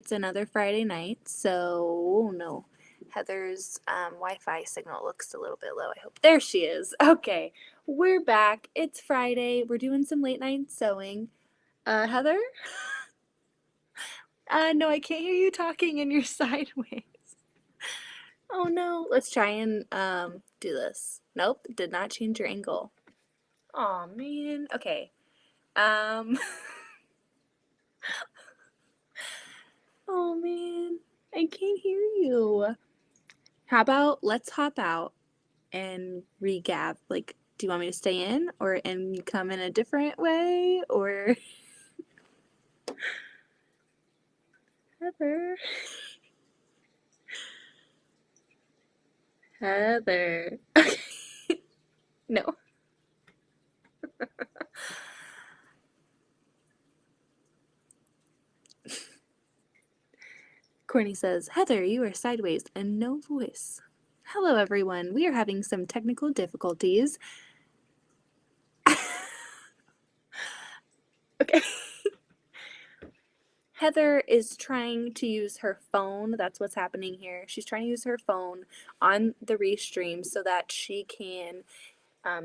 It's another Friday night, so oh no. Heather's Wi-Fi signal looks a little bit low. I hope. There she is. Okay, we're back. It's Friday. We're doing some late night sewing. Heather? No, I can't hear you talking and you're sideways. Oh no. Let's try and do this. Nope, did not change your angle. Aw, man. Okay. Oh man, I can't hear you. How about let's hop out and regab? Like, do you want me to stay in and you come in a different way or Heather? Heather. Okay. No. Courtney says, Heather, you are sideways and no voice. Hello, everyone. We are having some technical difficulties. Okay. Heather is trying to use her phone. That's what's happening here. She's trying to use her phone on the restream so that she can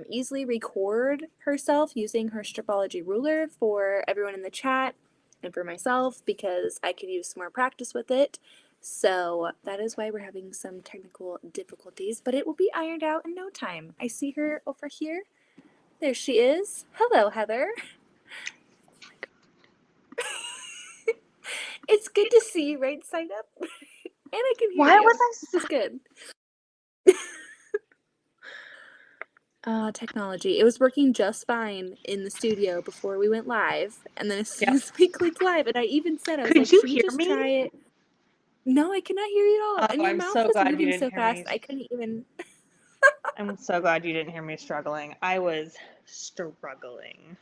easily record herself using her Stripology Ruler for everyone in the chat and for myself because I could use some more practice with it. So that is why we're having some technical difficulties, but it will be ironed out in no time. I see her over here. There she is. Hello, Heather. It's good to see you right side up. And I can hear Why you. was I This is good. Technology. It was working just fine in the studio before we went live, and then as soon as we clicked live, and I even said, I was like, Could you should we hear just me? try it? No, I cannot hear you at all. Oh, And your I'm mouth so was glad you moving didn't so hear fast, me. I couldn't even. I'm so glad you didn't hear me struggling. I was struggling.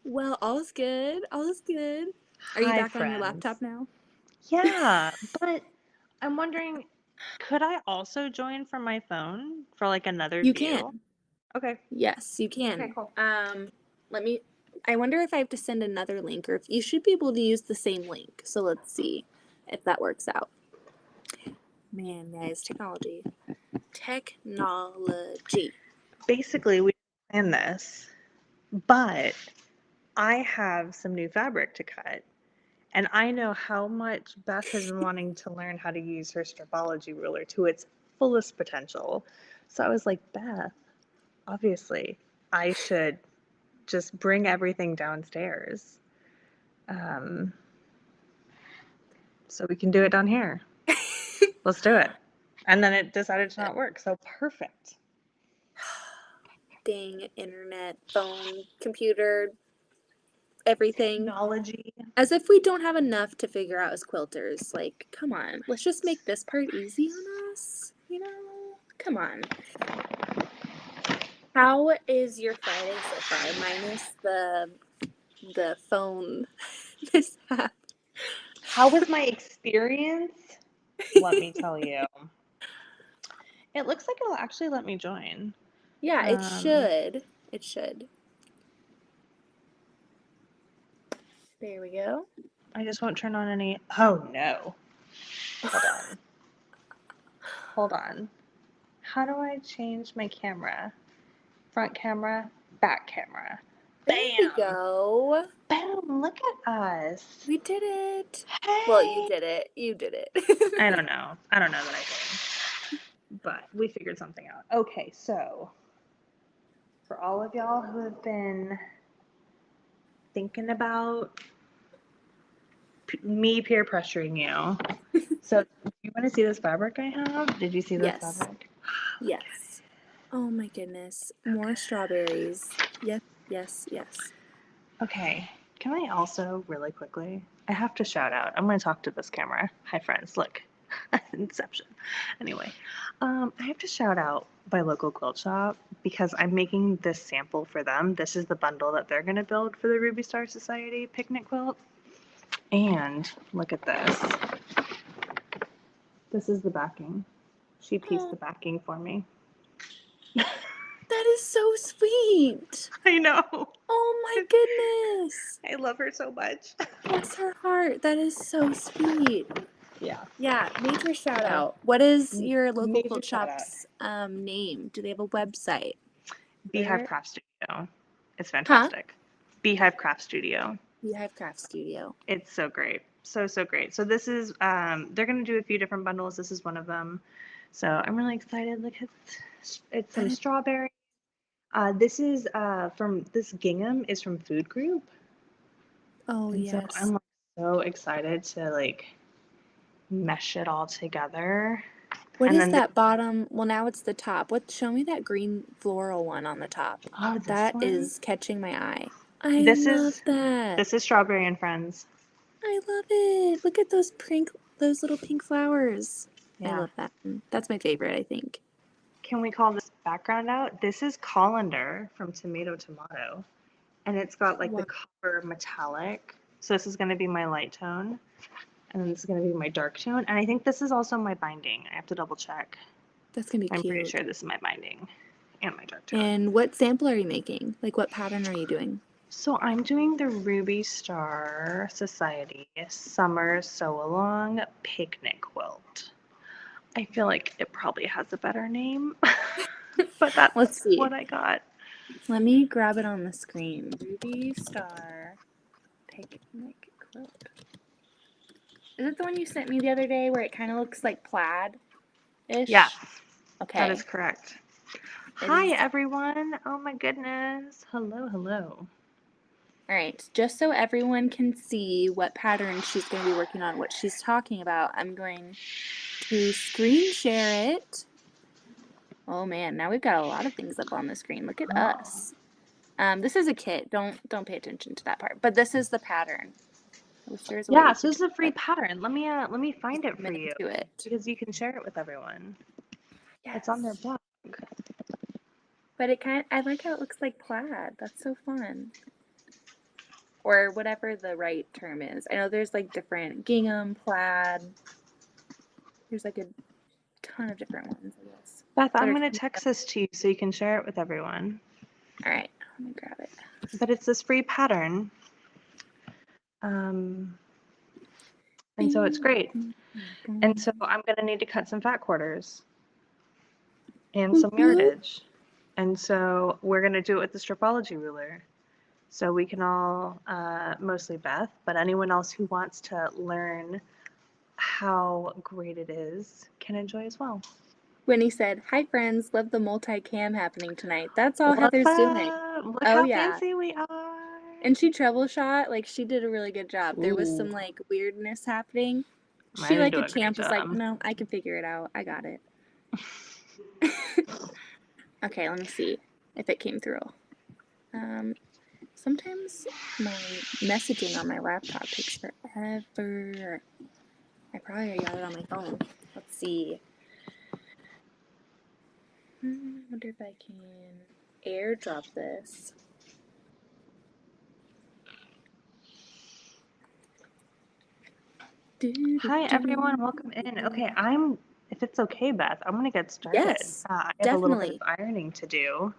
Well, all is good. All is good. Are you Hi, back on your friends. laptop now? Yeah, but I'm wondering, could I also join from my phone for like another You view? can. Okay. Yes, you can. Okay, cool. I wonder if I have to send another link or if you should be able to use the same link. So let's see if that works out. Man, guys, technology. Technology. Basically, we planned this, but I have some new fabric to cut. And I know how much Beth has been wanting to learn how to use her Stripology ruler to its fullest potential. So I was like, Beth, obviously, I should just bring everything downstairs. So we can do it down here. Let's do it. And then it decided to not work. So perfect. Dang, internet, phone, computer, everything. Technology. As if we don't have enough to figure out as quilters. Like, come on. Let's just make this part easy on us. You know? Come on. How is your Friday so far? Minus the phone mishap. How was my experience? Let me tell you. It looks like it'll actually let me join. Yeah, it should. It should. There we go. I just won't turn on any. Oh no. Hold on. Hold on. How do I change my camera? Front camera, back camera. There we Bam! go. Boom! Look at us. We did it. Hey! Well, you did it. You did it. I don't know. I don't know that I did. But we figured something out. Okay, so for all of y'all who have been thinking about me peer pressuring you, so do you want to see this fabric I have? Did you see this fabric? Yes. Oh my goodness. More strawberries. Yes, yes, yes. Okay. Can I also, really quickly, I have to shout out. I'm going to talk to this camera. Hi, friends. Look. Inception. Anyway, I have to shout out my local quilt shop because I'm making this sample for them. This is the bundle that they're going to build for the Ruby Star Society picnic quilt. And look at this. This is the backing. She pieced the backing for me. That is so sweet. I know. Oh my goodness. I love her so much. Oh bless her heart. That is so sweet. Yeah. Yeah, major shout So, out. What is your local major quilt shout out. shop's name? Do they have a website? Beehive Where? Craft Studio. It's Huh? fantastic. Beehive Craft Studio. Beehive Craft Studio. It's so great. So great. So this is they're gonna do a few different bundles. This is one of them. So I'm really excited. Look, it's some strawberry. This is from this gingham is from Food Group. Oh, And so yes. I'm like so excited to like mesh it all together. What And is then that bottom? Well, now it's the top. Show me that green floral one on the top. oh, this That one. is catching my eye. I This love is that. Strawberry and Friends. I love it. Look at those little pink flowers. I Yeah. love that. That's my favorite, I think. Can we call this background out? This is Colander from Tomato Tomato, and it's got like the Wow, copper metallic. So this is going to be my light tone, and then this is going to be my dark tone. And I think this is also my binding. I have to double check. that's gonna be I'm pretty cute. sure this is my binding and my dark tone. And what sample are you making? Like, what pattern are you doing? So I'm doing the Ruby Star Society Summer Sew Along Picnic Quilt. I feel like it probably has a better name, but that's Let's see. what I got. Let me grab it on the screen. Ruby Star Picnic Quilt. Is it the one you sent me the other day where it kind of looks like plaid-ish? Yes, Okay. that is correct. Hi, everyone. Oh my goodness. Hello. All right, just so everyone can see what pattern she's going to be working on, what she's talking about, I'm going to screen share it. Oh man, now we've got a lot of things up on the screen. Look at us. This is a kit. Don't pay attention to that part. But this is the pattern. I wish there was a way Yeah, to so this is a free like pattern. Let me find it for zoom you into it. because you can share it with everyone. Yes. It's on their blog. But I like how it looks like plaid. That's so fun. Or whatever the right term is. I know there's like different gingham, plaid. There's like a ton of different ones, I guess. Beth, I'm going to text this to you so you can share it with everyone. All right, let me grab it. But it's this free pattern. And so it's great. And so I'm going to need to cut some fat quarters and some yardage. And so we're going to do it with the Stripology Ruler. So we can all, mostly Beth, but anyone else who wants to learn how great it is can enjoy as well. Winnie said, "Hi friends, love the multi-cam happening tonight." That's all What's Heather's doing. up? Look Oh how yeah. fancy we are. And she troubleshot, like she did a really good job. There was some Ooh. like weirdness happening. I She didn't like do a a great champ was like, job. "No, I can figure it out. I got it." Okay, let me see if it came through. Sometimes my messaging on my laptop takes forever. I probably got it on my phone. Let's see. Wonder if I can airdrop this. Hi everyone, welcome in. Okay, if it's okay, Beth, I'm gonna get started. Yes, I have a little bit of ironing to do.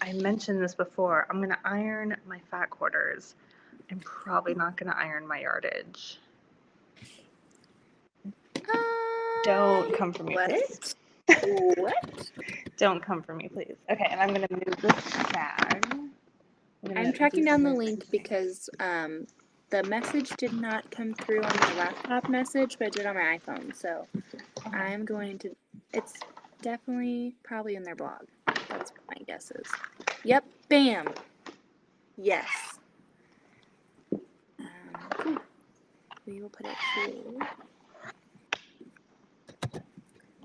I mentioned this before. I'm gonna iron my fat quarters. I'm probably not gonna iron my yardage. Don't come for me, please. What? Don't come for me, please. Okay, and I'm gonna move this bag. I'm tracking down the link because the message did not come through on my laptop message, but it did on my iPhone. So I'm going to, it's definitely probably in their blog. That's what my guess is. Yep, bam. Yes. Cool. We will put it here.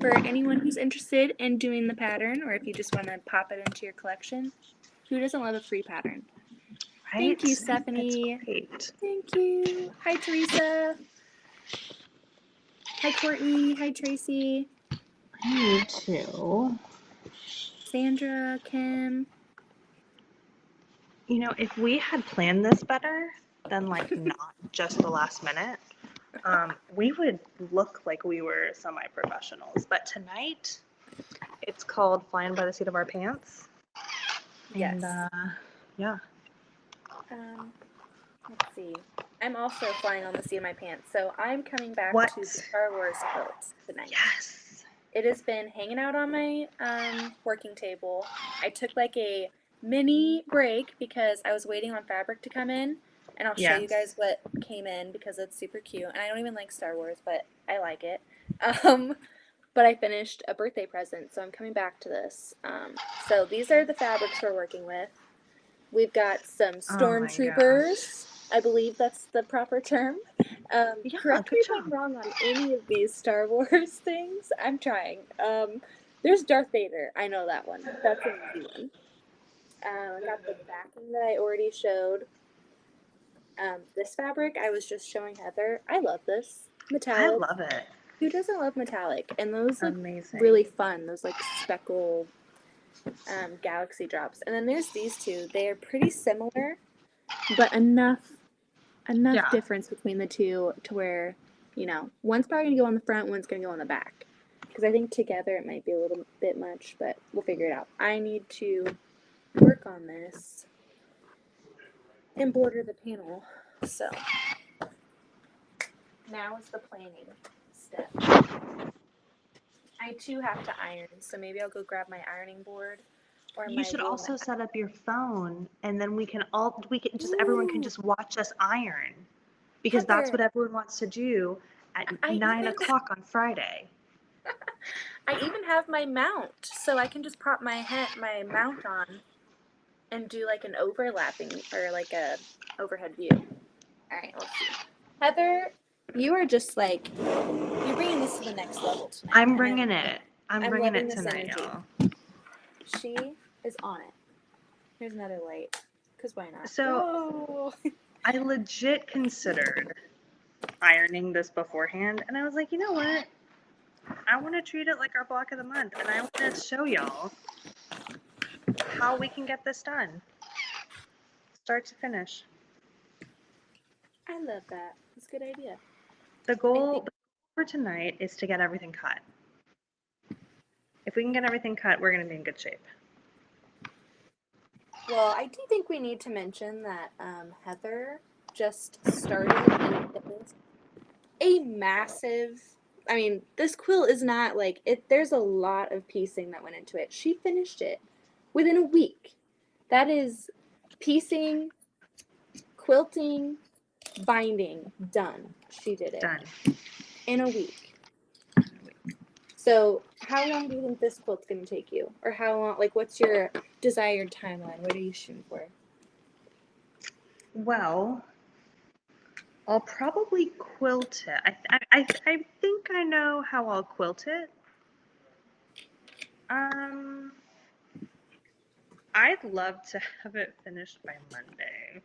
For anyone who's interested in doing the pattern, or if you just want to pop it into your collection, who doesn't love a free pattern? Right? Thank you, Stephanie. That's great. Thank you. Hi, Teresa. Hi, Courtney. Hi, Tracy. I need to. Sandra, Kim. You know, if we had planned this better than like not just the last minute, we would look like we were semi-professionals. But tonight, it's called Flying by the Seat of Our Pants. Yes. And yeah. Let's see. I'm also flying on the seat of my pants, so I'm coming back What? to the Star Wars quilt tonight. Yes. It has been hanging out on my working table. I took like a mini break because I was waiting on fabric to come in, and I'll show you guys Yes. what came in because it's super cute. And I don't even like Star Wars, but I like it. Um, but I finished a birthday present, so I'm coming back to this. So these are the fabrics we're working with. We've got some Oh my gosh. stormtroopers. I believe that's the proper term. Yeah, Correct me good if I'm job. wrong on any of these Star Wars things. I'm trying. There's Darth Vader. I know that one. That's an easy one. I got the backing that I already showed. This fabric I was just showing Heather. I love this. I Metallic. love it. Who doesn't love metallic? And those look Amazing. really fun. Those like speckle galaxy drops. And then there's these two. They are pretty similar, but enough Yeah. difference between the two to where, one's probably going to go on the front, one's going to go on the back. Because I think together it might be a little bit much, but we'll figure it out. I need to work on this and border the panel. So now is the planning step. I too have to iron, so maybe I'll go grab my ironing board or You my should wool also mat. set up your phone, and then everyone can just watch us iron, because that's Heather, what everyone wants to do at I 9 even o'clock on Friday. I even have my mount, so I can just prop my mount on and do like an overlapping or like a overhead view. All right, let's see. Heather, you are just like you're bringing this to the next level tonight. I'm and bringing it. I'm bringing loving it this tonight, energy. y'all. She is on it. Here's another light, cause why not? So Whoa. I legit considered ironing this beforehand, and I was like, you know what? I want to treat it like our block of the month, and I want to show y'all how we can get this done, start to finish. I love that. That's a good idea. The goal for tonight is to get everything cut. If we can get everything cut, we're going to be in good shape. Well, I do think we need to mention that Heather just started a massive. I mean, this quilt is not like it. There's a lot of piecing that went into it. She finished it within a week. That is piecing, quilting, binding, done. She did it Done. in a week. So, how long do you think this quilt's going to take you? Or how long, like, what's your desired timeline? What are you shooting for? Well, I'll probably quilt it. I think I know how I'll quilt it. I'd love to have it finished by Monday.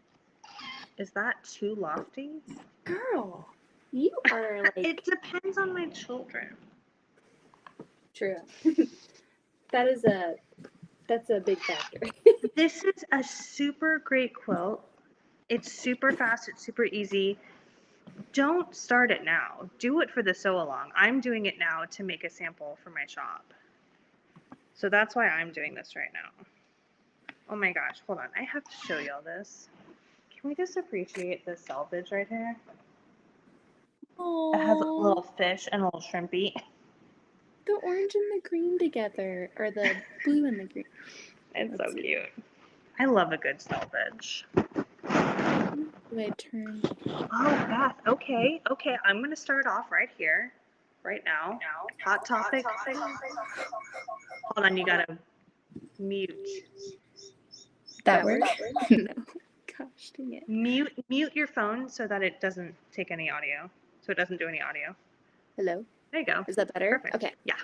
Is that too lofty? Girl, you are like. It depends on my children. True. That's a big factor. This is a super great quilt. It's super fast, it's super easy. Don't start it now. Do it for the sew along. I'm doing it now to make a sample for my shop. So that's why I'm doing this right now. Oh my gosh, hold on. I have to show y'all this. Can we just appreciate this selvage right here? It has a little fish and a little shrimpy. The orange and the green together, or the blue and the green. It's so cute. I love a good selvage. Do I turn? Oh, Beth. Okay. I'm gonna start off right here, right now. Hot topic. Hold on, you gotta mute. That works? No. Gosh, dang it. Mute your phone so that it doesn't take any audio. So it doesn't do any audio. Hello? There you go. Is that better? Perfect. Okay. Yeah.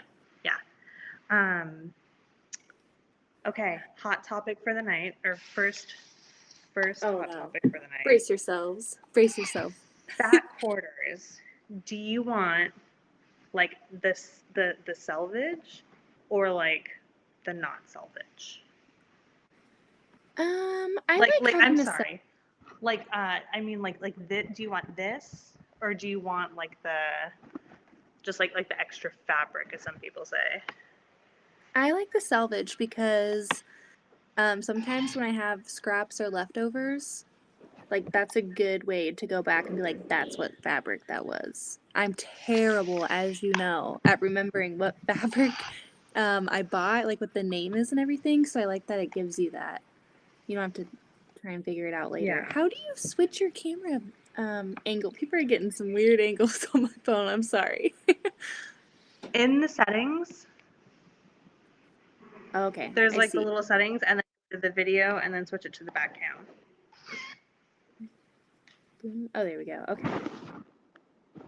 Okay. Hot topic for the night, or first hot topic for the night. Brace yourselves. Brace yourself. Back quarters. Do you want like the selvage or like the not selvage? I like I'm the sorry. Like I mean like do you want this, or do you want like the just like the extra fabric, as some people say? I like the selvage because sometimes when I have scraps or leftovers, Like, that's a good way to go back and be like, that's what fabric that was. I'm terrible, as you know, at remembering what fabric I bought, like what the name is and everything. So I like that it gives you that. You don't have to try and figure it out later. Yeah. How do you switch your camera angle? People are getting some weird angles on my phone. I'm sorry. In the settings, Okay, there's I like the see. little settings, and then go to the video, and then switch it to the back cam. Oh, there we go. Okay.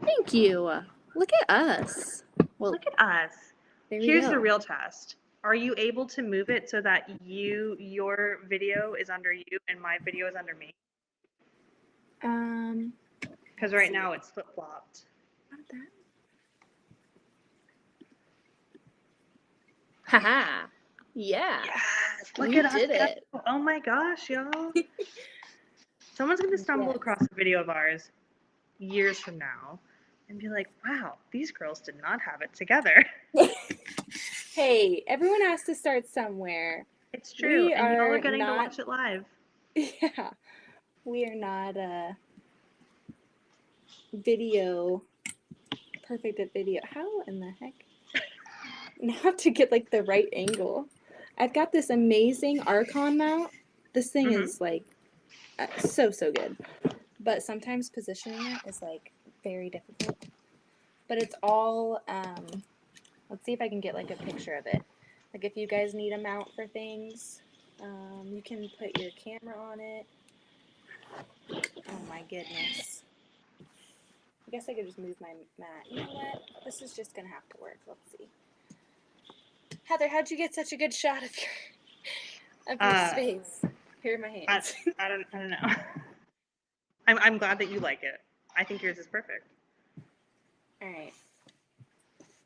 Thank you. Look at us. Well, Look at us. there we Here's go. the real test. Are you able to move it so that your video is under you and my video is under me? Because right now it's flip-flopped. Haha. Yeah. Yes, look We at us did go. it. Oh my gosh, y'all. Someone's going to stumble Yes. across a video of ours years from now and be like, wow, these girls did not have it together. Hey, everyone has to start somewhere. It's true, We and y'all are are getting to not, watch it live. yeah, we are not video, perfect at video. How in the heck? Now I have to get like the right angle. I've got this amazing Archon mount. This thing is like so good. But sometimes positioning it is like very difficult. But it's all, let's see if I can get like a picture of it. Like if you guys need a mount for things, you can put your camera on it. Oh my goodness. I guess I could just move my mat. You know what? This is just gonna have to work. Let's see. Heather, how'd you get such a good shot of your space? Here are my hands. I don't know. I'm glad that you like it. I think yours is perfect. All right.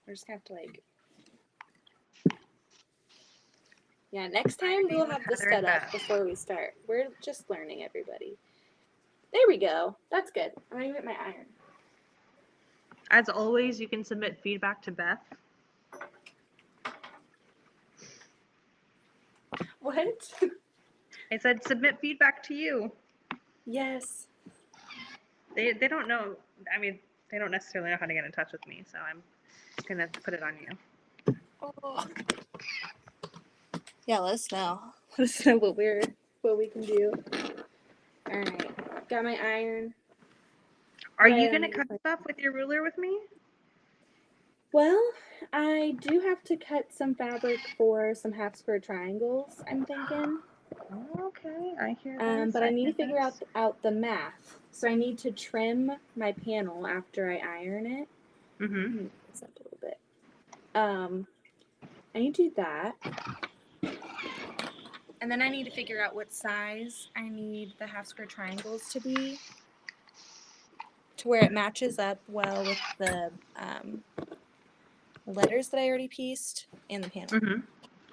We're just gonna have to like. Yeah, next time we'll have this set up before we start. We're just learning, everybody. There we go. That's good. I'm gonna get my iron. As always, you can submit feedback to Beth. What? I said submit feedback to you. Yes. They don't know. I mean, they don't necessarily know how to get in touch with me, so I'm gonna put it on you. Oh. Yeah, let us know. Let us know what we can do. All right, got my iron. Are you gonna cut stuff with your ruler with me? Well, I do have to cut some fabric for some half square triangles, I'm thinking. Okay, I hear this. But I need to figure out the math. So I need to trim my panel after I iron it. Mm-hmm. Move this up a little bit. I need to do that. And then I need to figure out what size I need the half square triangles to be, to where it matches up well with the letters that I already pieced and the panel. Mm-hmm.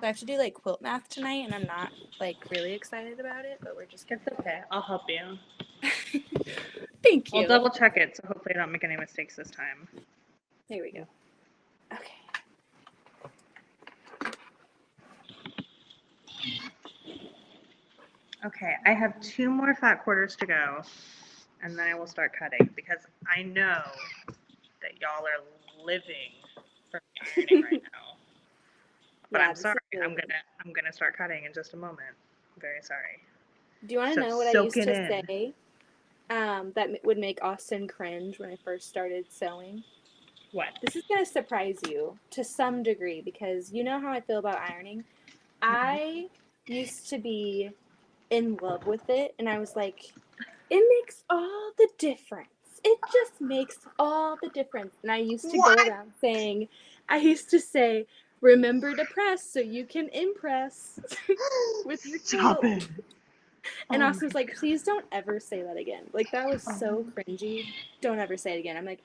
So I have to do like quilt math tonight, and I'm not like really excited about it, but we're just gonna. It's okay. I'll help you. Thank you. I'll double check it, so hopefully I don't make any mistakes this time. There we go. Okay. Okay, I have 2 more fat quarters to go, and then I will start cutting because I know that y'all are living for ironing right now. But Yeah, I'm sorry. I'm gonna start cutting in just a moment. I'm very sorry. Do you want to know what I used to say? That would make Austin cringe when I first started sewing. What? This is gonna surprise you to some degree because you know how I feel about ironing. I used to be in love with it, and I was like, it makes all the difference. It just makes all the difference. And I used to go around saying, remember to press so you can impress with your quilt. Stop it. And Austin was like, please don't ever say that again. Like, that was so cringy. Don't ever say it again. I'm like,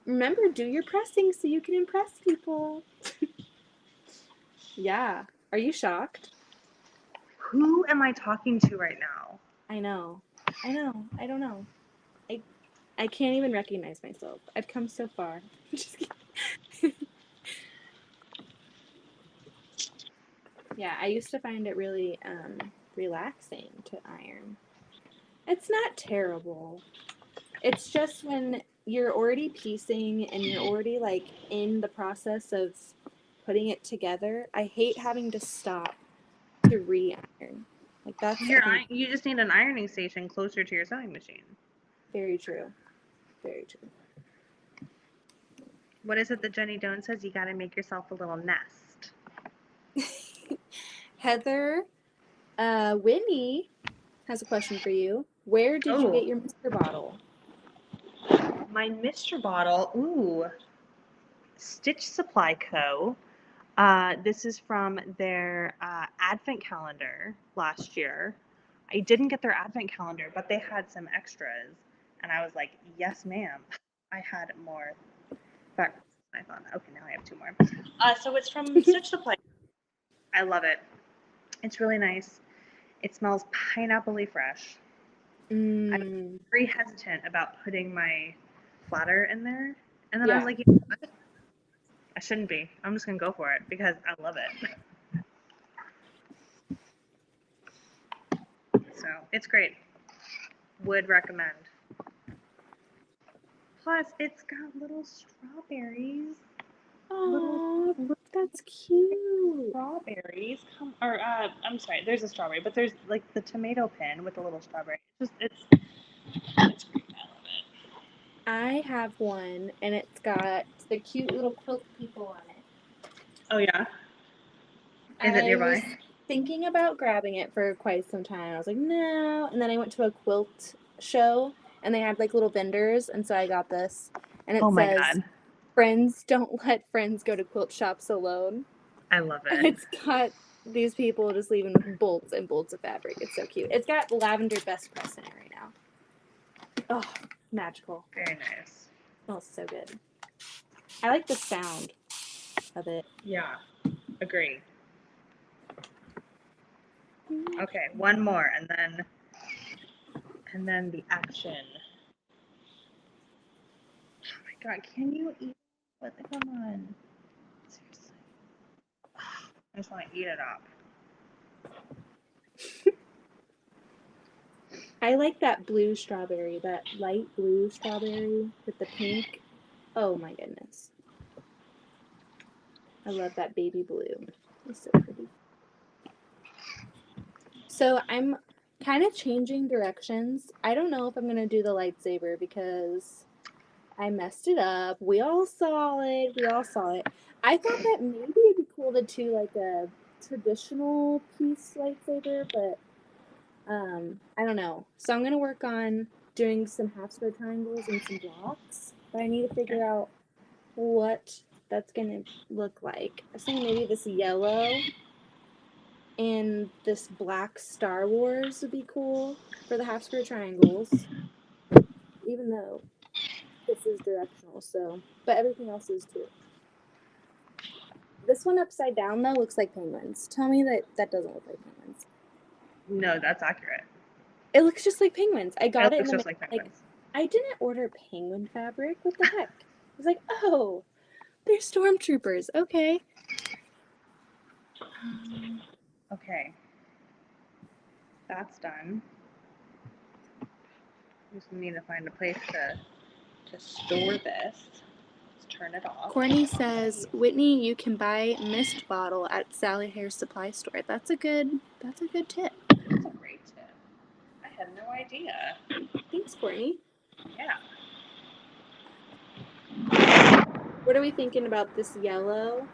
remember, do your pressing so you can impress people. Yeah. Are you shocked? Who am I talking to right now? I know. I don't know. I can't even recognize myself. I've come so far. Just kidding. Yeah, I used to find it really relaxing to iron. It's not terrible. It's just when you're already piecing and you're already like in the process of putting it together, I hate having to stop to re-iron. Like that's I think You just need an ironing station closer to your sewing machine. very true. Very true. What is it that Jenny Doan says? You got to make yourself a little nest. Heather, Whitney has a question for you. Where did you get your Mr. bottle? My Mr. bottle, Stitch Supply Co. This is from their advent calendar last year. I didn't get their advent calendar, but they had some extras. And I was like, yes, ma'am. I had more. But I thought, okay, now I have two more. So it's from Stitch Supply. I love it. It's really nice. It smells pineapple-y fresh. I'm very hesitant about putting my flatter in there. And then I was like, you know what? I shouldn't be. I'm just going to go for it because I love it. So it's great. Would recommend. Plus, it's got little strawberries. Oh, that's cute. Strawberries. I'm sorry, there's a strawberry, but there's like the tomato pin with the little strawberry. It's great. I love it. I have one, and it's got the cute little quilt people on it. Oh yeah. Is it nearby? I was thinking about grabbing it for quite some time. I was like, no. And then I went to a quilt show, and they had like little vendors, and so I got this. And it says, friends don't let friends go to quilt shops alone. I love it. And it's got these people just leaving bolts and bolts of fabric. It's so cute. It's got lavender best press in it right now. Oh, magical. Very nice. Smells so good. I like the sound of it. Yeah, agree. Okay, one more, and then the action. Oh my god, can you eat? What? Come on. Seriously. I just want to eat it up. I like that blue strawberry, that light blue strawberry with the pink. Oh my goodness. I love that baby blue. It's so pretty. So I'm kind of changing directions. I don't know if I'm going to do the lightsaber because I messed it up. We all saw it. I thought that maybe it'd be cool to do like a traditional piece lightsaber, but I don't know. So I'm going to work on doing some half square triangles and some blocks, but I need to figure out what that's going to look like. I was thinking maybe this yellow and this black Star Wars would be cool for the half square triangles, even though this is directional, so, but everything else is too. This one upside down though looks like penguins. Tell me that doesn't look like penguins. No, that's accurate. It looks just like penguins. I got it. Looks just like penguins. I didn't order penguin fabric. What the heck? I was like, oh, they're stormtroopers. Okay. Okay. That's done. Just need to find a place to store this. Let's turn it off. Courtney says, Whitney, you can buy mist bottle at Sally Hare's supply store. That's a good tip. That's a great tip. I had no idea. Thanks, Courtney. Yeah. What are we thinking about this yellow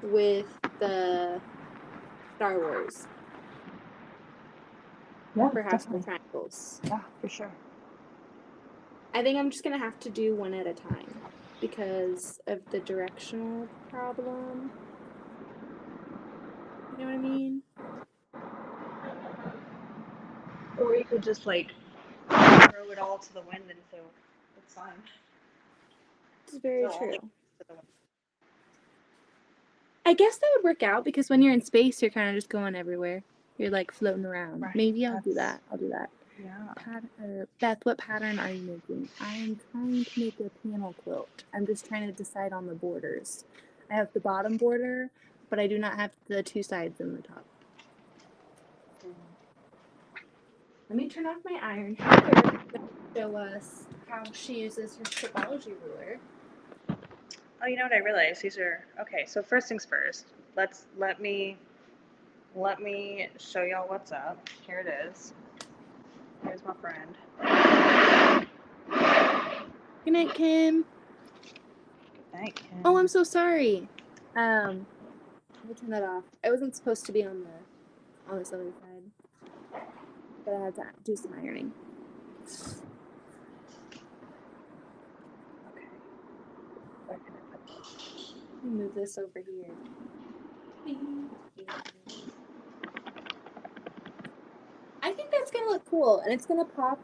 with the Star Wars? Yeah, for half square triangles. Yeah, for sure. I think I'm just going to have to do one at a time because of the directional problem. You know what I mean? Or you could just like throw it all to the wind and so it's fine. It's very true. I guess that would work out because when you're in space, you're kind of just going everywhere. You're like floating around. Right. Maybe I'll do that. Yeah. Beth, what pattern are you making? I am trying to make a panel quilt. I'm just trying to decide on the borders. I have the bottom border, but I do not have the two sides in the top. Let me turn off my iron. Heather's going to show us how she uses her Stripology Ruler. Oh, you know what I realized? These are okay. So first things first. Let me show y'all what's up. Here it is. Here's my friend. Good night, Kim. Good night, Kim. Oh, I'm so sorry. We'll turn that off. I wasn't supposed to be on this other side, but I had to do some ironing. Okay. Where can I put this? Move this over here. I think that's gonna look cool, and it's gonna pop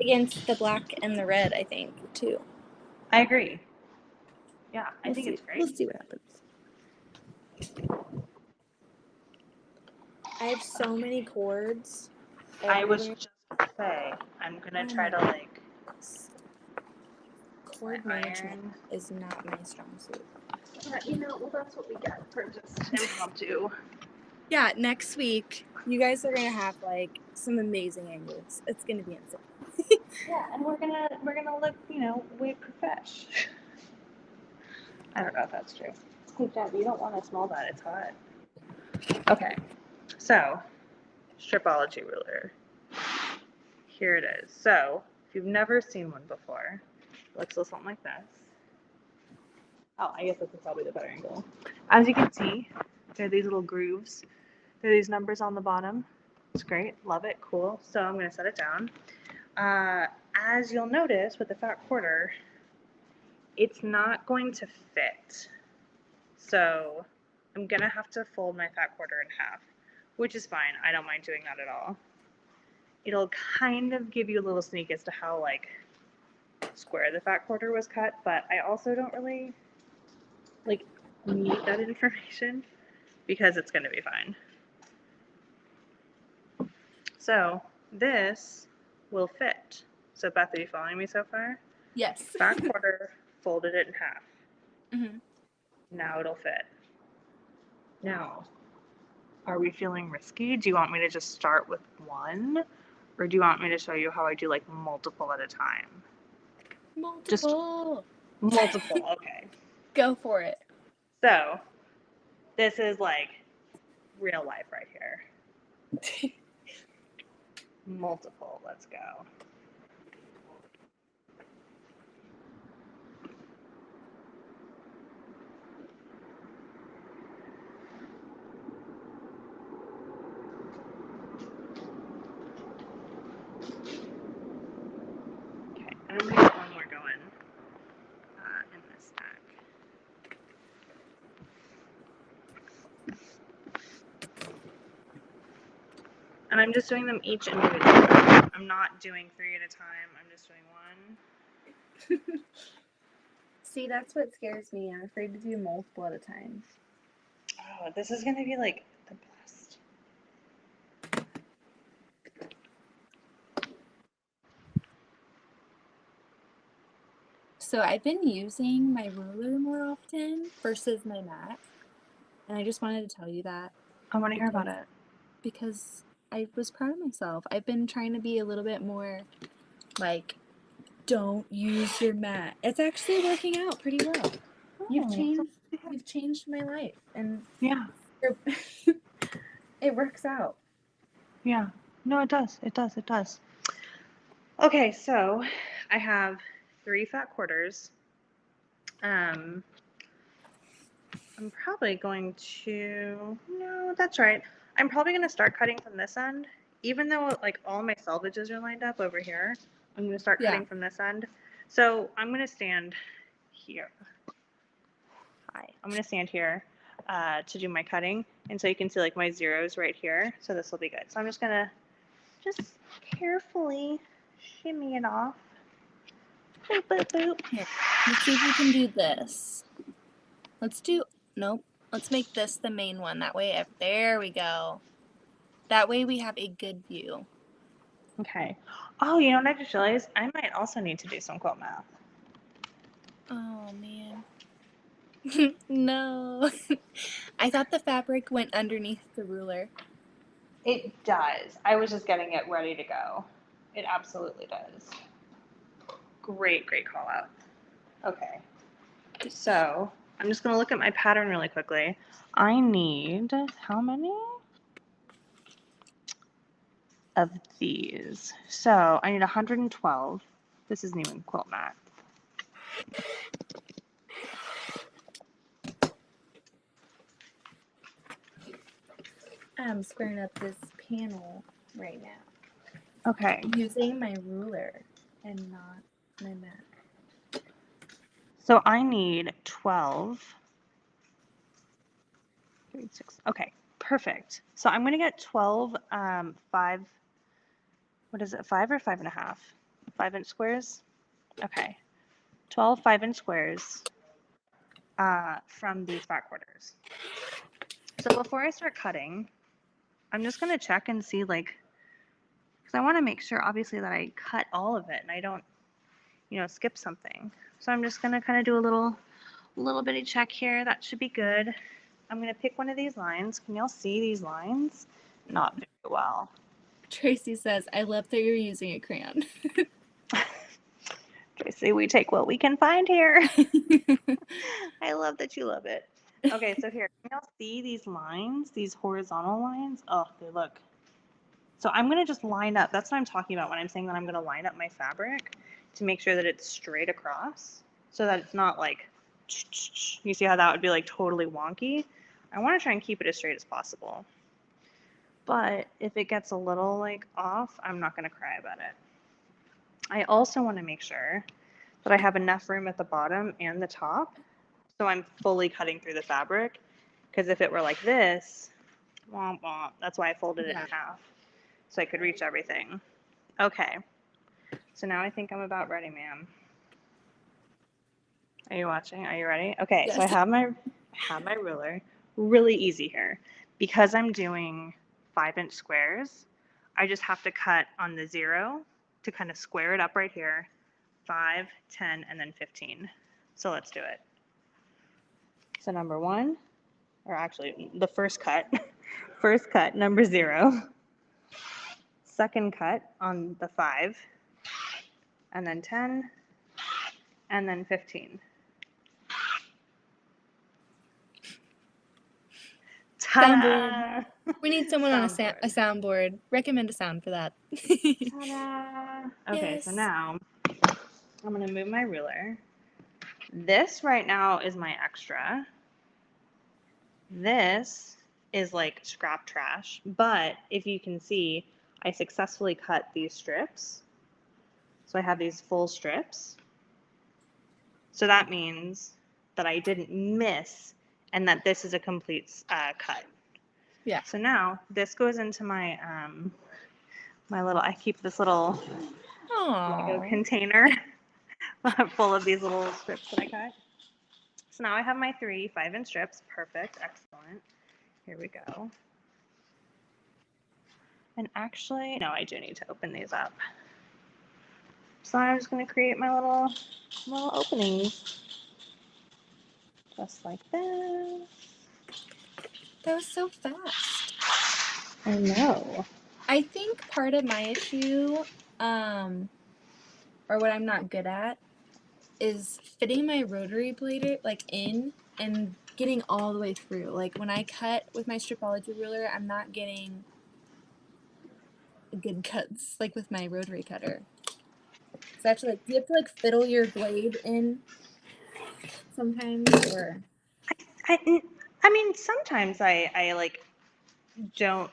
against the black and the red, I think, too. I agree. Yeah, I think it's great. We'll see what happens. I have so many cords. I was just gonna say I'm gonna try to like cord management is not my strong suit. Well, that's what we get for just impromptu. Yeah, next week you guys are gonna have like some amazing angles. It's gonna be insane. Yeah, and we're gonna look, way profesh. I don't know if that's true. Hey, Dad, you don't want to smell that. It's hot. Okay, so Stripology Ruler. Here it is. So if you've never seen one before, it looks a little something like this. Oh, I guess this is probably the better angle. As you can see, there are these little grooves. There are these numbers on the bottom. It's great. Love it. Cool. So I'm going to set it down. As you'll notice with the fat quarter, it's not going to fit. So I'm going to have to fold my fat quarter in half, which is fine. I don't mind doing that at all. It'll kind of give you a little sneak as to how like square the fat quarter was cut, but I also don't really like need that information because it's going to be fine. So this will fit. So Beth, are you following me so far? Yes. Fat quarter, folded it in half. Mm-hmm. Now it'll fit. Now, are we feeling risky? Do you want me to just start with one? Or do you want me to show you how I do like multiple at a time? Multiple. Multiple, okay. Go for it. So, this is like real life right here. Multiple, let's go. Okay, and I'm gonna get one more going in this stack. And I'm just doing them each individually. I'm not doing 3 at a time. I'm just doing one. See, that's what scares me. I'm afraid to do multiple at a time. Oh, this is gonna be like the best. So I've been using my ruler more often versus my mat. And I just wanted to tell you that. I want to hear about it. Because I was proud of myself. I've been trying to be a little bit more like, don't use your mat. It's actually working out pretty well. You've changed my life, and yeah, it works out. Yeah, no, it does. It does. It does. Okay, so I have 3 fat quarters. I'm probably going to, no, that's right. I'm probably going to start cutting from this end, even though like all my selvages are lined up over here. I'm going to start cutting from this end. So I'm going to stand here. Hi, I'm going to stand here to do my cutting. And so you can see like my zeros right here. So this will be good. So I'm just going to carefully shimmy it off. Boop, boop, boop. Here, let's see if we can do this. Nope. Let's make this the main one. That way, there we go. That way we have a good view. Okay. Oh, you know what I just realized? I might also need to do some quilt math. Oh, man. No. I thought the fabric went underneath the ruler. It does. I was just getting it ready to go. It absolutely does. Great call out. Okay. So I'm just going to look at my pattern really quickly. I need how many of these? So I need 112. This isn't even Quilt Math. I'm squaring up this panel right now Okay. using my ruler and not my mat. So I need 12. 36. Okay, perfect. So I'm going to get 12 5, what is it, 5 or 5.5? 5-inch squares? Okay. 12 5-inch squares from these back quarters. So before I start cutting, I'm just going to check and see, like, because I want to make sure, obviously, that I cut all of it and I don't, skip something. So I'm just going to kind of do a little bitty check here. That should be good. I'm going to pick one of these lines. Can y'all see these lines? Not very well. Tracy says, I love that you're using a crayon. Tracy, we take what we can find here. I love that you love it. Okay, so here, can y'all see these lines, these horizontal lines? Oh, they look. So I'm going to just line up. That's what I'm talking about when I'm saying that I'm going to line up my fabric to make sure that it's straight across so that it's not like, you see how that would be like totally wonky? I want to try and keep it as straight as possible. But if it gets a little like off, I'm not going to cry about it. I also want to make sure that I have enough room at the bottom and the top so I'm fully cutting through the fabric, because if it were like this, womp womp, that's why I folded it in half so I could reach everything. Okay, so now I think I'm about ready, ma'am. Are you watching? Are you ready? Okay, Yes. so I have my ruler. Really easy here. Because I'm doing 5-inch squares, I just have to cut on the 0 to kind of square it up right here. 5, 10, and then 15. So let's do it. So number 1, or actually the first cut, number 0. Second cut on the 5, and then 10, and then 15. Ta-da! We need someone on a Soundboard. soundboard. Recommend a sound for that. Ta-da! Okay, Yes. so now I'm going to move my ruler. This right now is my extra. This is like scrap trash, but if you can see, I successfully cut these strips. So I have these full strips. So that means that I didn't miss and that this is a complete cut. Yeah. So now this goes into my my little, I keep this little Lego container full of these little strips that I cut. So now I have my 3 5-inch strips. Perfect, excellent. Here we go. And actually, no, I do need to open these up. So I'm just going to create my little openings. Just like this. That was so fast. I know. I think part of my issue, or what I'm not good at, is fitting my rotary blade like in and getting all the way through. Like when I cut with my Stripology ruler, I'm not getting good cuts like with my rotary cutter. So actually, like, do you have to like fiddle your blade in sometimes, or? I mean, sometimes I like don't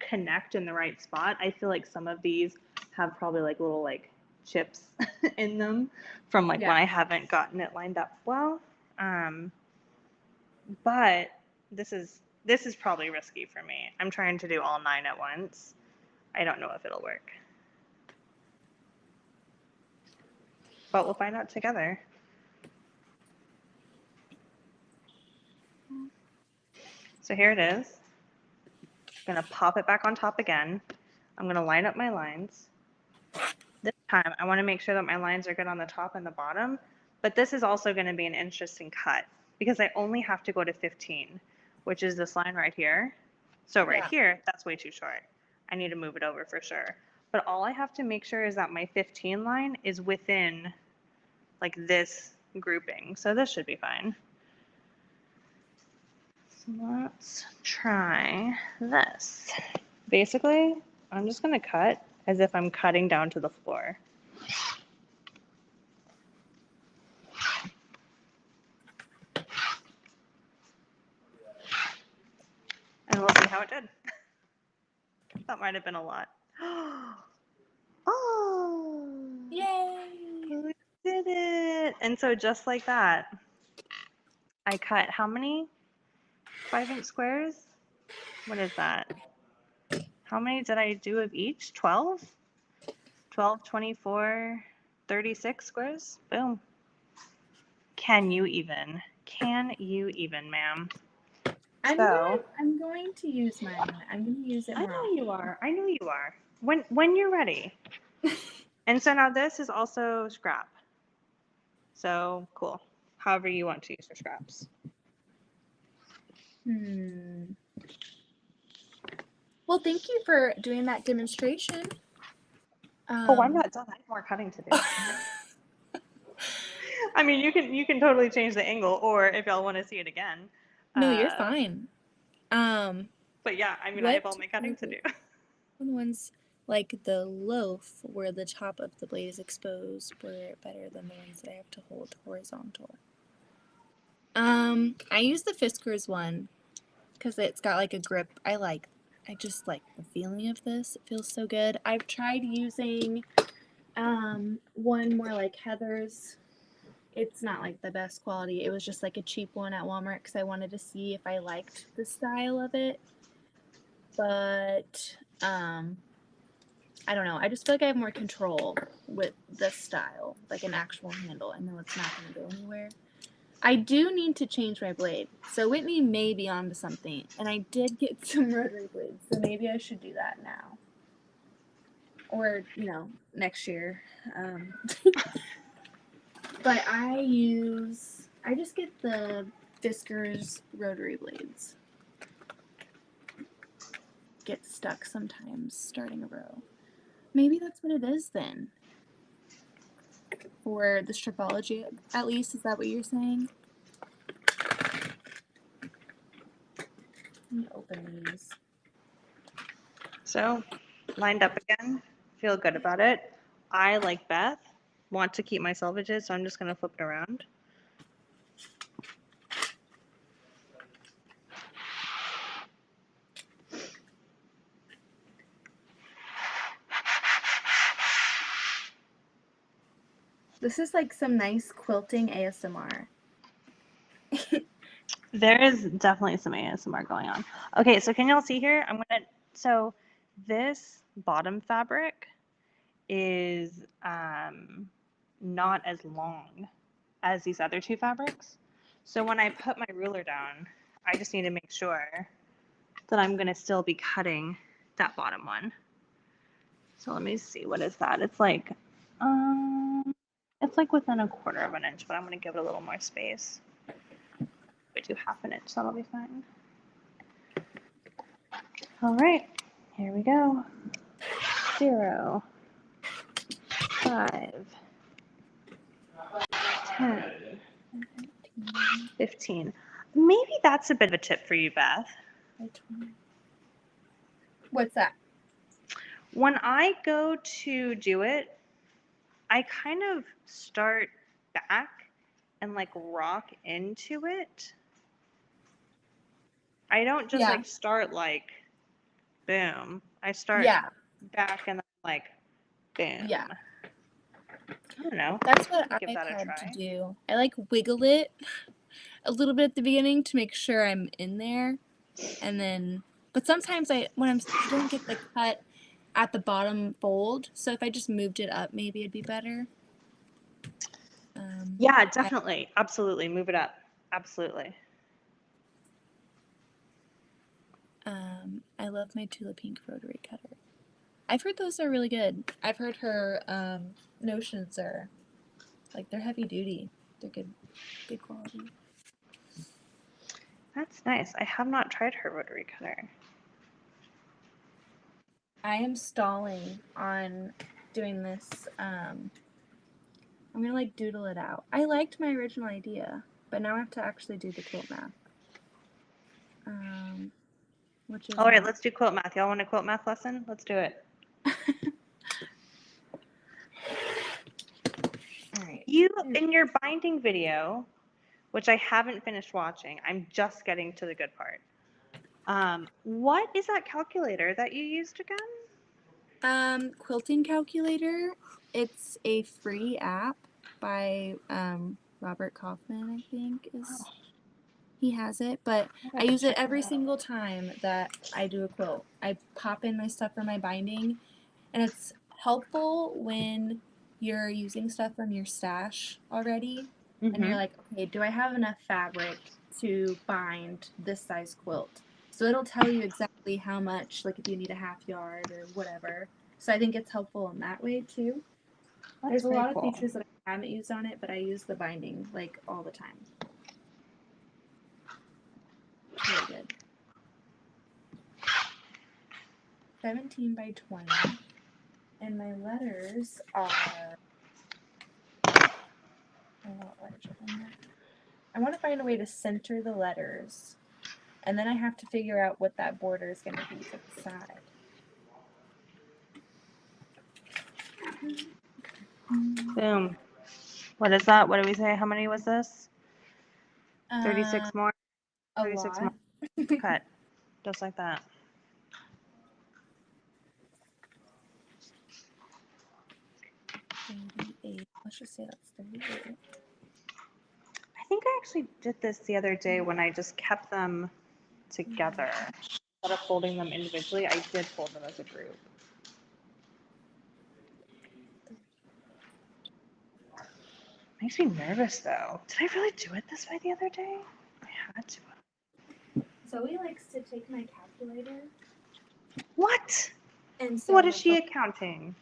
connect in the right spot. I feel like some of these have probably like little like chips in them from like when I haven't gotten it lined up well. But this is probably risky for me. I'm trying to do all 9 at once. I don't know if it'll work. But we'll find out together. So here it is. I'm going to pop it back on top again. I'm going to line up my lines. This time, I want to make sure that my lines are good on the top and the bottom. But this is also going to be an interesting cut because I only have to go to 15, which is this line right here. So right Yeah. here, that's way too short. I need to move it over for sure. But all I have to make sure is that my 15 line is within like this grouping. So this should be fine. So let's try this. Basically, I'm just going to cut as if I'm cutting down to the floor. And we'll see how it did. That might have been a lot. Oh! Yay! We did it! And so just like that, I cut how many 5-inch squares? What is that? How many did I do of each? 12? 12, 24, 36 squares? Boom. Can you even? Can you even, ma'am? So I'm going to use mine. I'm going to use it I more know often. you are. I know you are. When you're ready. And so now this is also scrap. So cool. However you want to use your scraps. Well, thank you for doing that demonstration. Oh, I'm not done. I have more cutting to do. I mean, you can totally change the angle, or if y'all want to see it again. No, you're fine. But yeah, I mean, I have What all my cutting to do. ones like the loaf where the top of the blade is exposed were better than the ones that I have to hold horizontal? I use the Fiskars one because it's got like a grip. I just like the feeling of this. It feels so good. I've tried using one more like Heather's. It's not like the best quality. It was just like a cheap one at Walmart because I wanted to see if I liked the style of it. But I don't know. I just feel like I have more control with this style, like an actual handle. I know it's not going to go anywhere. I do need to change my blade. So Whitney may be onto something. And I did get some rotary blades, so maybe I should do that now. Or, next year. But I just get the Fiskars rotary blades. Get stuck sometimes starting a row. Maybe that's what it is then. For the stripology, at least, is that what you're saying? Let me open these. So, lined up again. Feel good about it. I, like Beth, want to keep my selvages, so I'm just going to flip it around. This is like some nice quilting ASMR. There is definitely some ASMR going on. Okay, so can y'all see here? So this bottom fabric is not as long as these other two fabrics. So when I put my ruler down, I just need to make sure that I'm going to still be cutting that bottom one. So let me see, what is that? It's like within 1/4 of an inch, but I'm going to give it a little more space. We do 1/2 inch, that'll be fine. All right, here we go. 0, 5, 10, 15. Maybe that's a bit of a tip for you, Beth. What's that? When I go to do it, I kind of start back and like rock into it. I don't just like start like boom. I start back and then like boom. Yeah. I don't know. That's what Give I've that a had to try. do. I like wiggle it a little bit at the beginning to make sure I'm in there. And then, but sometimes I don't get the cut at the bottom fold. So if I just moved it up, maybe it'd be better. Yeah, definitely. Absolutely. Move it up. Absolutely. I love my Tula Pink rotary cutter. I've heard those are really good. I've heard her notions are like they're heavy duty. They're good quality. That's nice. I have not tried her rotary cutter. I am stalling on doing this. I'm gonna like doodle it out. I liked my original idea, but now I have to actually do the quilt math. Which is All right, not. let's do quilt math. Y'all want a quilt math lesson? Let's do it. All right. You, in your binding video, which I haven't finished watching, I'm just getting to the good part. What is that calculator that you used again? Quilting Calculator. It's a free app by Robert Kaufman, I think is he has it, but I use it every single time that I do a quilt. I pop in my stuff for my binding, and it's helpful when you're using stuff from your stash already and you're like, okay, do I have enough fabric to bind this size quilt? So it'll tell you exactly how much, like if you need a half yard or whatever. So I think it's helpful in that way too. There's a lot of features that I haven't used on it, but I use the binding like all the time. Really good. 17 by 20. And my letters are a lot larger than that. I want to find a way to center the letters, and then I have to figure out what that border is going to be to the side. Boom. What is that? What did we say? How many was this? 36 more? A 36 lot. more. Cut. Just like that. 38. Let's just say that's 38. I think I actually did this the other day when I just kept them together. Instead of folding them individually, I did fold them as a group. Makes me nervous though. Did I really do it this way the other day? I had to. Zoe likes to take my calculator. What? And so What is she accounting?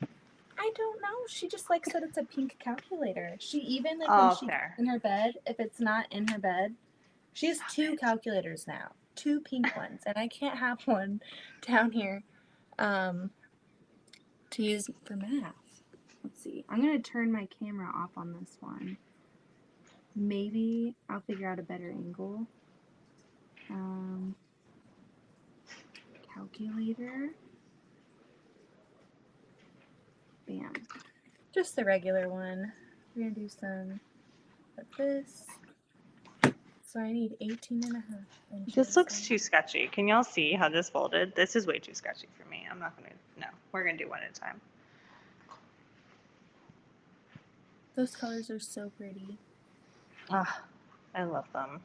I don't know. She just likes that it's a pink calculator. She even like when she's fair. in her bed, if it's not in her bed, she has two calculators now, two pink ones, and I can't have one down here to use for math. Let's see. I'm gonna turn my camera off on this one. Maybe I'll figure out a better angle. Calculator. Bam. Just the regular one. We're gonna do some of this. So I need 18 and a half inches. This looks too sketchy. Can y'all see how this folded? This is way too sketchy for me. I'm not gonna, no, we're gonna do one at a time. Those colors are so pretty. Ah, I love them.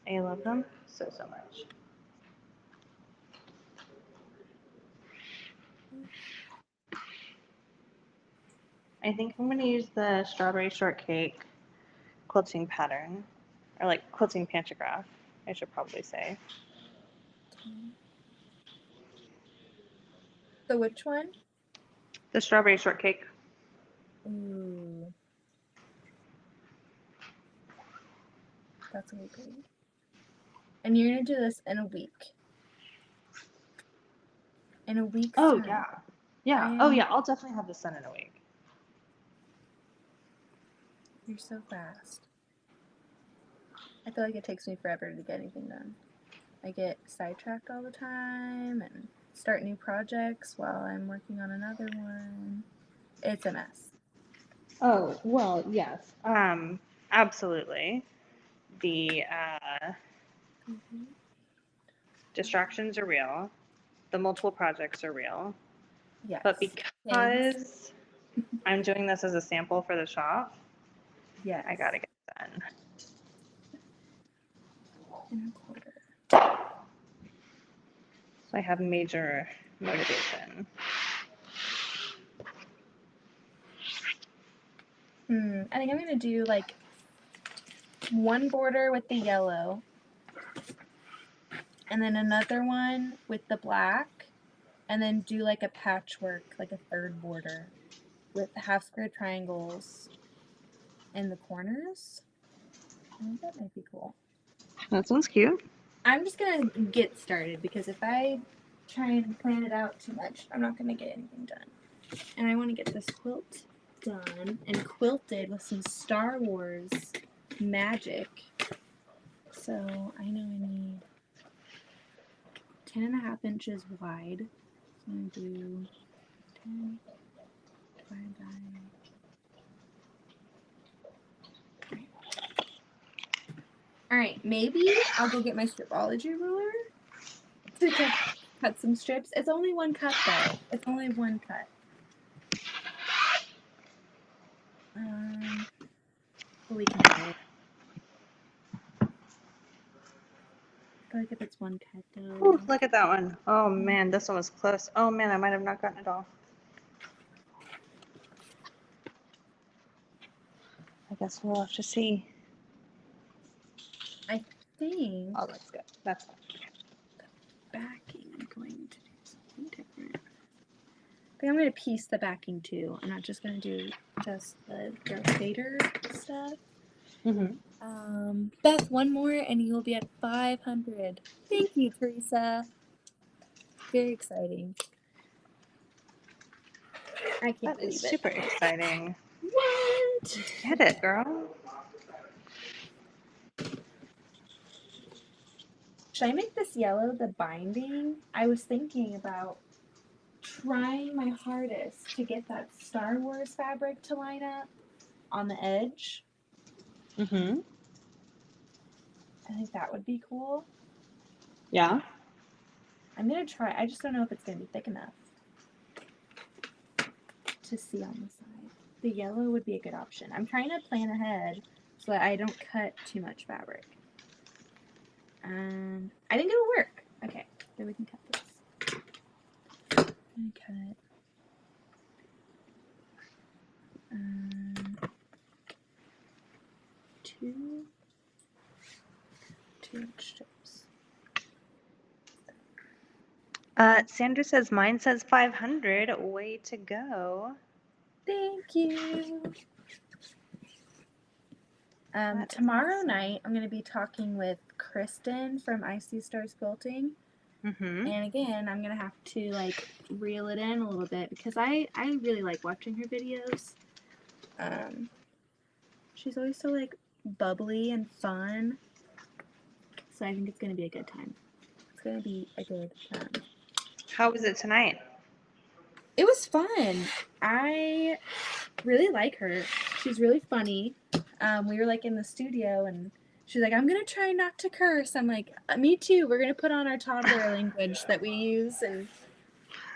I love them so much. I think I'm gonna use the strawberry shortcake quilting pattern, or like quilting pantograph, I should probably say. The which one? The strawberry shortcake. Ooh. That's really pretty. And you're gonna do this in a week. In a week's time. Yeah. Yeah. Oh yeah, I'll definitely have this done in a week. You're so fast. I feel like it takes me forever to get anything done. I get sidetracked all the time and start new projects while I'm working on another one. It's a mess. Oh, well, yes. Absolutely. The distractions are real. The multiple projects are real. Yes. But because I'm doing this as a sample for the shop, yes. I gotta get it done. And a quarter. So I have major motivation. I think I'm gonna do like one border with the yellow and then another one with the black, and then do like a patchwork, like a third border with half square triangles in the corners. I think that might be cool. That sounds cute. I'm just gonna get started because if I try and plan it out too much. I'm not gonna get anything done. And I want to get this quilt done and quilted with some Star Wars magic. So I know I need 10.5 inches wide. So I'm gonna do 10 divided by. Alright, maybe I'll go get my Stripology ruler to cut some strips. It's only one cut though. It's only one cut. But we can try it. I feel like if it's one cut though. Ooh, look at that one. Oh man, this one was close. Oh man, I might have not gotten it all. I guess we'll have to see. I think Oh, that's good. That's fine. backing, I'm going to do something different. I think I'm going to piece the backing too. I'm not just going to do just the Darth Vader stuff. Beth, one more and you'll be at 500. Thank you, Teresa. Very exciting. I can't That believe is it. super exciting. What? Get it, girl. Should I make this yellow the binding? I was thinking about trying my hardest to get that Star Wars fabric to line up on the edge. I think that would be cool. Yeah. I'm going to try. I just don't know if it's going to be thick enough to see on the side. The yellow would be a good option. I'm trying to plan ahead so that I don't cut too much fabric. I think it'll work. Okay, then we can cut this. I'm going to cut 2-inch strips. Sandra says mine says 500. Way to go. Thank you. Tomorrow awesome. night, I'm going to be talking with Kristen from Icy Stars Quilting. And again, I'm going to have to like reel it in a little bit because I really like watching her videos. She's always so like bubbly and fun. So I think it's going to be a good time. It's going to be a good time. How was it tonight? It was fun. I really like her. She's really funny. We were like in the studio and she's like, I'm going to try not to curse. I'm like, me too. We're going to put on our toddler language that we use. And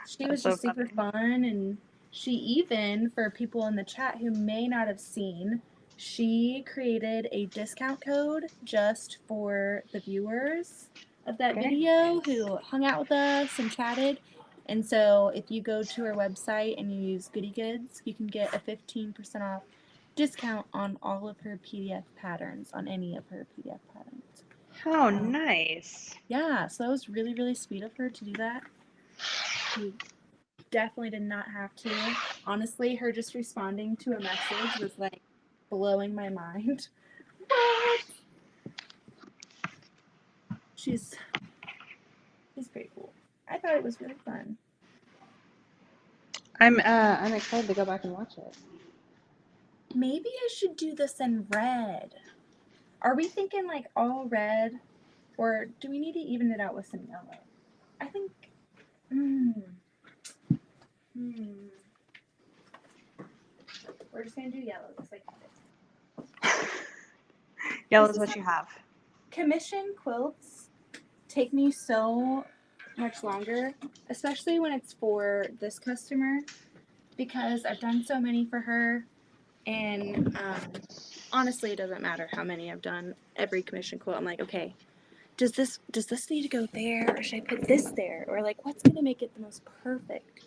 she was just super fun. And she even, for people in the chat who may not have seen, she created a discount code just for the viewers of that video who hung out with us and chatted. And so if you go to her website and you use Goody Goods, you can get a 15% off discount on all of her PDF patterns, on any of her PDF patterns. How nice. Yeah, so that was really, really sweet of her to do that. She definitely did not have to. Honestly, her just responding to a message was like blowing my mind. What? She's pretty cool. I thought it was really fun. I'm excited to go back and watch it. Maybe I should do this in red. Are we thinking like all red, or do we need to even it out with some yellow? I think. We're just gonna do yellow because I got it. Yellow is what you have. Commission quilts take me so much longer, especially when it's for this customer, because I've done so many for her, and honestly, it doesn't matter how many I've done. Every commission quilt, I'm like, okay, does this need to go there, or should I put this there, or like, what's gonna make it the most perfect?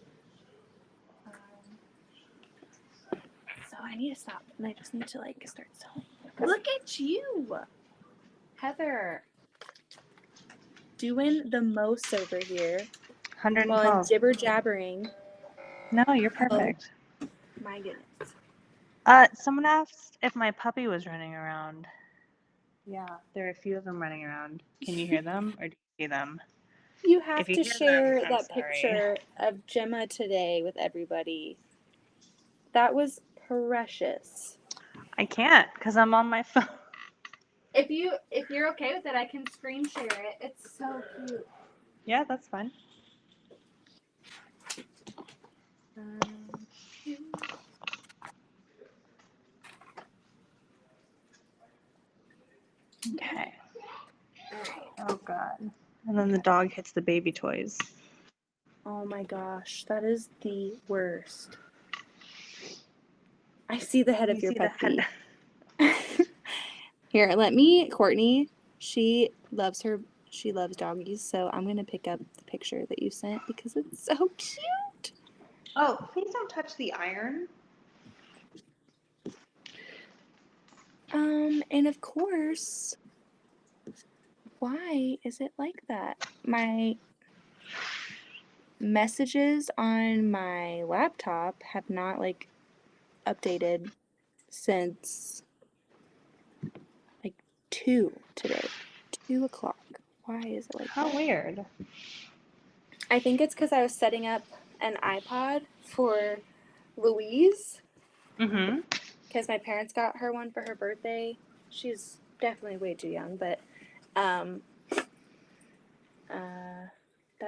So I need to stop, and I just need to like start sewing. Look at you, Heather, doing the most over here. 112. While I'm jibber jabbering. No, you're perfect. Oh, my goodness. Someone asked if my puppy was running around. Yeah, there are a few of them running around. Can you hear them or do you see them? You have If you to hear them, share I'm that sorry. picture of Gemma today with everybody. That was precious. I can't because I'm on my phone. If you're okay with it, I can screen share it. It's so cute. Yeah, that's fine. Okay. All right. Oh God. And then the dog hits the baby toys. Oh my gosh, that is the worst. I see the head You of your see the head. puppy. Here, Courtney, she loves doggies, so I'm gonna pick up the picture that you sent because it's so cute. Oh, please don't touch the iron. And of course, why is it like that? My messages on my laptop have not like updated since like 2 today. 2 o'clock. Why is it like How that? weird. I think it's because I was setting up an iPod for Louise Mm-hmm. because my parents got her one for her birthday. She's definitely way too young, but that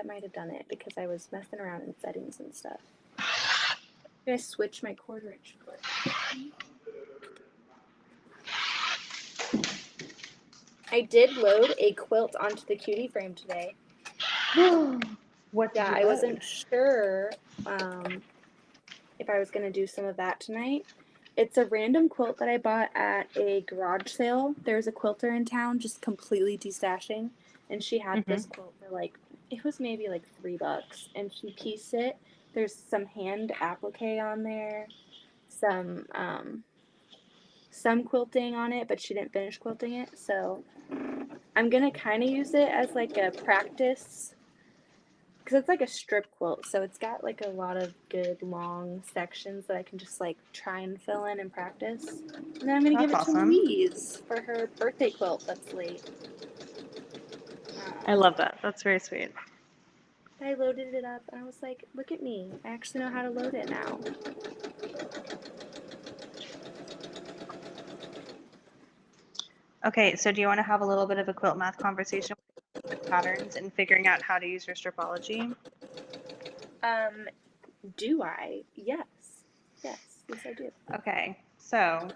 might have done it because I was messing around in settings and stuff. I'm gonna switch my cord wrench for it. I did load a quilt onto the cutie frame today. What did Yeah, you I load? wasn't sure if I was gonna do some of that tonight. It's a random quilt that I bought at a garage sale. There's a quilter in town just completely destashing, and she had this quilt for like, it was maybe like $3, and she pieced it. There's some hand applique on there, some quilting on it, but she didn't finish quilting it, so I'm gonna kind of use it as like a practice because it's like a strip quilt, so it's got like a lot of good long sections that I can just like try and fill in and practice. And then I'm gonna give That's it to awesome. Louise for her birthday quilt that's late. I love that. That's very sweet. I loaded it up and I was like, look at me. I actually know how to load it now. Okay, so do you want to have a little bit of a quilt math conversation with patterns and figuring out how to use your stripology? Do I? Yes. Yes, I do. Okay, so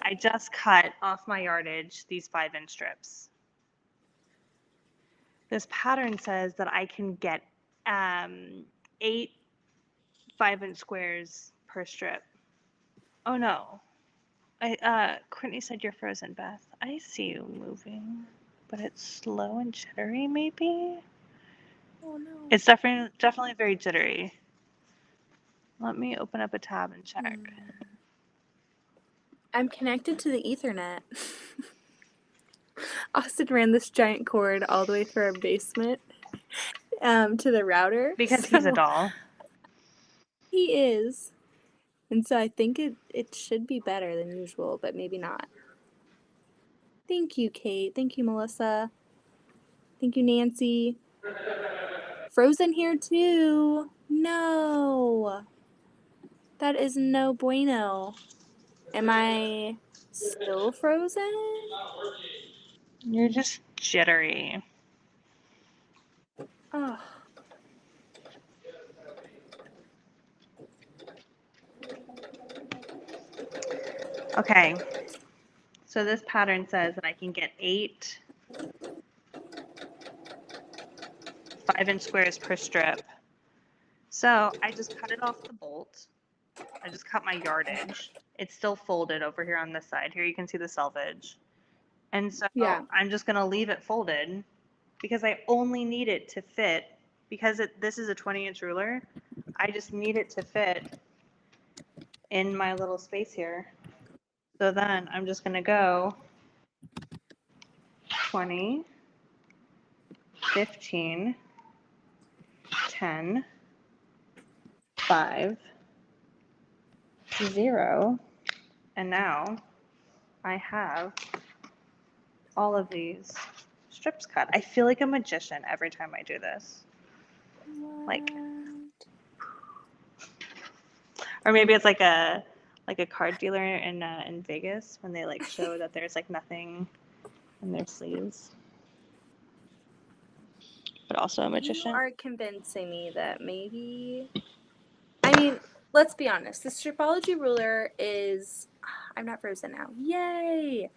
I just cut off my yardage these 5-inch strips. This pattern says that I can get 8 5-inch squares per strip. Oh no. Courtney said you're frozen, Beth. I see you moving, but it's slow and jittery, maybe? Oh no. It's definitely very jittery. Let me open up a tab and check. I'm connected to the Ethernet. Austin ran this giant cord all the way through our basement to the router. Because he's a So doll. he is. And so I think it should be better than usual, but maybe not. Thank you, Kate. Thank you, Melissa. Thank you, Nancy. Frozen here too. No. That is no bueno. Am I still frozen? You're just jittery. Oh. Okay. So this pattern says that I can get 8 5-inch squares per strip. So I just cut it off the bolt. I just cut my yardage. It's still folded over here on this side. Here you can see the selvage. And so Yeah. I'm just going to leave it folded because I only need it to fit, because this is a 20-inch ruler, I just need it to fit in my little space here. So then I'm just going to go 20, 15, 10, 5, 0, and now I have all of these strips cut. I feel like a magician every time I do this. What? Like, or maybe it's like a card dealer in Vegas when they like show that there's like nothing in their sleeves. But also a You magician. are convincing me that maybe. I mean, let's be honest. The Stripology Ruler is. I'm not frozen now. Yay!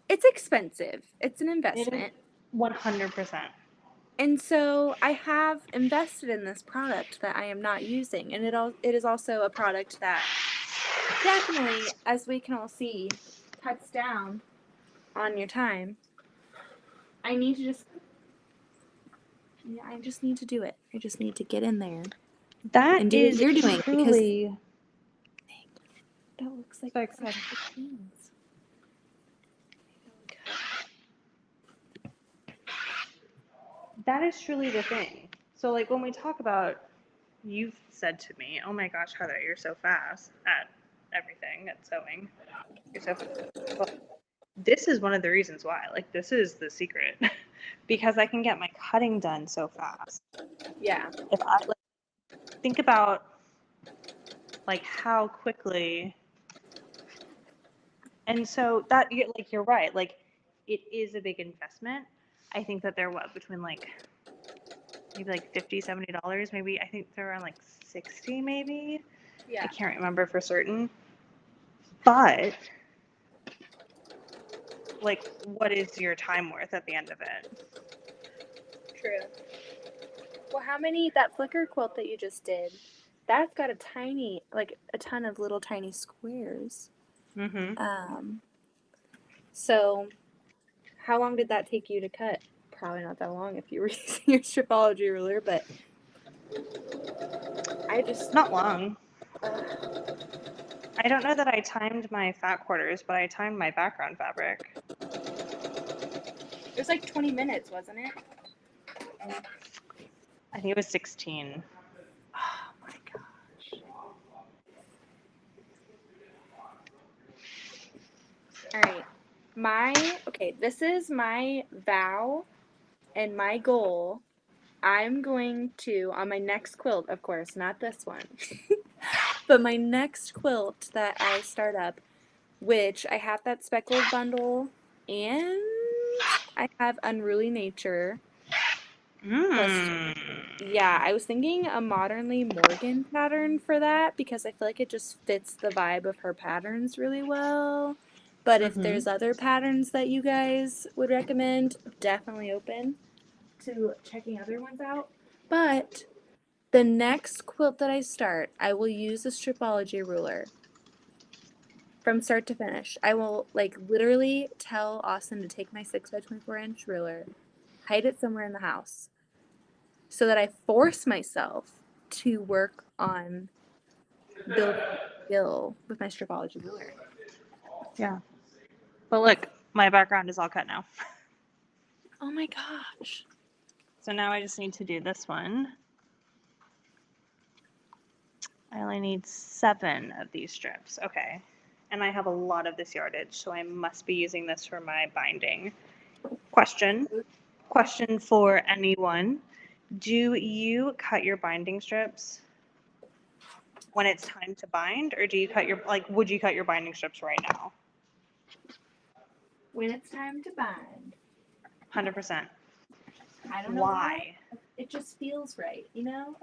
It's expensive. It's an It is investment. 100%. And so I have invested in this product that I am not using, and it is also a product that definitely, as we can all see, cuts down on your time. I need to just I just need to do it. I just need to get in there That and do is what you're doing truly. because that looks like Sorry, go ahead. things. That is truly the thing. So like when we talk about, you've said to me, "Oh my gosh, Heather, you're so fast at everything at sewing. You're so fast." Well, this is one of the reasons why. Like this is the secret, because I can get my cutting done so fast. Yeah. If I like, think about like how quickly, and so that you're right. Like it is a big investment. I think that they're between like maybe like $50, $70. Maybe I think they're around like 60 maybe. Yeah. I can't remember for certain. But like what is your time worth at the end of it? True. Well, that flicker quilt that you just did, that's got a ton of little tiny squares. Mm-hmm. So how long did that take you to cut? Probably not that long if you were using your Stripology ruler, but Not long. I don't know that I timed my fat quarters, but I timed my background fabric. it was like 20 minutes, wasn't it? I think it was 16. Oh my gosh. All right. This is my vow and my goal. I'm going to, on my next quilt, of course, not this one, but my next quilt that I start up, which I have that speckled bundle and I have Unruly Nature. Plus, yeah, I was thinking a Modernly Morgan pattern for that because I feel like it just fits the vibe of her patterns really well. But if Mm-hmm. there's other patterns that you guys would recommend, definitely open to checking other ones out. But the next quilt that I start, I will use a Stripology ruler from start to finish. I will literally tell Austin to take my 6x24-inch ruler, hide it somewhere in the house, so that I force myself to work on building skill with my Stripology ruler. Yeah. But look, my background is all cut now. Oh my gosh. So now I just need to do this one. I only need 7 of these strips. Okay. And I have a lot of this yardage, so I must be using this for my binding. Question for anyone. Do you cut your binding strips when it's time to bind, or do you cut would you cut your binding strips right now? When it's time to bind. 100%. I don't know Why? It just feels right, you know?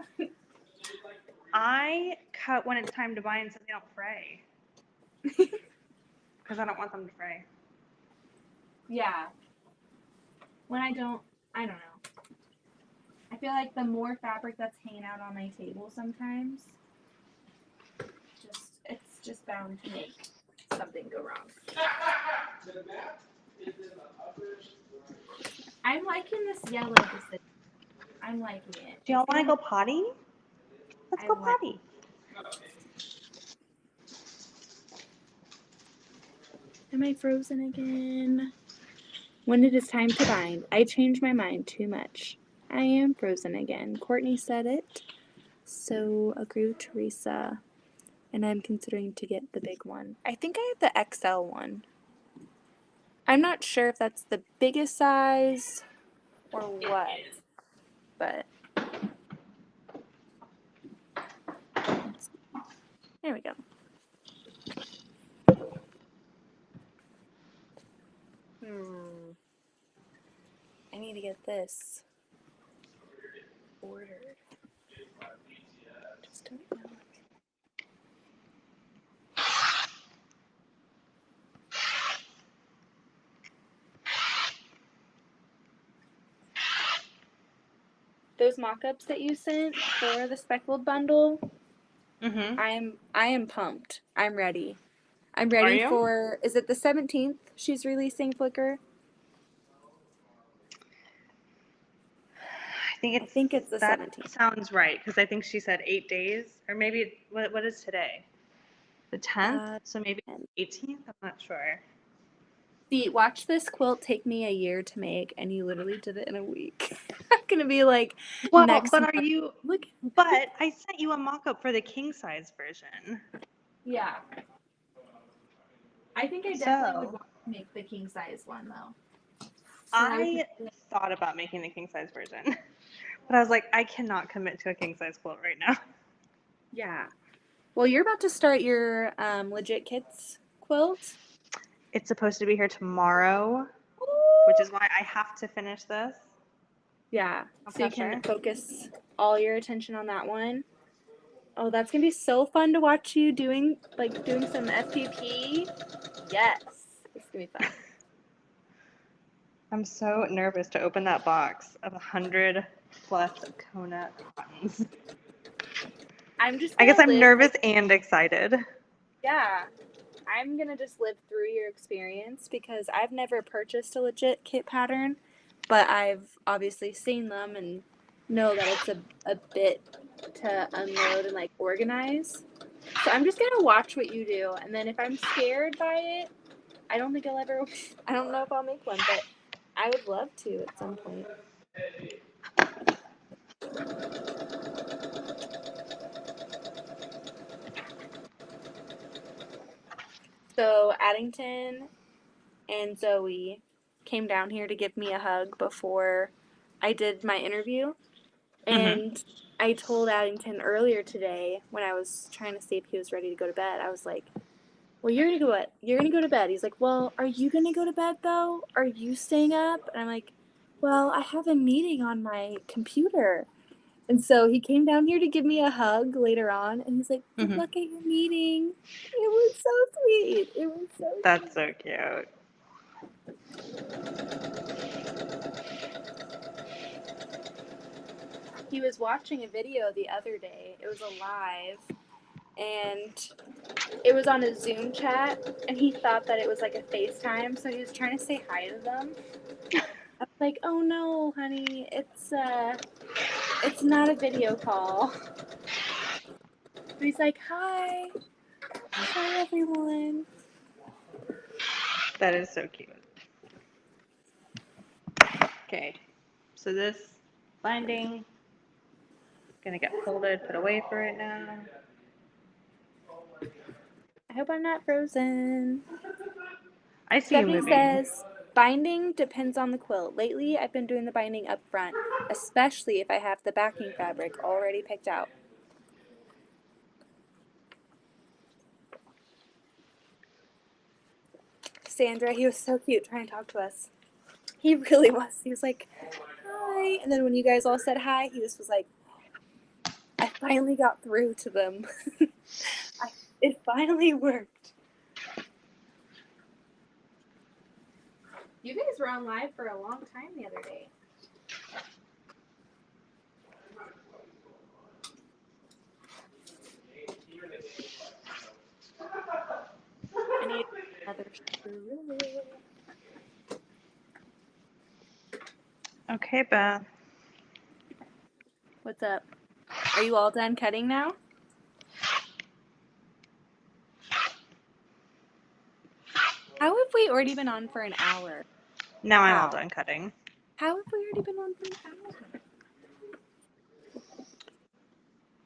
I cut when it's time to bind so they don't fray. Because I don't want them to fray. Yeah. When I don't know. I feel like the more fabric that's hanging out on my table sometimes, it's just bound to make something go wrong. I'm liking this yellow decision. I'm liking it. Do y'all want to go potty? Let's go potty. Am I frozen again? When it is time to bind, I change my mind too much. I am frozen again. Courtney said it. So agree with Teresa. And I'm considering to get the big one. I think I have the XL one. I'm not sure if that's the biggest size or what, but let's see. There we go. I need to get this ordered. Just don't know. Those mock-ups that you sent for the speckled bundle, Mm-hmm. I am pumped. I'm ready. I'm Are ready you? for, is it the 17th she's releasing Flickr? I think it's the That 17th. sounds right, because I think she said 8 days, or maybe, what is today? The 10th? So maybe And 18th? I'm not sure. see, watch this quilt take me a year to make, and you literally did it in a week. I'm gonna be like, Well, next but month. Look. I sent you a mock-up for the king size version. Yeah. I think I definitely would So, want to make the king size one though. So that I I thought about making the king size version, but I was like, I cannot commit to a king size quilt right now. yeah. Well, you're about to start your legit kits quilt. It's supposed to be here tomorrow, which is why I have to finish this. Yeah. No So you can pressure. focus all your attention on that one. Oh, that's gonna be so fun to watch you doing some FPP. Yes, it's gonna be fun. I'm so nervous to open that box of 100 plus Kona cottons. I'm just I guess gonna I'm live nervous and excited. yeah. I'm gonna just live through your experience because I've never purchased a legit kit pattern, but I've obviously seen them and know that it's a bit to unload and like organize. So I'm just gonna watch what you do, and then if I'm scared by it, I don't think I'll ever. I don't know if I'll make one, but I would love to at some point. So Addington and Zoe came down here to give me a hug before I did my interview. Mm-hmm. And I told Addington earlier today when I was trying to see if he was ready to go to bed, I was like, well, you're gonna go to bed. He's like, well, are you gonna go to bed though? Are you staying up? And I'm like, well, I have a meeting on my computer. And so he came down here to give me a hug later on, and he's like, good Mm-hmm. luck at your meeting. It was so sweet. It was so That's sweet. so cute. He was watching a video the other day. It was a live, and it was on a Zoom chat, and he thought that it was like a FaceTime, so he was trying to say hi to them. I was like, "Oh no, honey, it's not a video call." But he's like, "Hi, hi everyone." That is so cute. Okay, so this binding gonna get folded, put away for right now. I hope I'm not frozen. I see you Stephanie moving. says, binding depends on the quilt. Lately, I've been doing the binding up front, especially if I have the backing fabric already picked out. Sandra, he was so cute trying to talk to us. He really was. He was like, hi. And then when you guys all said hi, he just was like, I finally got through to them. It finally worked. You guys were on live for a long time the other day. I need another screw. Okay, Beth. What's up? Are you all done cutting now? How have we already been on for an hour? Now I'm all How? done cutting. How have we already been on for an hour?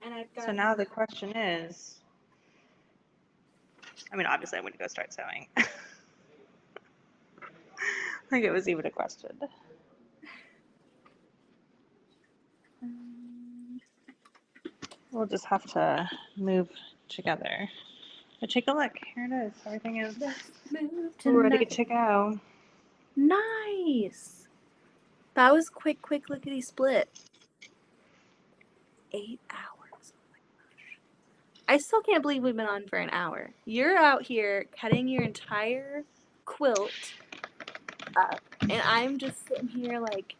And I've So got now the question is, I mean, obviously I wouldn't go start sewing. Like it was even a question. We'll just have to move together. But take a look. Here it is. Everything is Let's move ready tonight. to go. Nice. That was quick lickety split. 8 hours. Oh my gosh. I still can't believe we've been on for an hour. You're out here cutting your entire quilt up, and I'm just sitting here like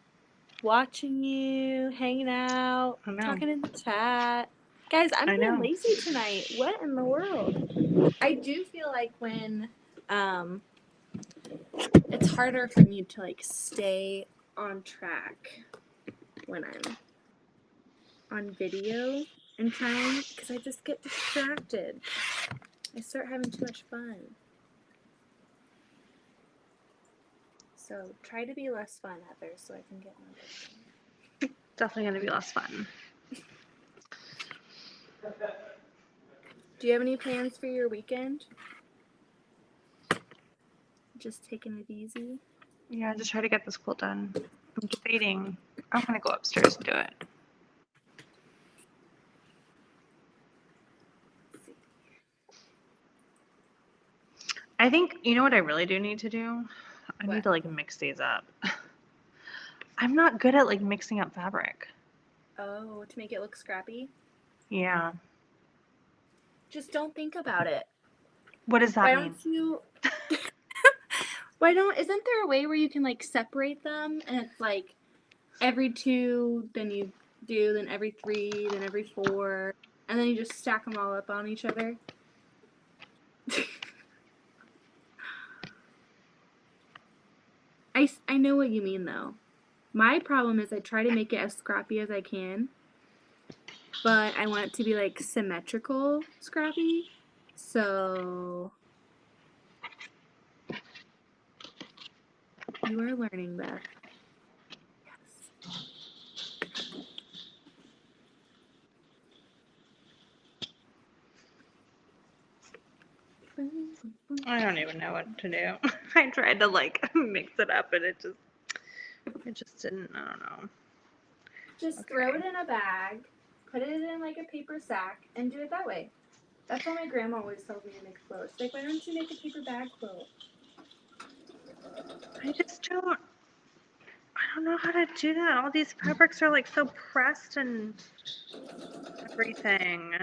watching you, hanging out, I know. talking in the chat. Guys, I'm I being know. lazy tonight. What in the world? I do feel like when it's harder for me to like stay on track when I'm on video and trying, because I just get distracted. I start having too much fun. So try to be less fun, Heather, so I can get more done. Definitely going to be less fun. Do you have any plans for your weekend? Just taking it easy? Yeah, just try to get this quilt done. I'm debating. I'm going to go upstairs and do it. I think, you know what I really do need to do? I What? need to like mix these up. I'm not good at like mixing up fabric. Oh, to make it look scrappy? Yeah. Just don't think about it. What does that Why mean? don't you... Isn't there a way where you can like separate them and it's like every 2, then you do, then every 3, then every 4, and then you just stack them all up on each other? I know what you mean though. My problem is I try to make it as scrappy as I can, but I want it to be like symmetrical scrappy. So you are learning, Beth. Yes. I don't even know what to do. I tried to like mix it up and it just didn't, I don't know. Just Okay. throw it in a bag, put it in like a paper sack, and do it that way. That's what my grandma always tells me to make quilts. Like, why don't you make a paper bag quilt? I don't know how to do that. All these fabrics are like so pressed and everything.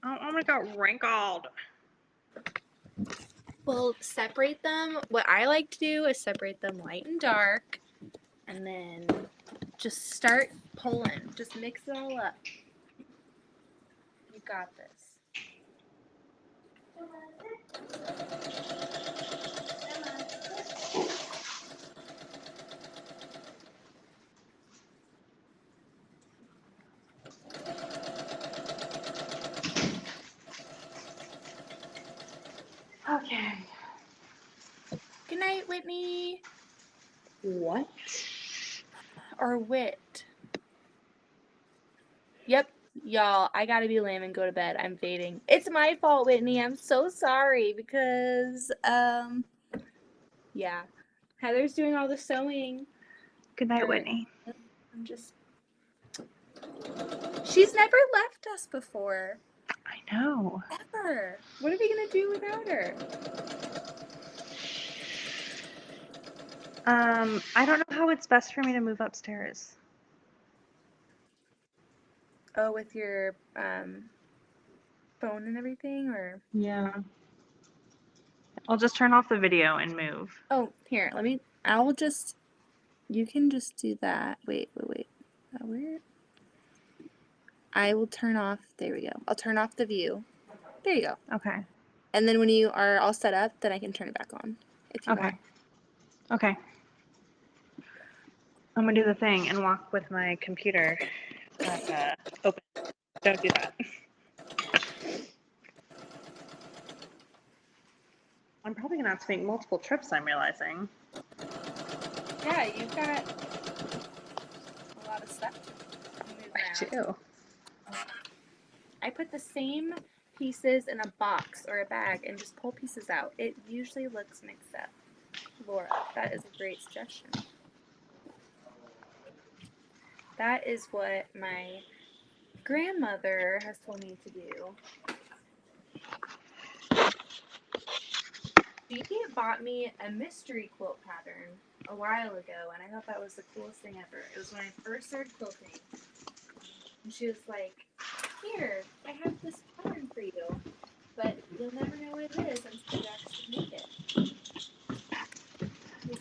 Oh my god, wrinkled. Well, separate them. What I like to do is separate them light and dark, and then just start pulling. Just mix it all up. You got this. Okay. Good night, Whitney. What? Or Wit. Yep, y'all, I gotta be lame and go to bed. I'm fading. It's my fault, Whitney. I'm so sorry because, yeah. Heather's doing all the sewing. Good night, Or Whitney. I'm just... She's never left us before. I know. Ever. What are we gonna do without her? I don't know how it's best for me to move upstairs. Oh, with your phone and everything, or? Yeah. I'll just turn off the video and move. Oh, here, you can just do that. Wait. Where? I will turn off, there we go. I'll turn off the view. There you go. Okay. And then when you are all set up, then I can turn it back on if you want. Okay. I'm gonna do the thing and walk with my computer open. Don't do that. I'm probably gonna have to make multiple trips, I'm realizing. Yeah, you've got a lot of stuff to move around. I do. I put the same pieces in a box or a bag and just pull pieces out. It usually looks mixed up. Laura, that is a great suggestion. That is what my grandmother has told me to do. She bought me a mystery quilt pattern a while ago, and I thought that was the coolest thing ever. It was when I first started quilting. And she was like, here, I have this pattern for you, but you'll never know what it is until you actually make it.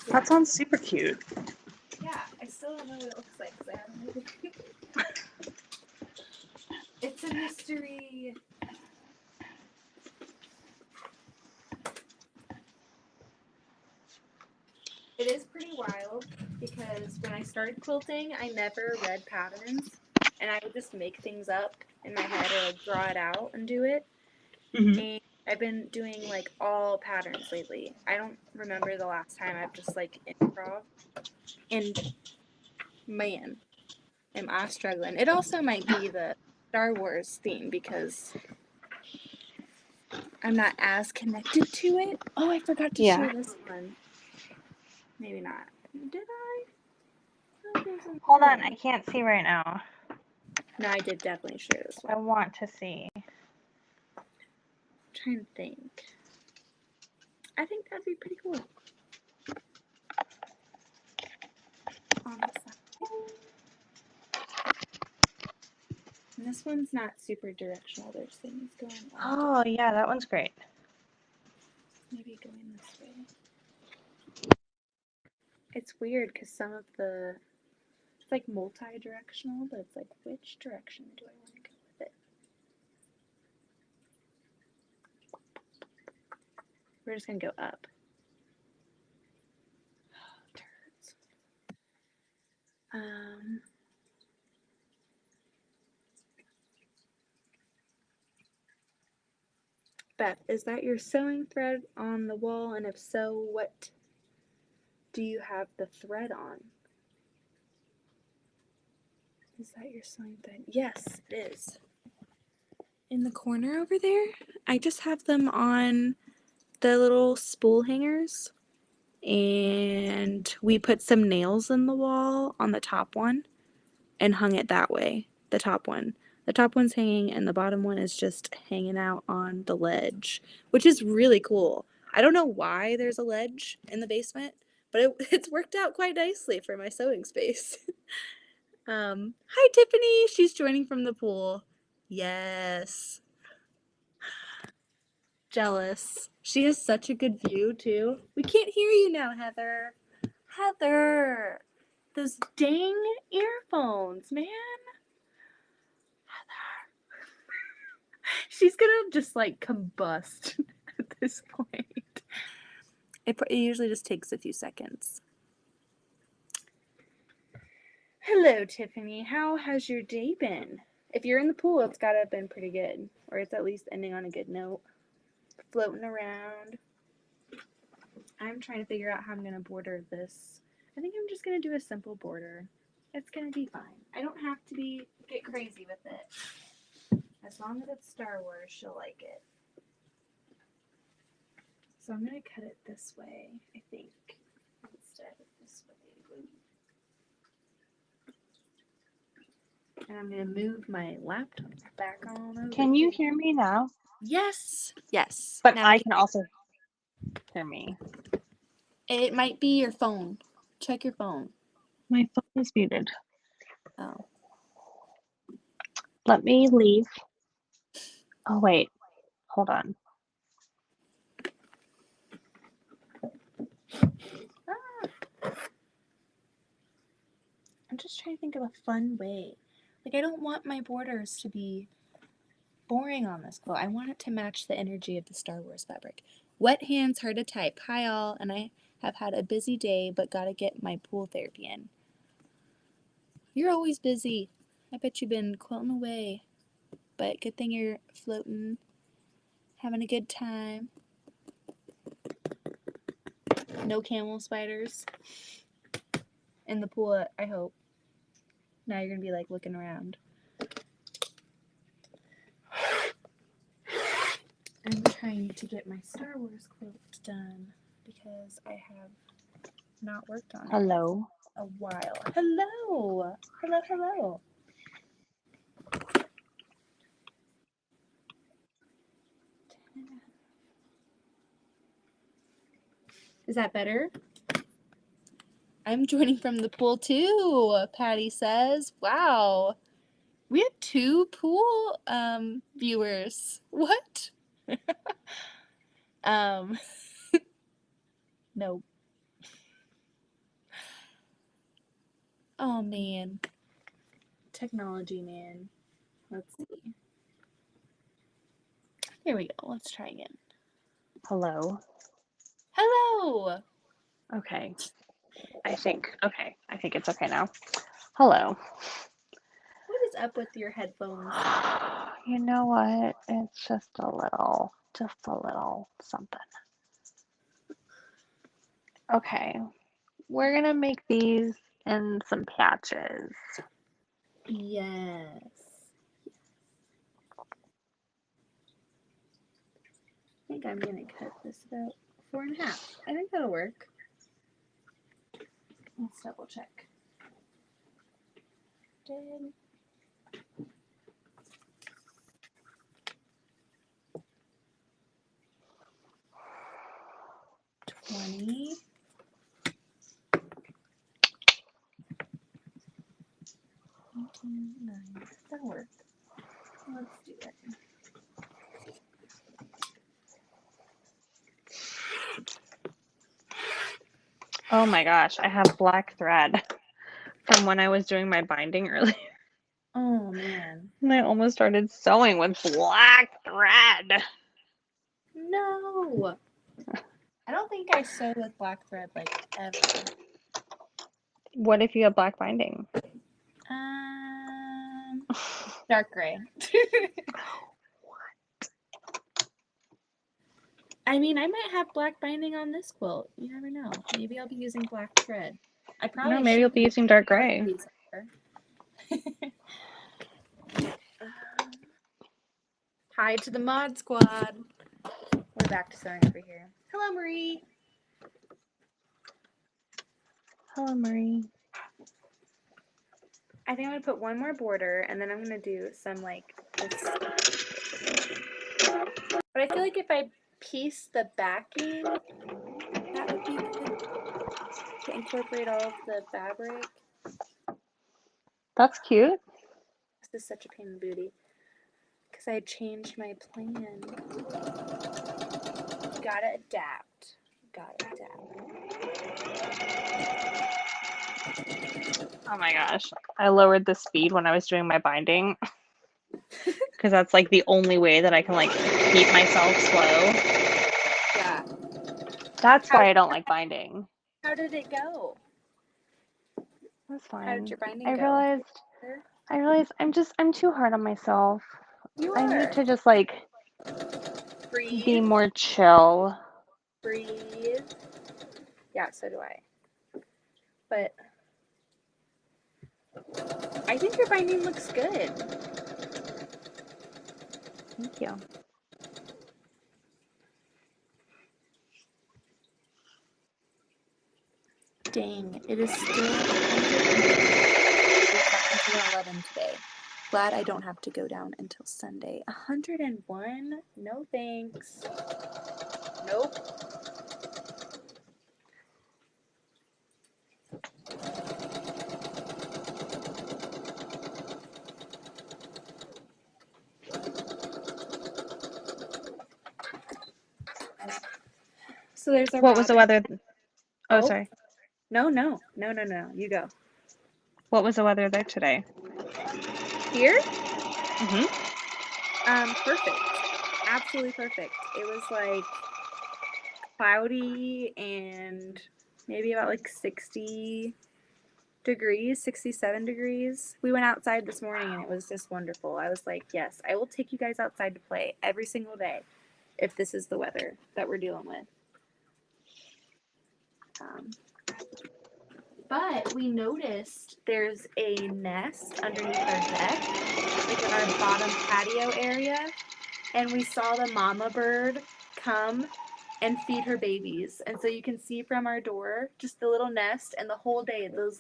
That sounds super cute. Yeah, I still don't know what it looks like because I haven't made it. It's a mystery. It is pretty wild because when I started quilting, I never read patterns and I would just make things up in my head or like draw it out and do it. Mm-hmm. And I've been doing like all patterns lately. I don't remember the last time I've just like improv. And man, am I struggling. It also might be the Star Wars theme because I'm not as connected to it. Oh, I forgot to share this one. Maybe not. Did I? Hold on, I can't see right now. No, I did definitely share this one. I want to see. I'm trying to think. I think that'd be pretty cool. On the side. And this one's not super directional. There's things going on. Oh, yeah, that one's great. Maybe going this way. It's weird because some of it's like multi-directional, but it's like, which direction do I want to go with it? We're just going to go up. Oh, turds. Beth, is that your sewing thread on the wall? And if so, what do you have the thread on? Is that your sewing thread? Yes, it is. In the corner over there, I just have them on the little spool hangers. And we put some nails in the wall on the top one and hung it that way. The top one. The top one's hanging and the bottom one is just hanging out on the ledge, which is really cool. I don't know why there's a ledge in the basement, but it's worked out quite nicely for my sewing space. Hi Tiffany, she's joining from the pool. Yes. Jealous. She has such a good view too. We can't hear you now, Heather. Heather, those dang earphones, man. She's gonna just like combust at this point. It usually just takes a few seconds. Hello, Tiffany. How has your day been? If you're in the pool, it's gotta have been pretty good, or it's at least ending on a good note. Floating around. I'm trying to figure out how I'm gonna border this. I think I'm just gonna do a simple border. It's gonna be fine. I don't have to get crazy with it. As long as it's Star Wars, she'll like it. So I'm going to cut it this way, I think, instead of this way. And I'm going to move my laptop back on over. Can you hear me now? Yes. Yes. But now I can also hear me. It might be your phone. Check your phone. My phone is muted. Oh. Let me leave. Oh, wait. Hold on. I'm just trying to think of a fun way. Like, I don't want my borders to be boring on this quilt. I want it to match the energy of the Star Wars fabric. Wet hands, hard to type. Hi all, and I have had a busy day, but gotta get my pool therapy in. You're always busy. I bet you've been quilting away. But good thing you're floating, having a good time. No camel spiders in the pool, I hope. Now you're gonna be like looking around. I'm trying to get my Star Wars quilt done. because I have not worked on it Hello. in a while. Hello. Hello, hello. Is that better? I'm joining from the pool too, Patty says. Wow. We have 2 pool viewers. What? No. Oh man. Technology, man. Let's see. There we go. Let's try again. Hello. Hello. Okay. I think it's okay now. Hello. What is up with your headphones? You know what? It's just a little something. Okay. We're gonna make these in some patches. Yes. I think I'm gonna cut this about 4.5. I think that'll work. Let's double check. Did 20. 9. That'll work. Let's do it. Oh my gosh, I have black thread from when I was doing my binding earlier. Oh man. And I almost started sewing with black thread. No. I don't think I sew with black thread like ever. What if you have black binding? Dark gray. I mean, I might have black binding on this quilt. You never know. Maybe I'll be using black thread. I probably No, maybe you'll be using dark gray. Hi to the mod squad. We're back to sewing over here. Hello, Marie. Hello, Marie. I think I'm going to put one more border, and then I'm going to do some, like, this. But I feel like if I piece the backing, that would be good to incorporate all of the fabric. That's cute. This is such a pain in the booty. Because I changed my plan. Gotta adapt. Oh my gosh. I lowered the speed when I was doing my binding. Because that's like the only way that I can like keep myself slow. Yeah. That's why I don't like binding. How did it go? That's fine. How did your binding I go? realized I'm too hard on myself. You I are. need to just like Breathe. be more chill. Breathe. Yeah, so do I. But I think your binding looks good. Thank you. Dang, it is still until 11 today. Glad I don't have to go down until Sunday. 101? No thanks. Nope. So there's a What was the weather? Oh, sorry. No. You go. What was the weather there today? Here? Mm-hmm. Perfect. Absolutely perfect. It was like cloudy and maybe about like 60 degrees, 67 degrees. We went outside this morning and it was just wonderful. I was like, yes, I will take you guys outside to play every single day if this is the weather that we're dealing with. But we noticed there's a nest underneath our deck, like in our bottom patio area, and we saw the mama bird come and feed her babies. And so you can see from our door just the little nest, and the whole day there's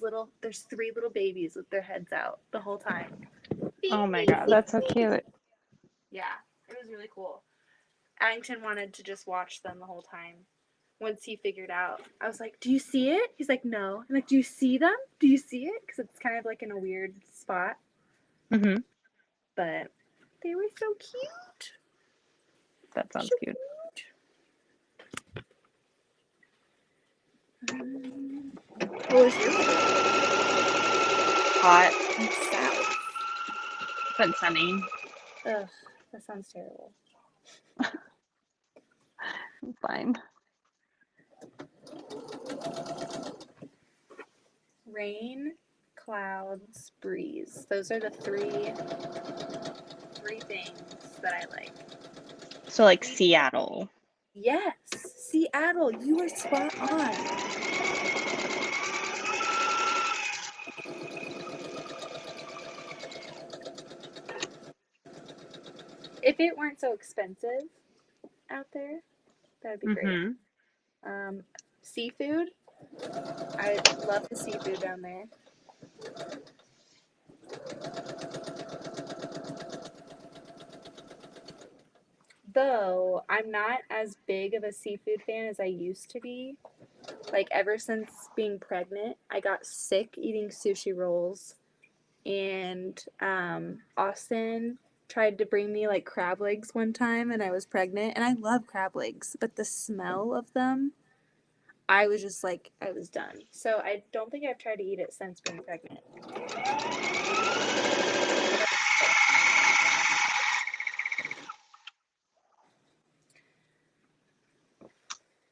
3 little babies with their heads out the whole time. Feed Oh my me, God, feed that's so me. cute. Yeah, it was really cool. Addington wanted to just watch them the whole time. Once he figured out, I was like, "Do you see it?" He's like, "No." I'm like, "Do you see them? Do you see it?" Because it's kind of like in a weird spot. Mm-hmm. But they were so cute. That sounds So cute. What was your favorite? Hot South. but sunny. Ugh, that sounds terrible. Fine. Rain, clouds, breeze. Those are the three things that I like. So like Seattle. Yes, Seattle. You are spot on. If it weren't so expensive out there, that would be great. Mm-hmm. Seafood. I love the seafood down there. Though I'm not as big of a seafood fan as I used to be. Like ever since being pregnant, I got sick eating sushi rolls, and Austin tried to bring me like crab legs one time, and I was pregnant, and I love crab legs, but the smell of them, I was just like, I was done. So I don't think I've tried to eat it since being pregnant.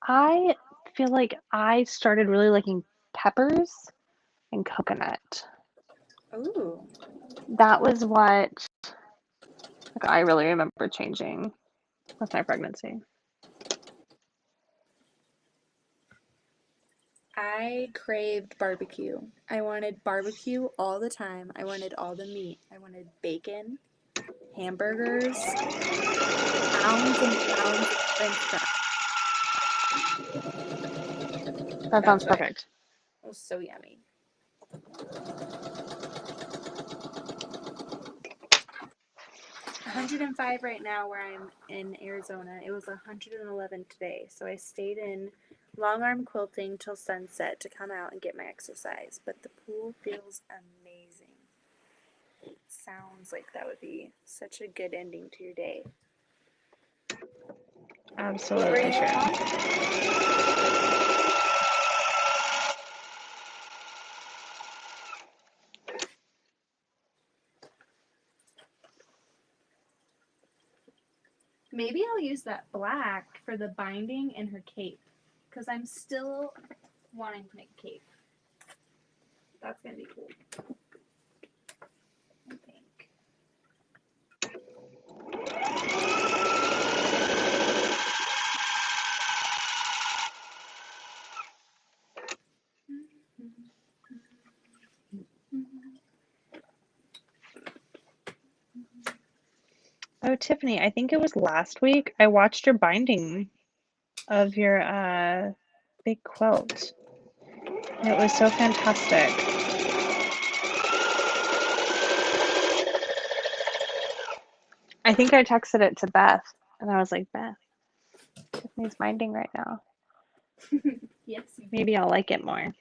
I feel like I started really liking peppers and coconut. Ooh. That was what like, I really remember changing with my pregnancy. I craved barbecue. I wanted barbecue all the time. I wanted all the meat. I wanted bacon, hamburgers, pounds and pounds of french fries. That sounds perfect. It was so yummy. 105 right now where I'm in Arizona. It was 111 today. So I stayed in long arm quilting till sunset to come out and get my exercise. But the pool feels amazing. It sounds like that would be such a good ending to your day. Absolutely should. Maybe I'll use that black for the binding and her cape, because I'm still wanting to make a cape. That's going to be cool. I think. Oh, Tiffany, I think it was last week I watched your binding of your big quilt. And it was so fantastic. I think I texted it to Beth, and I was like, Beth, Tiffany's binding right now. Yes. Maybe I'll like it more.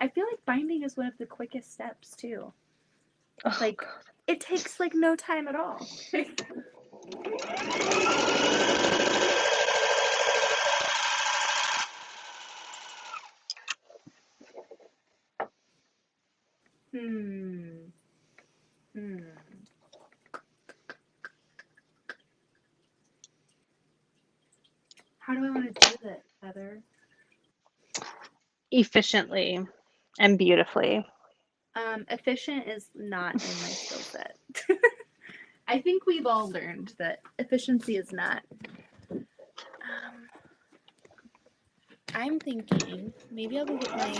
I feel like binding is one of the quickest steps too. Oh, Like God. it takes like no time at all. How do I want to do this, Heather? Efficiently and beautifully. Efficient is not in my skill set. I think we've all learned that efficiency is not. I'm thinking maybe I'll go get my.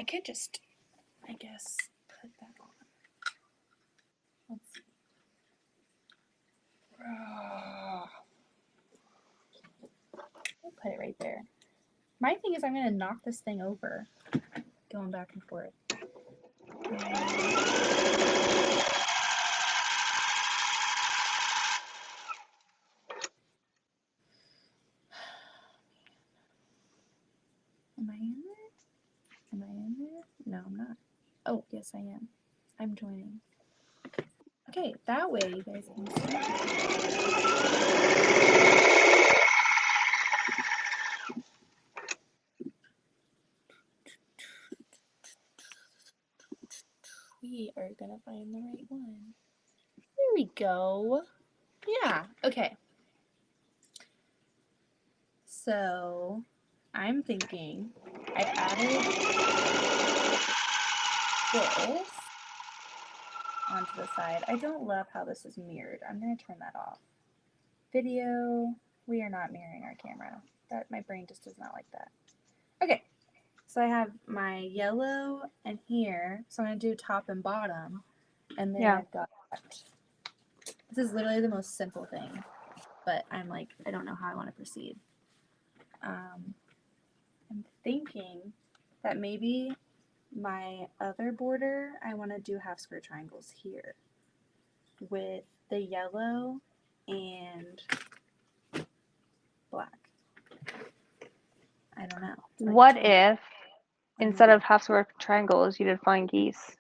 I could just, I guess, put that on. Let's see. I'll put it right there. My thing is I'm going to knock this thing over, going back and forth. Am I in there? Am I in there? No, I'm not. Oh, yes, I am. I'm joining. Okay, that way you guys can see. We are gonna find the right one. There we go. Yeah, okay. So I'm thinking I've added this onto the side. I don't love how this is mirrored. I'm gonna turn that off. Video, we are not mirroring our camera. That my brain just does not like that. Okay, so I have my yellow and here, so I'm gonna do top and bottom, and then I've got, this is literally the most simple thing, but I'm like, I don't know how I want to proceed. I'm thinking that maybe my other border, I want to do half square triangles here with the yellow and black. I don't know. Like what if instead of half square triangles you did flying geese?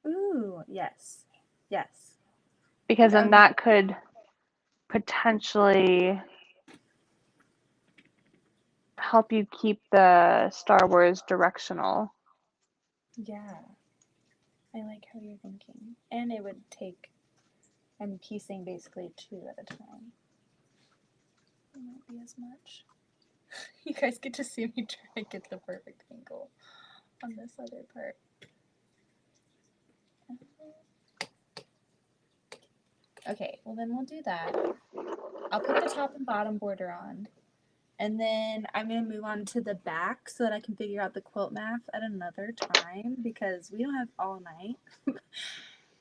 Ooh, yes. Yes. Because then that could potentially help you keep the Star Wars directional. Yeah. I like how you're thinking. And it would take, I'm piecing basically 2 at a time. It won't be as much. You guys get to see me try to get the perfect angle on this other part. Okay, well then we'll do that. I'll put the top and bottom border on. And then I'm going to move on to the back so that I can figure out the quilt math at another time because we don't have all night.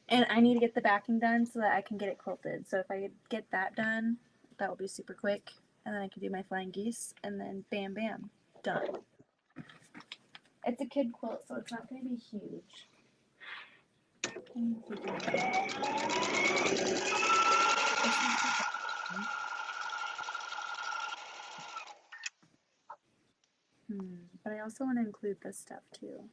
And I need to get the backing done so that I can get it quilted. So if I could get that done, that will be super quick. And then I can do my flying geese and then bam, bam, done. It's a kid quilt, so it's not going to be huge. But I also want to include this stuff too.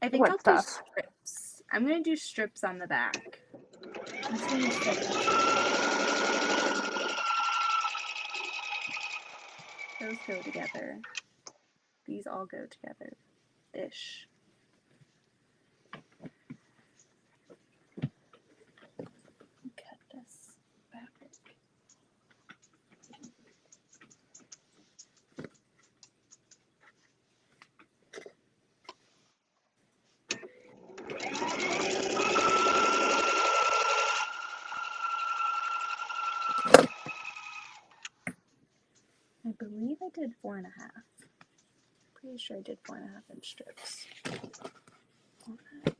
I think I'll do strips. I'm going to do strips on the back. Those go together. These all go together-ish. Cut this fabric. I believe I did 4.5. Pretty sure I did 4.5 inch strips. All right.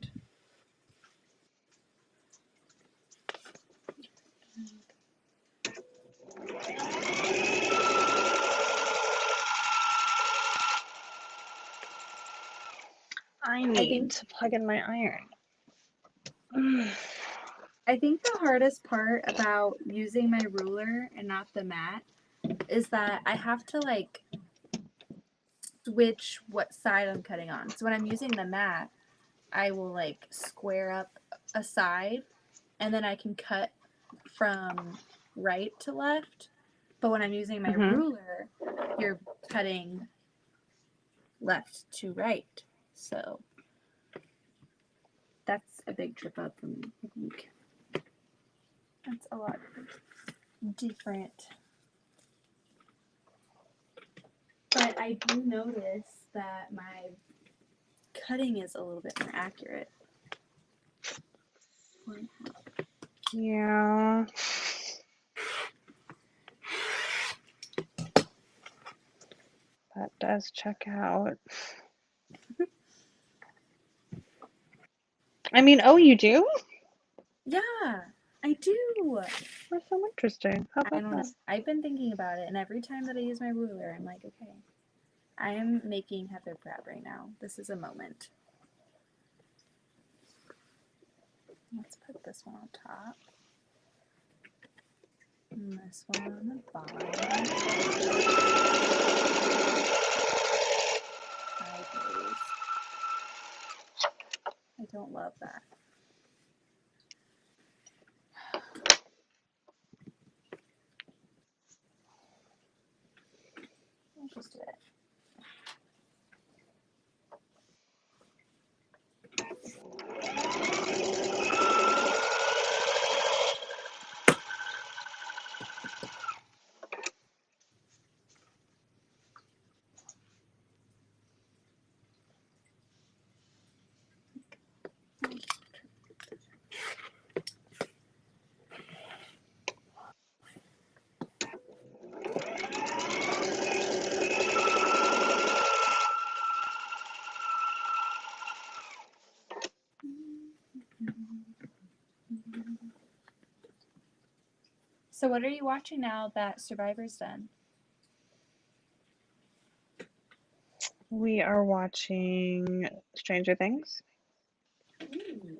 I need to plug in my iron. I think the hardest part about using my ruler and not the mat is that I have to like switch what side I'm cutting on. So when I'm using the mat, I will like square up a side and then I can cut from right to left. But when I'm using my ruler, you're cutting left to right. So that's a big trip up for me, I think. That's a lot different. But I do notice that my cutting is a little bit more accurate. Yeah. as checkout. I mean, oh, you do? Yeah, I do. That's so interesting. How I about don't know. that? I've been thinking about it, and every time that I use my ruler, I'm like, okay, I am making Heather proud right now. This is a moment. Let's put this one on top. And this one on the bottom. Sideways. I don't love that. I'll just do it. So what are you watching now that Survivor's done? We are watching Stranger Things. Ooh.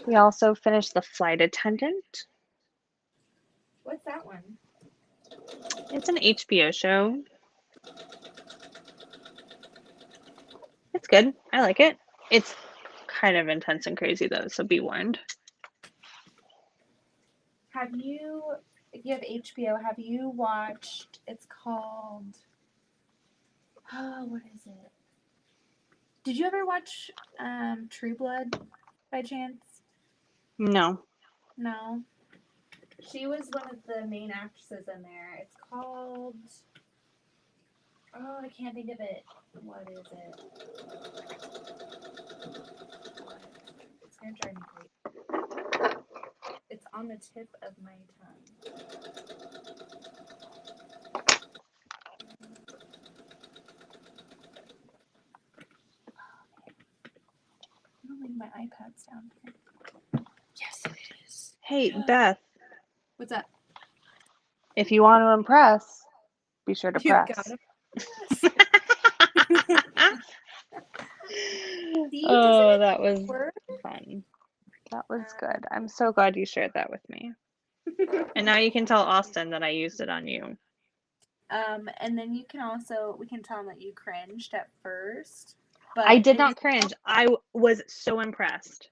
We also finished The Flight Attendant. What's that one? It's an HBO show. It's good. I like it. It's kind of intense and crazy though, so be warned. Have you, if you have HBO, have you watched, it's called, oh, what is it? Did you ever watch True Blood by chance? No. No. She was one of the main actresses in there. It's called, oh, I can't think of it. What is it? It's going to drive me crazy. It's on the tip of my tongue. I don't think my iPad's down here. Yes, it is. Hey, Beth, What's up? if you want to impress, be sure to You've press. got to See, doesn't Oh, it that was work? fun. That was good. I'm so glad you shared that with me. And now you can tell Austin that I used it on you. And then you can also, we can tell him that you cringed at first, but I did it is not cringe. I was so impressed.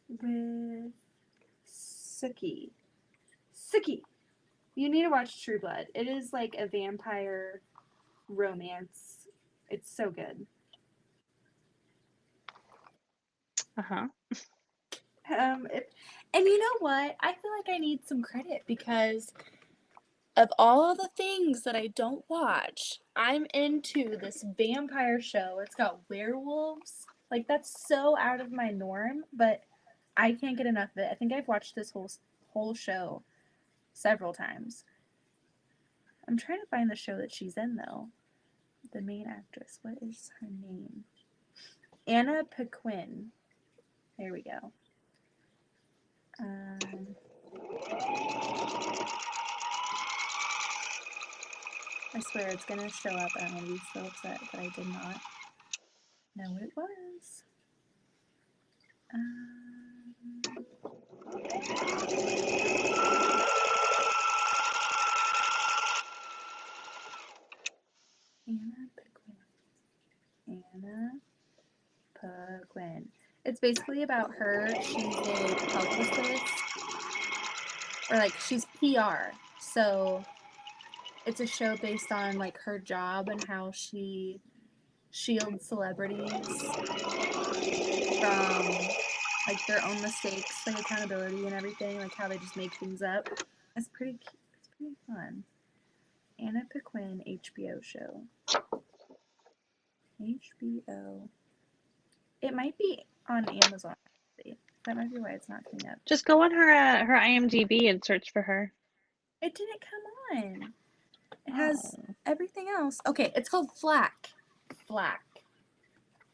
with Suki. Suki. You need to watch True Blood. It is like a vampire romance. It's so good. Uh-huh. And you know what? I feel like I need some credit because of all the things that I don't watch, I'm into this vampire show. It's got werewolves. Like, that's so out of my norm, but I can't get enough of it. I think I've watched this whole show several times. I'm trying to find the show that she's in, though. The main actress. What is her name? Anna Paquin. There we go. I swear it's going to show up and I'm going to be so upset that I did not know what it was. Anna Paquin. Anna Paquin. It's basically about her. She's a publicist, or like she's PR. So it's a show based on like her job and how she shields celebrities from like their own mistakes, like accountability and everything, like how they just make things up. It's pretty fun. Anna Paquin HBO show. HBO. It might be on Amazon. Actually. That might be why it's not coming up. Just go on her IMDb and search for her. It didn't come on. It Oh. has everything else. Okay, it's called Flack. Flack.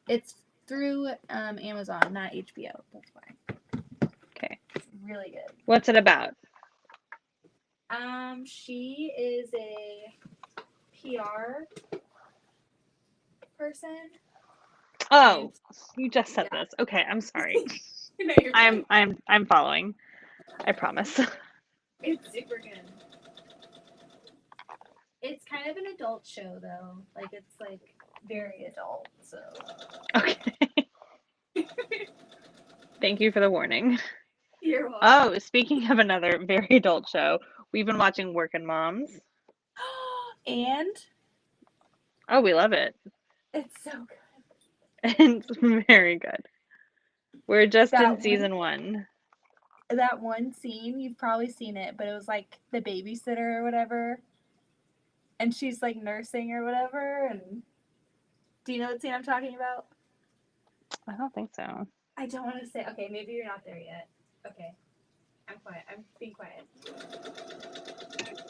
It's through Amazon, not HBO. That's why. Okay. It's really good. What's it about? She is a PR person. Oh, you just said this. Okay, I'm sorry. No, you're fine. I'm following. I promise. It's super good. It's kind of an adult show though. Like it's like very adult, so Okay. Thank you for the warning. you're welcome. Oh, speaking of another very adult show, we've been watching Workin' Moms. And Oh, we love it. it's so good. It's very good. We're just in That season 1. That one scene, you've probably seen it, but it was like the babysitter or whatever. And she's like nursing or whatever. And do you know what scene I'm talking about? I don't think so. I don't want to say. Okay, maybe you're not there yet. Okay, I'm quiet. I'm being quiet.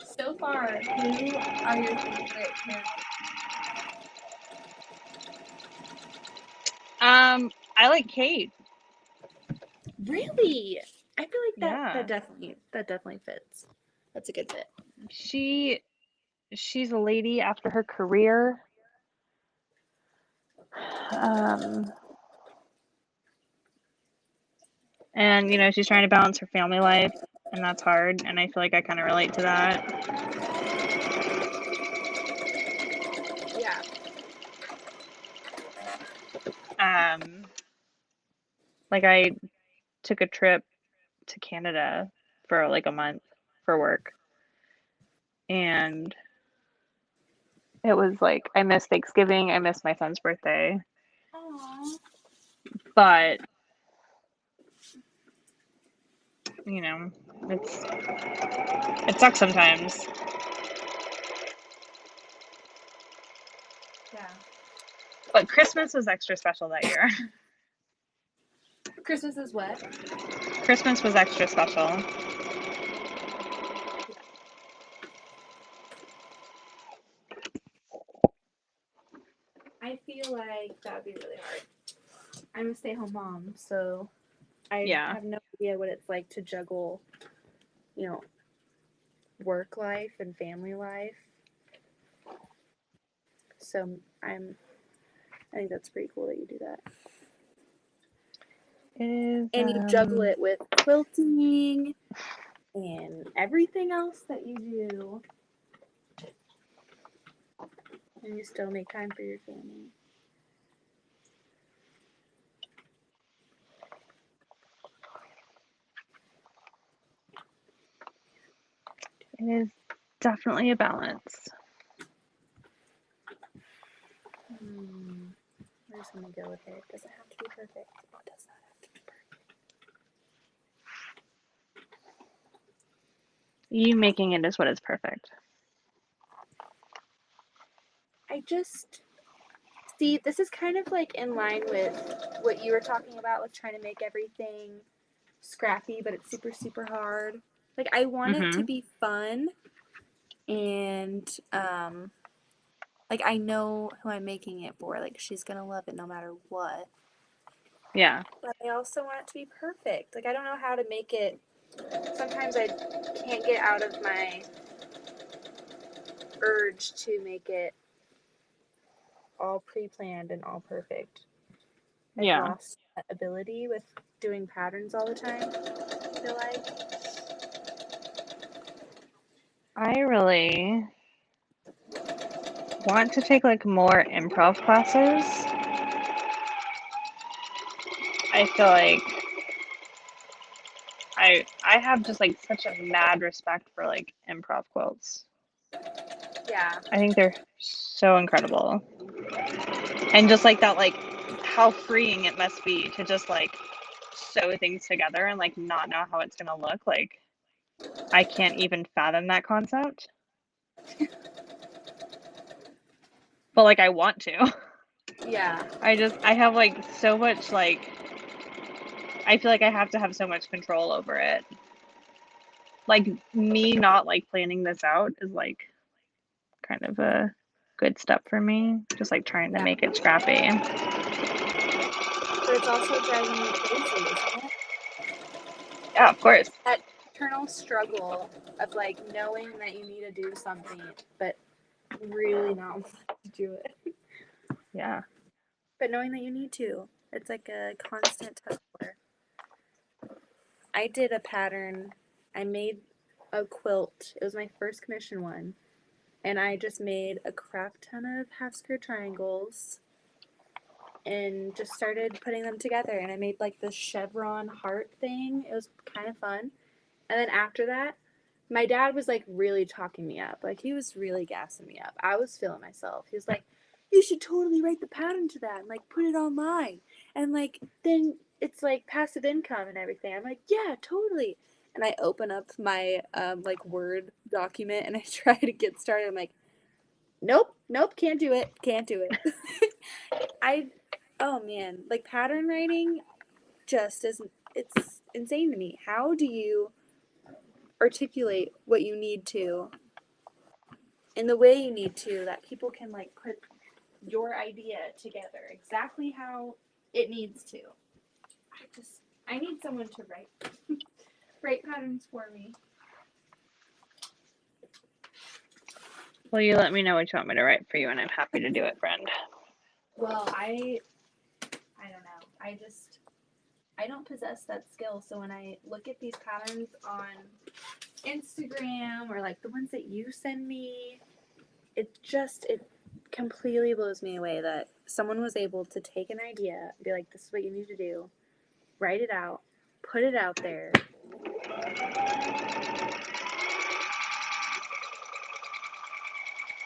So far, who are your favorite characters? I like Kate. Really? I feel like Yeah. that definitely fits. That's a good fit. She's a lady after her career. And you know, she's trying to balance her family life, and that's hard, and I feel like I kind of relate to that. Yeah. Like I took a trip to Canada for like a month for work, and it was like I missed Thanksgiving, I missed my son's birthday. Aww. But you know, it sucks sometimes. Yeah. But Christmas was extra special that year. Christmas is what? Christmas was extra special. I feel like that would be really hard. I'm a stay-at-home mom, so I have no idea what it's like to juggle, you know, work life and family life. So I think that's pretty cool that you do that. It is, and you juggle it with quilting and everything else that you do. And you still make time for your family. It is definitely a balance. We're just going to go with it. It doesn't have to be perfect. It does not have to be perfect. You making it is what is perfect. I just see this is kind of like in line with what you were talking about with trying to make everything scrappy, but it's super, super hard. Like I want it to be fun and like I know who I'm making it for. Like she's gonna love it no matter what. Yeah. But I also want it to be perfect. Like I don't know how to make it. Sometimes I can't get out of my urge to make it all pre-planned and all perfect. I've lost that ability with doing patterns all the time, I feel like. I really want to take like more improv classes. I feel like I have just like such a mad respect for like improv quilts. Yeah. I think they're so incredible. And just like that, like how freeing it must be to just like sew things together and like not know how it's gonna look. Like I can't even fathom that concept. But like I want to. Yeah. I have like so much like, I feel like I have to have so much control over it. Like me not like planning this out is like kind of a good step for me. Just like trying to Yeah. make it scrappy. But it's also driving you crazy, isn't it? Yeah, of course. That internal struggle of like knowing that you need to do something, but really not wanting to do it. Yeah. But knowing that you need to. It's like a constant tug of war. I did a pattern. I made a quilt. It was my first commission one. And I just made a crap ton of half square triangles and just started putting them together. And I made like this chevron heart thing. It was kind of fun. And then after that, my dad was like really talking me up. Like he was really gassing me up. I was feeling myself. He was like, "You should totally write the pattern to that and like put it online. And like then it's like passive income and everything." I'm like, "Yeah, totally." And I open up my like Word document and I try to get started. I'm like, "Nope, can't do it. Can't do it." I oh man, like pattern writing just isn't it's insane to me. How do you articulate what you need to in the way you need to that people can like put your idea together exactly how it needs to? I need someone to write patterns for me. Well, you let me know what you want me to write for you, and I'm happy to do it, friend. Well, I don't know. I don't possess that skill, so when I look at these patterns on Instagram or like the ones that you send me, it completely blows me away that someone was able to take an idea and be like, "This is what you need to do," write it out, put it out there.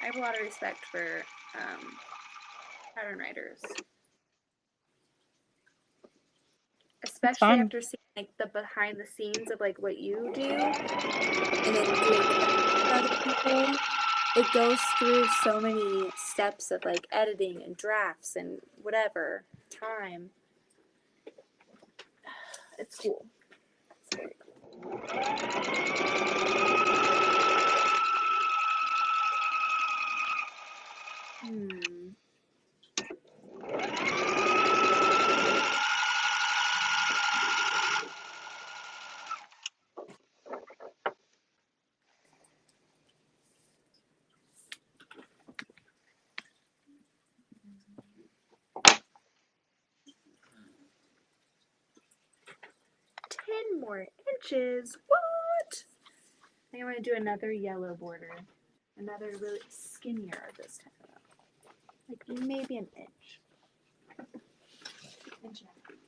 I have a lot of respect for pattern writers, It's especially fun. after seeing like the behind the scenes of like what you do, and then doing patterns for other people. It goes through so many steps of like editing and drafts and whatever time. It's cool. It's very cool. Hmm. 10 more inches. What? I think I'm gonna do another yellow border. Another really skinnier this time. Like maybe an inch. Inch and a half.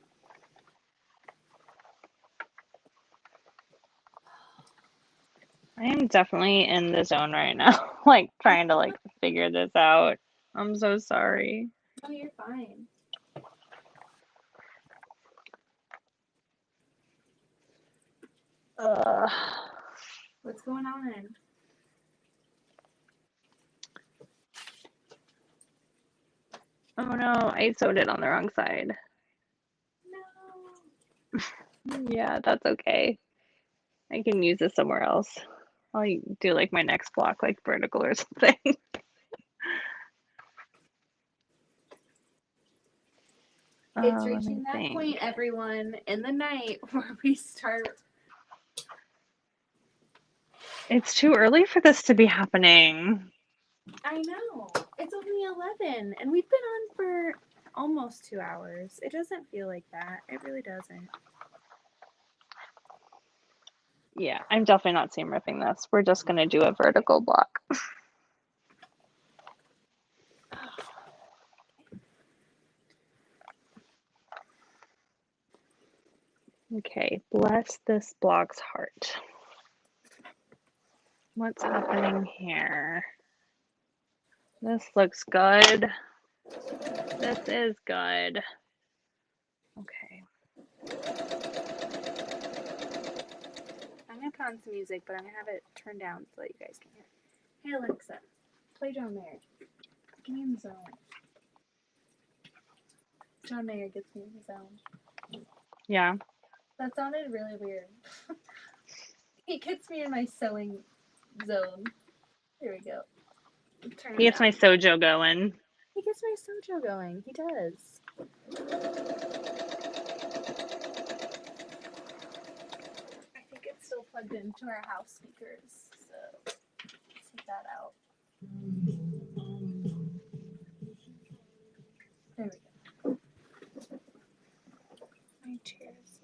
I am definitely in the zone right now, like trying to like figure this out. I'm so sorry. No, you're fine. Uh, What's going on? oh no, I sewed it on the wrong side. No. Yeah, that's okay. I can use this somewhere else. I'll do like my next block, like vertical or something. It's Let me reaching that think. point, everyone, in the night where we start. It's too early for this to be happening. I know. It's only 11, and we've been on for almost 2 hours. It doesn't feel like that. It really doesn't. Yeah, I'm definitely not seam ripping this. We're just gonna do a vertical block. Okay, bless this block's heart. What's happening here? This looks good. This is good. Okay. I'm gonna put on some music, but I'm gonna have it turned down so that you guys can hear. Hey Alexa, play John Mayer. Get me in the zone. John Mayer gets me in the zone. Yeah. That sounded really weird. He gets me in my sewing zone. Here we go. Turn He him gets down. my sojo going. He gets my sojo going. He does. I think it's still plugged into our house speakers, so let's take that out. There we go. My chair's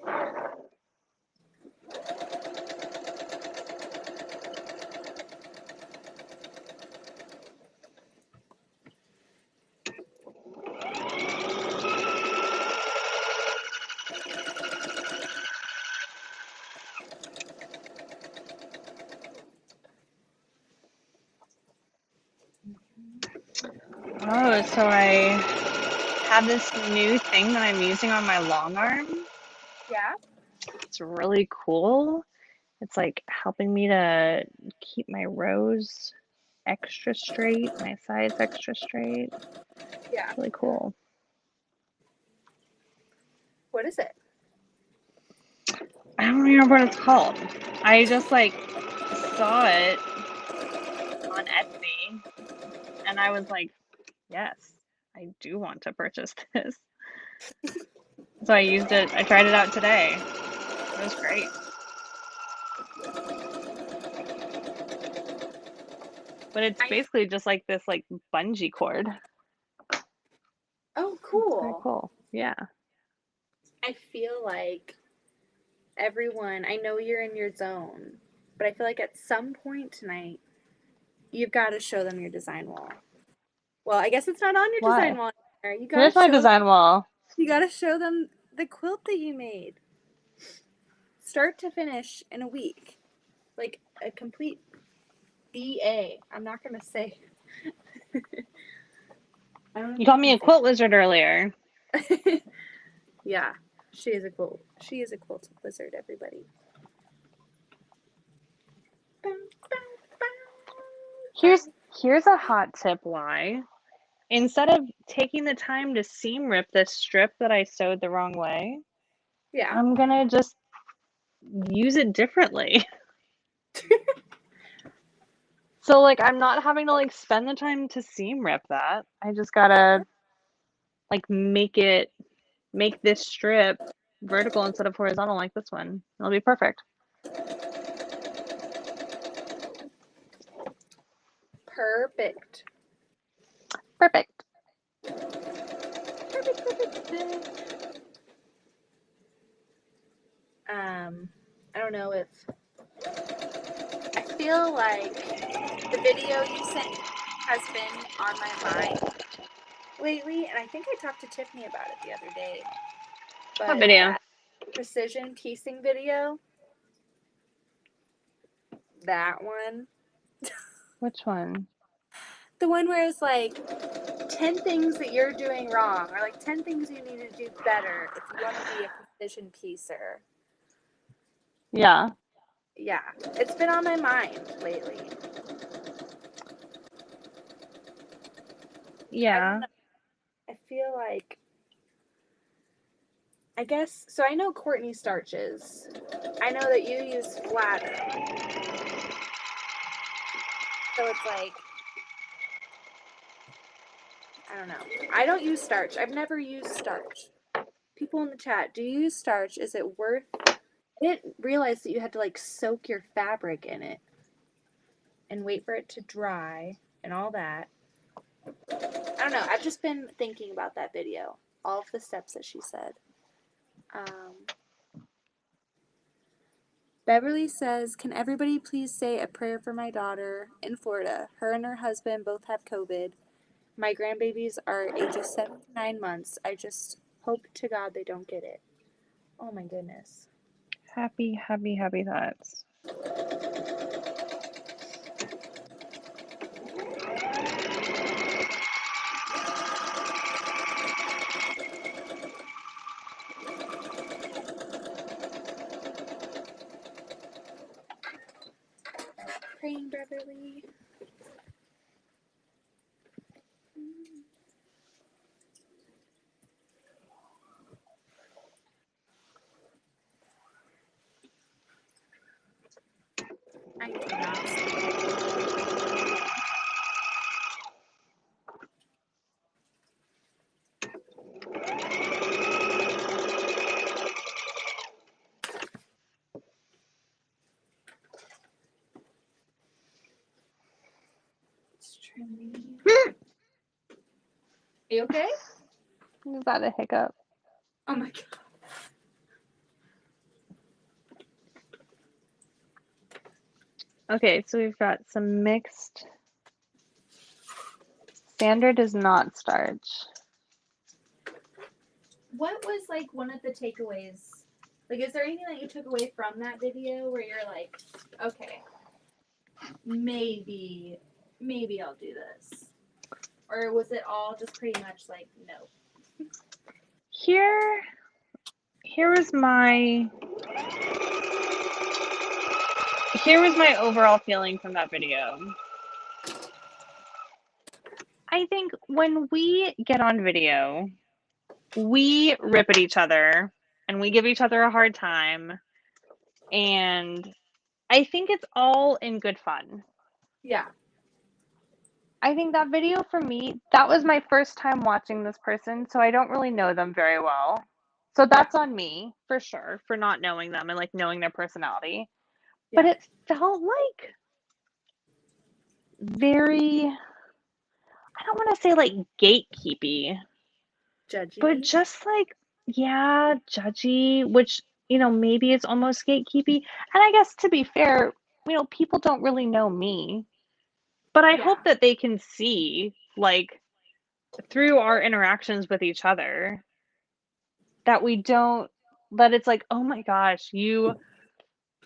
Oh, so I have this new thing that I'm using on my long arm. Yeah? It's really cool. It's like helping me to keep my rows extra straight, my sides extra straight. Yeah. It's really cool. What is it? I don't remember what it's called. I just like saw it on Etsy and I was like, yes, I do want to purchase this. So I used it. I tried it out today. It was great. But it's basically just like this like bungee cord. Oh, It's very cool. cool. Yeah. I feel like everyone, I know you're in your zone, but I feel like at some point tonight, you've got to show them your design wall. Well, I guess it's not on your design Why? wall anymore. Here's my design wall. You gotta show them the quilt that you made. Start to finish in a week. Like a complete BA. I'm not gonna say. I don't know You if I called me can a quilt wizard earlier. say. Yeah, she is a quilt. She is a quilt wizard. Everybody. Here's a hot tip why. Instead of taking the time to seam rip this strip that I sewed the wrong way, Yeah. I'm gonna just use it differently. So like I'm not having to like spend the time to seam rip that. I just gotta like make this strip vertical instead of horizontal like this one. It'll be perfect. Perfect. Perfect. I don't know if I feel like the video you sent has been on my mind lately, and I think I talked to Tiffany about it the other day. What But video? that precision piecing video, that one, Which one? the one where it's like 10 things that you're doing wrong, or like 10 things you need to do better if you want to be a precision piecer. Yeah. Yeah, it's been on my mind lately. I don't Yeah. know. I feel like, I guess, so I know Courtney starches. I know that you use flatter. So it's like, I don't know. I don't use starch. I've never used starch. People in the chat, do you use starch? Is it worth? I didn't realize that you had to like soak your fabric in it and wait for it to dry and all that. I don't know. I've just been thinking about that video. All of the steps that she said. Beverly says, can everybody please say a prayer for my daughter in Florida? Her and her husband both have COVID. My grandbabies are ages 7 to 9 months. I just hope to God they don't get it. Oh my goodness. Happy thoughts. Praying, Beverly. you okay? Is that a hiccup? Oh my god. Okay, so we've got some mixed. Standard is not starch. What was like one of the takeaways? Like, is there anything that you took away from that video where you're like, okay, maybe I'll do this? Or was it all just pretty much like, no? Here was my overall feeling from that video. I think when we get on video, we rip at each other and we give each other a hard time, and I think it's all in good fun. Yeah. I think that video for me, that was my first time watching this person, so I don't really know them very well. So that's on me for sure for not knowing them and like knowing their personality. But Yeah. it felt like very, I don't want to say like gatekeepy, but Judgy. just like, yeah, judgy, which, maybe it's almost gatekeepy. And I guess to be fair, people don't really know me, but I Yeah. hope that they can see, like, through our interactions with each other, that we don't, that it's like, oh my gosh,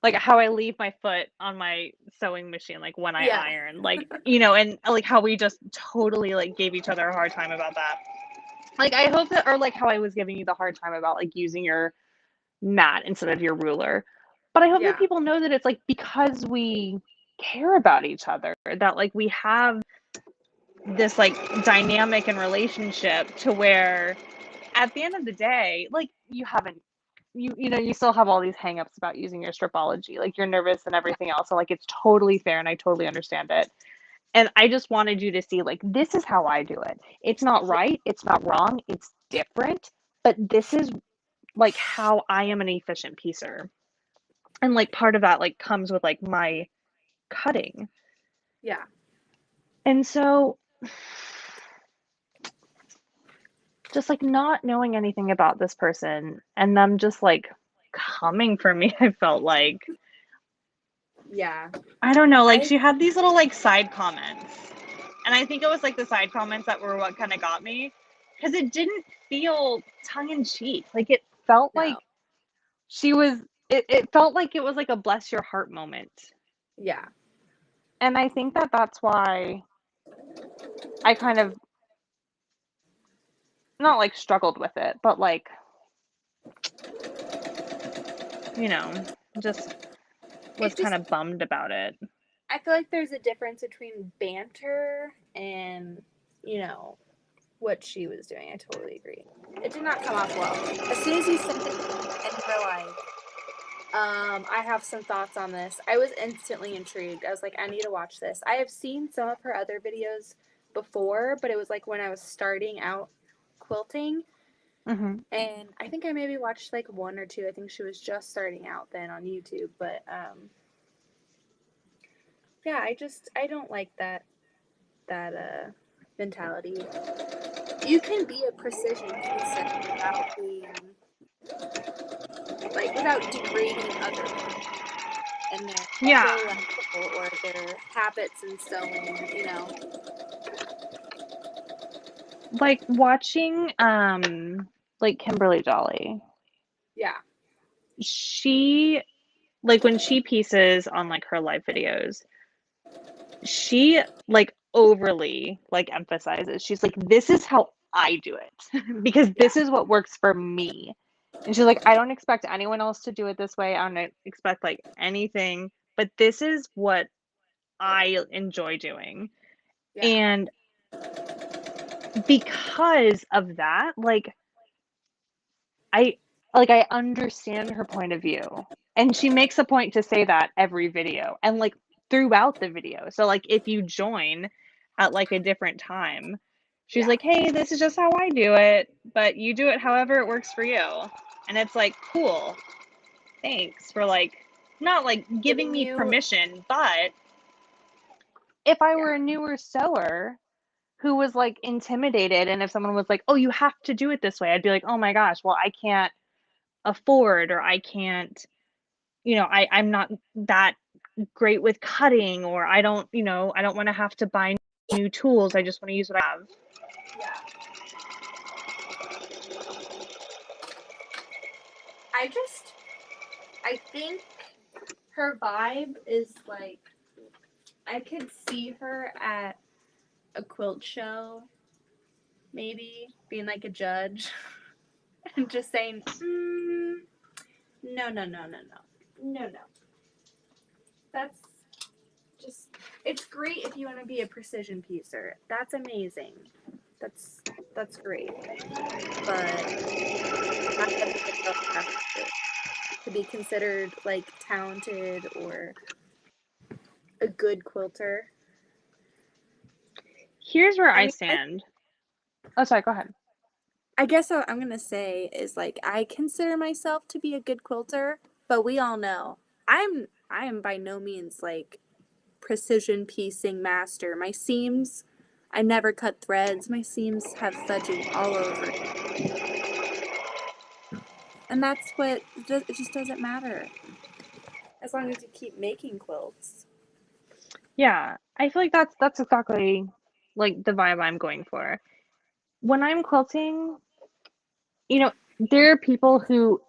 like how I leave my foot on my sewing machine, like when I Yeah. iron, like, and like how we just totally like gave each other a hard time about that. Like, I hope that, or like how I was giving you the hard time about like using your mat instead of your ruler. But I hope that Yeah. people know that it's like because we care about each other, that like we have this like dynamic and relationship to where at the end of the day, like you still have all these hangups about using your Stripology. Like you're nervous and everything else. So like it's totally fair and I totally understand it. And I just wanted you to see, like, this is how I do it. It's not right, it's not wrong, it's different, but this is like how I am an efficient piecer. And like part of that like comes with like my cutting. Yeah. And so just like not knowing anything about this person and them just like coming for me, I felt like, Yeah. I don't know, like I she had these little like side comments. And I think it was like the side comments that were what kind of got me because it didn't feel tongue in cheek. Like it felt like no. she was, it felt like it was like a bless your heart moment. Yeah. And I think that that's why I kind of not like struggled with it, but like, you know, just was It kind just of bummed about it. I feel like there's a difference between banter and, you know, what she was doing. I totally agree. It did not come off well. As soon as you sent it and you were like, I have some thoughts on this, I was instantly intrigued. I was like, I need to watch this. I have seen some of her other videos before, but it was like when I was starting out quilting. Mm-hmm. And I think I maybe watched like one or two. I think she was just starting out then on YouTube. But yeah, I don't like that mentality. You can be a precision piecer without being like without degrading other people and their Yeah. skill level or their habits in sewing, you know. Like watching, like Kimberly Jolly, Yeah. she, like when she pieces on like her live videos, she like overly like emphasizes, she's like, this is how I do it because Yeah. this is what works for me. And she's like, I don't expect anyone else to do it this way. I don't expect like anything, but this is what I enjoy doing. Yeah. And because of that, I I understand her point of view. And she makes a point to say that every video and like throughout the video. So like if you join at like a different time, she's Yeah. like, "Hey, this is just how I do it, but you do it however it works for you." And it's like, "Cool. Thanks for like not like giving Giving me you permission, but if I yeah. were a newer sewer who was like intimidated, and if someone was like, "Oh, you have to do it this way," I'd be like, "Oh my gosh, well, I can't afford, or I can't, I'm not that great with cutting, or I don't want to have to buy new tools. I just want to use what I have." Yeah. I think her vibe is like, I could see her at a quilt show, maybe being like a judge and just saying, no, no, no, no, no, no, no. That's just, it's great if you want to be a precision piecer. That's amazing. That's great. But not everybody else has to be considered like talented or a good quilter. Here's where I I mean, stand. Oh, sorry, go ahead. I guess what I'm gonna say is like I consider myself to be a good quilter, but we all know I am by no means like precision piecing master. My seams, I never cut threads. My seams have fudging all over, and that's what it just doesn't matter as long as you keep making quilts. Yeah, I feel like that's exactly like the vibe I'm going for. When I'm quilting, there are people who,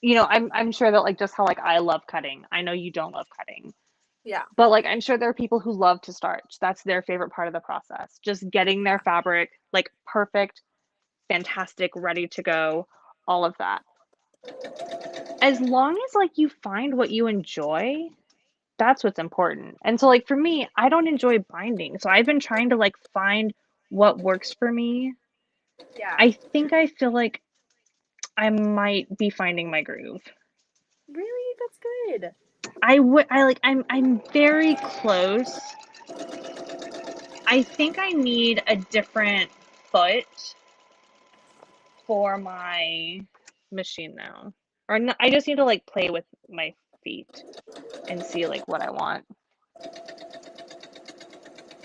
I'm sure that like just how like I love cutting. I know you don't love cutting. Yeah, But like I'm sure there are people who love to starch. That's their favorite part of the process. Just getting their fabric like perfect, fantastic, ready to go, all of that. As long as like you find what you enjoy, that's what's important. And so like for me, I don't enjoy binding. So I've been trying to like find what works for me. yeah. I feel like I might be finding my groove. Really, that's good. I'm very close. I think I need a different foot for my machine now. Or no, I just need to like play with my feet and see like what I want.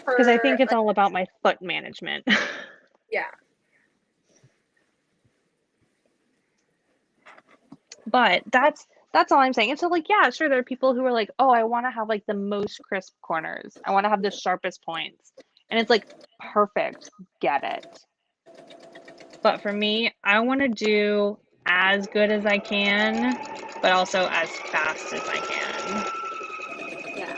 Because I For think it's like, all about my foot management. yeah, But that's all I'm saying. And so like yeah, sure there are people who are like, "Oh, I want to have like the most crisp corners. I want to have the sharpest points." And it's like perfect. Get it. But for me, I want to do as good as I can, but also as fast as I can. yeah.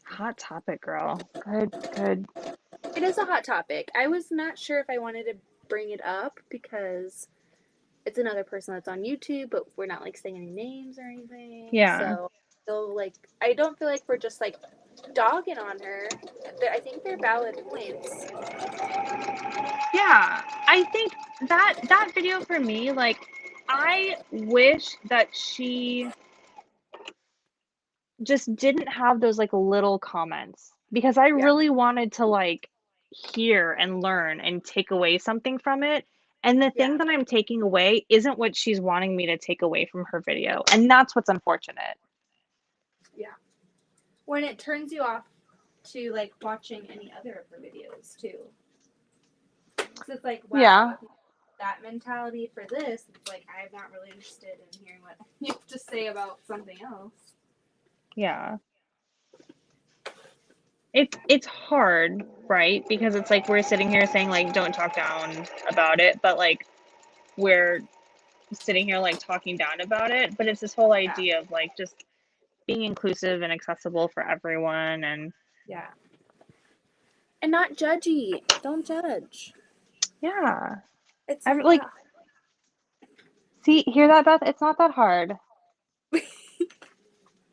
Hot topic, girl. Good, good. It is a hot topic. I was not sure if I wanted to bring it up because it's another person that's on YouTube, but we're not like saying any names or anything. Yeah. So, like, I don't feel like we're just like dogging on her. I think they're valid points. Yeah. I think that video for me, like, I wish that she just didn't have those like little comments because I Yeah, really wanted to like hear and learn and take away something from it. And the thing yeah, that I'm taking away isn't what she's wanting me to take away from her video. And that's what's unfortunate. yeah. When it turns you off to like watching any other of her videos too. So it's like, wow, Yeah. if you have that mentality for this, it's like I'm not really interested in hearing what you have to say about something else. Yeah. It's hard, right? Because it's like we're sitting here saying like don't talk down about it, but like we're sitting here like talking down about it, but it's this whole Yeah, idea of like just being inclusive and accessible for everyone. And yeah. And not judgy. Don't judge. yeah, It's every, not like that. see, hear that, Beth? It's not that hard.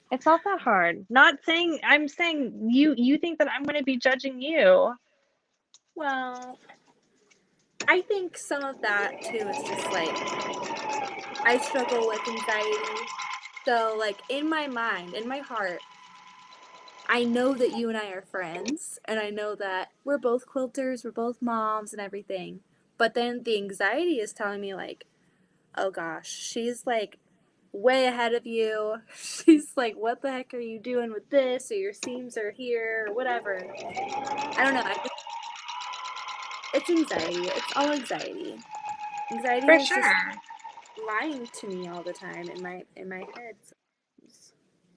It's not that hard. Not saying, I'm saying you think that I'm going to be judging you. Well, I think some of that too is just like I struggle with anxiety. So, like, in my mind, in my heart, I know that you and I are friends, and I know that we're both quilters, we're both moms and everything. But then the anxiety is telling me, like, oh gosh, she's like way ahead of you. She's like, what the heck are you doing with this? Or your seams are here, or whatever. I don't know. It's anxiety. It's all anxiety. Anxiety For is just sure. lying to me all the time in my head.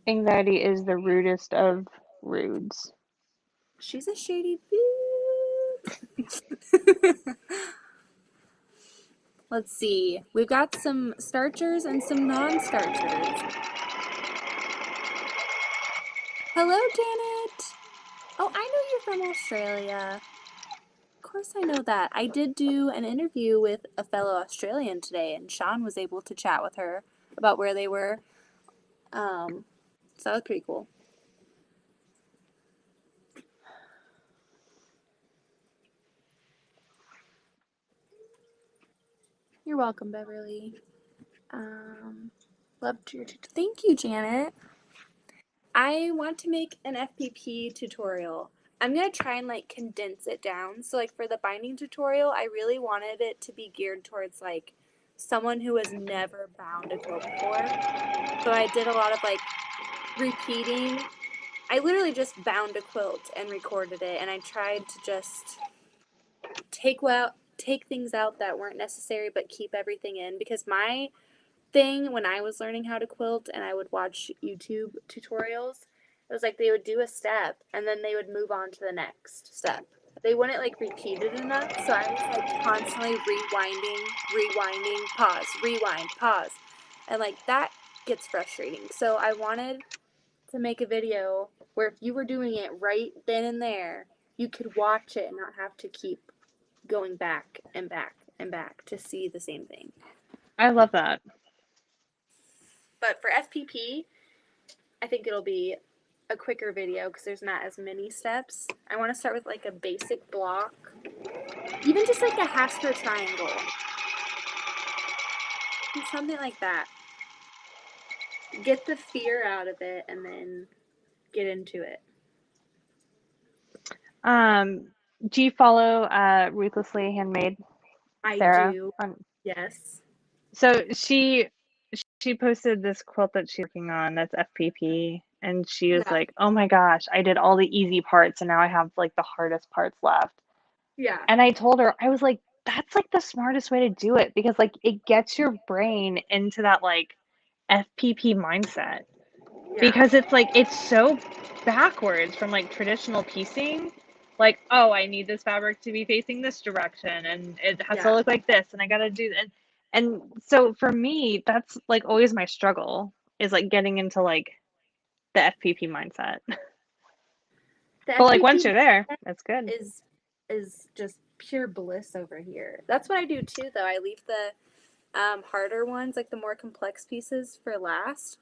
Anxiety is the rudest of rudes. She's a shady bitch. Let's see. We've got some starchers and some non-starchers. Hello, Janet. Oh, I know you're from Australia. Of course I know that. I did do an interview with a fellow Australian today, and Sean was able to chat with her about where they were. So that was pretty cool. You're welcome, Beverly. Loved your thank you, Janet. I want to make an FPP tutorial. I'm gonna try and like condense it down. So like for the binding tutorial, I really wanted it to be geared towards like someone who has never bound a quilt before. So I did a lot of like repeating. I literally just bound a quilt and recorded it, and I tried to just take things out that weren't necessary but keep everything in, because my thing when I was learning how to quilt and I would watch YouTube tutorials, it was like they would do a step and then they would move on to the next step. They wouldn't like repeat it enough, so I was like constantly rewinding, pause, rewind, pause. And like that gets frustrating. So I wanted to make a video where if you were doing it right then and there, you could watch it and not have to keep going back and back and back to see the same thing. I love that. But for FPP, I think it'll be a quicker video because there's not as many steps. I want to start with like a basic block, even just like a Hasker triangle, something like that. Get the fear out of it and then get into it. Do you follow Ruthlessly Handmade I Sarah? do, yes. So she posted this quilt that she's working on that's FPP, and she was Yeah, like, "Oh my gosh, I did all the easy parts and now I have like the hardest parts left." yeah, And I told her, I was like, "That's like the smartest way to do it because like it gets your brain into that like FPP mindset yeah, because it's like it's so backwards from like traditional piecing. Like, oh, I need this fabric to be facing this direction and it has to yeah. look like this and I got to do and so for me that's like always my struggle is like getting into like the FPP mindset. The But like once FPP you're there, that's good. is just pure bliss over here. That's what I do too, though. I leave the harder ones, like the more complex pieces, for last.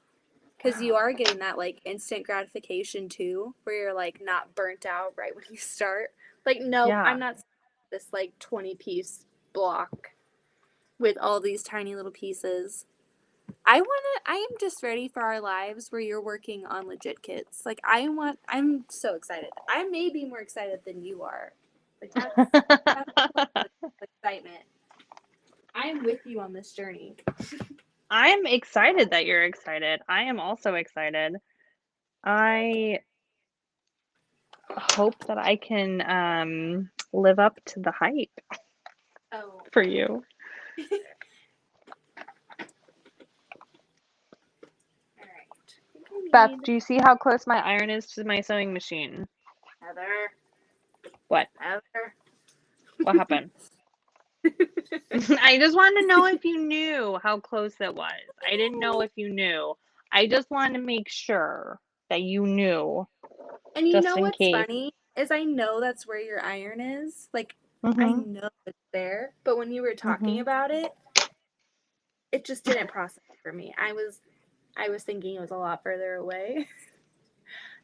Because you are getting that like instant gratification too, where you're like not burnt out right when you start. Like, nope, Yeah. I'm not this like 20-piece block with all these tiny little pieces. I am just ready for our lives where you're working on legit kits. Like, I'm so excited. I may be more excited than you are. Like, that's excitement. I'm with you on this journey. I'm excited that you're excited. I am also excited. I hope that I can live up to the hype Oh, for you. all right. I think I Beth, need do you see how close my iron is to my sewing machine? Heather. What? Heather. What happened? I just wanted to know if you knew how close it was. I didn't know if you knew. I just wanted to make sure that you knew, And you just know in what's case. funny is I know that's where your iron is. Like, I Mhm. know it's there, but when you were talking Mhm. about it, it just didn't process for me. I was thinking it was a lot further away.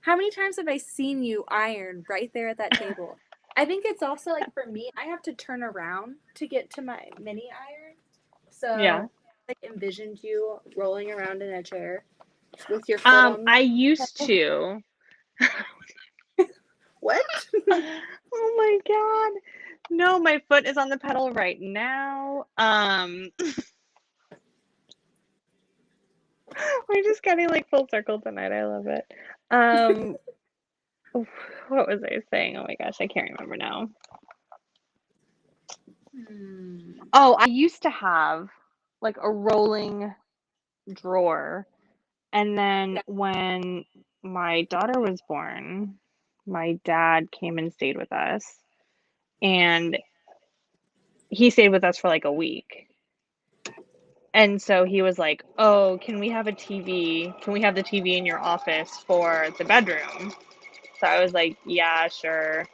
How many times have I seen you iron right there at that table? I think it's also like for me, I have to turn around to get to my mini iron. Yeah. So I envisioned you rolling around in a chair with your foot on the I used pedal. to. What? Oh my God. No, my foot is on the pedal right now. We're just getting like full circle tonight. I love it. Um, what was I saying? Oh my gosh, I can't remember now. Hmm. Oh, I used to have like a rolling drawer, and then Yeah. when my daughter was born, my dad came and stayed with us, and he stayed with us for like a week. And so he was like, "Oh, can we have a TV? Can we have the TV in your office for the bedroom?" So I was like, "Yeah, sure."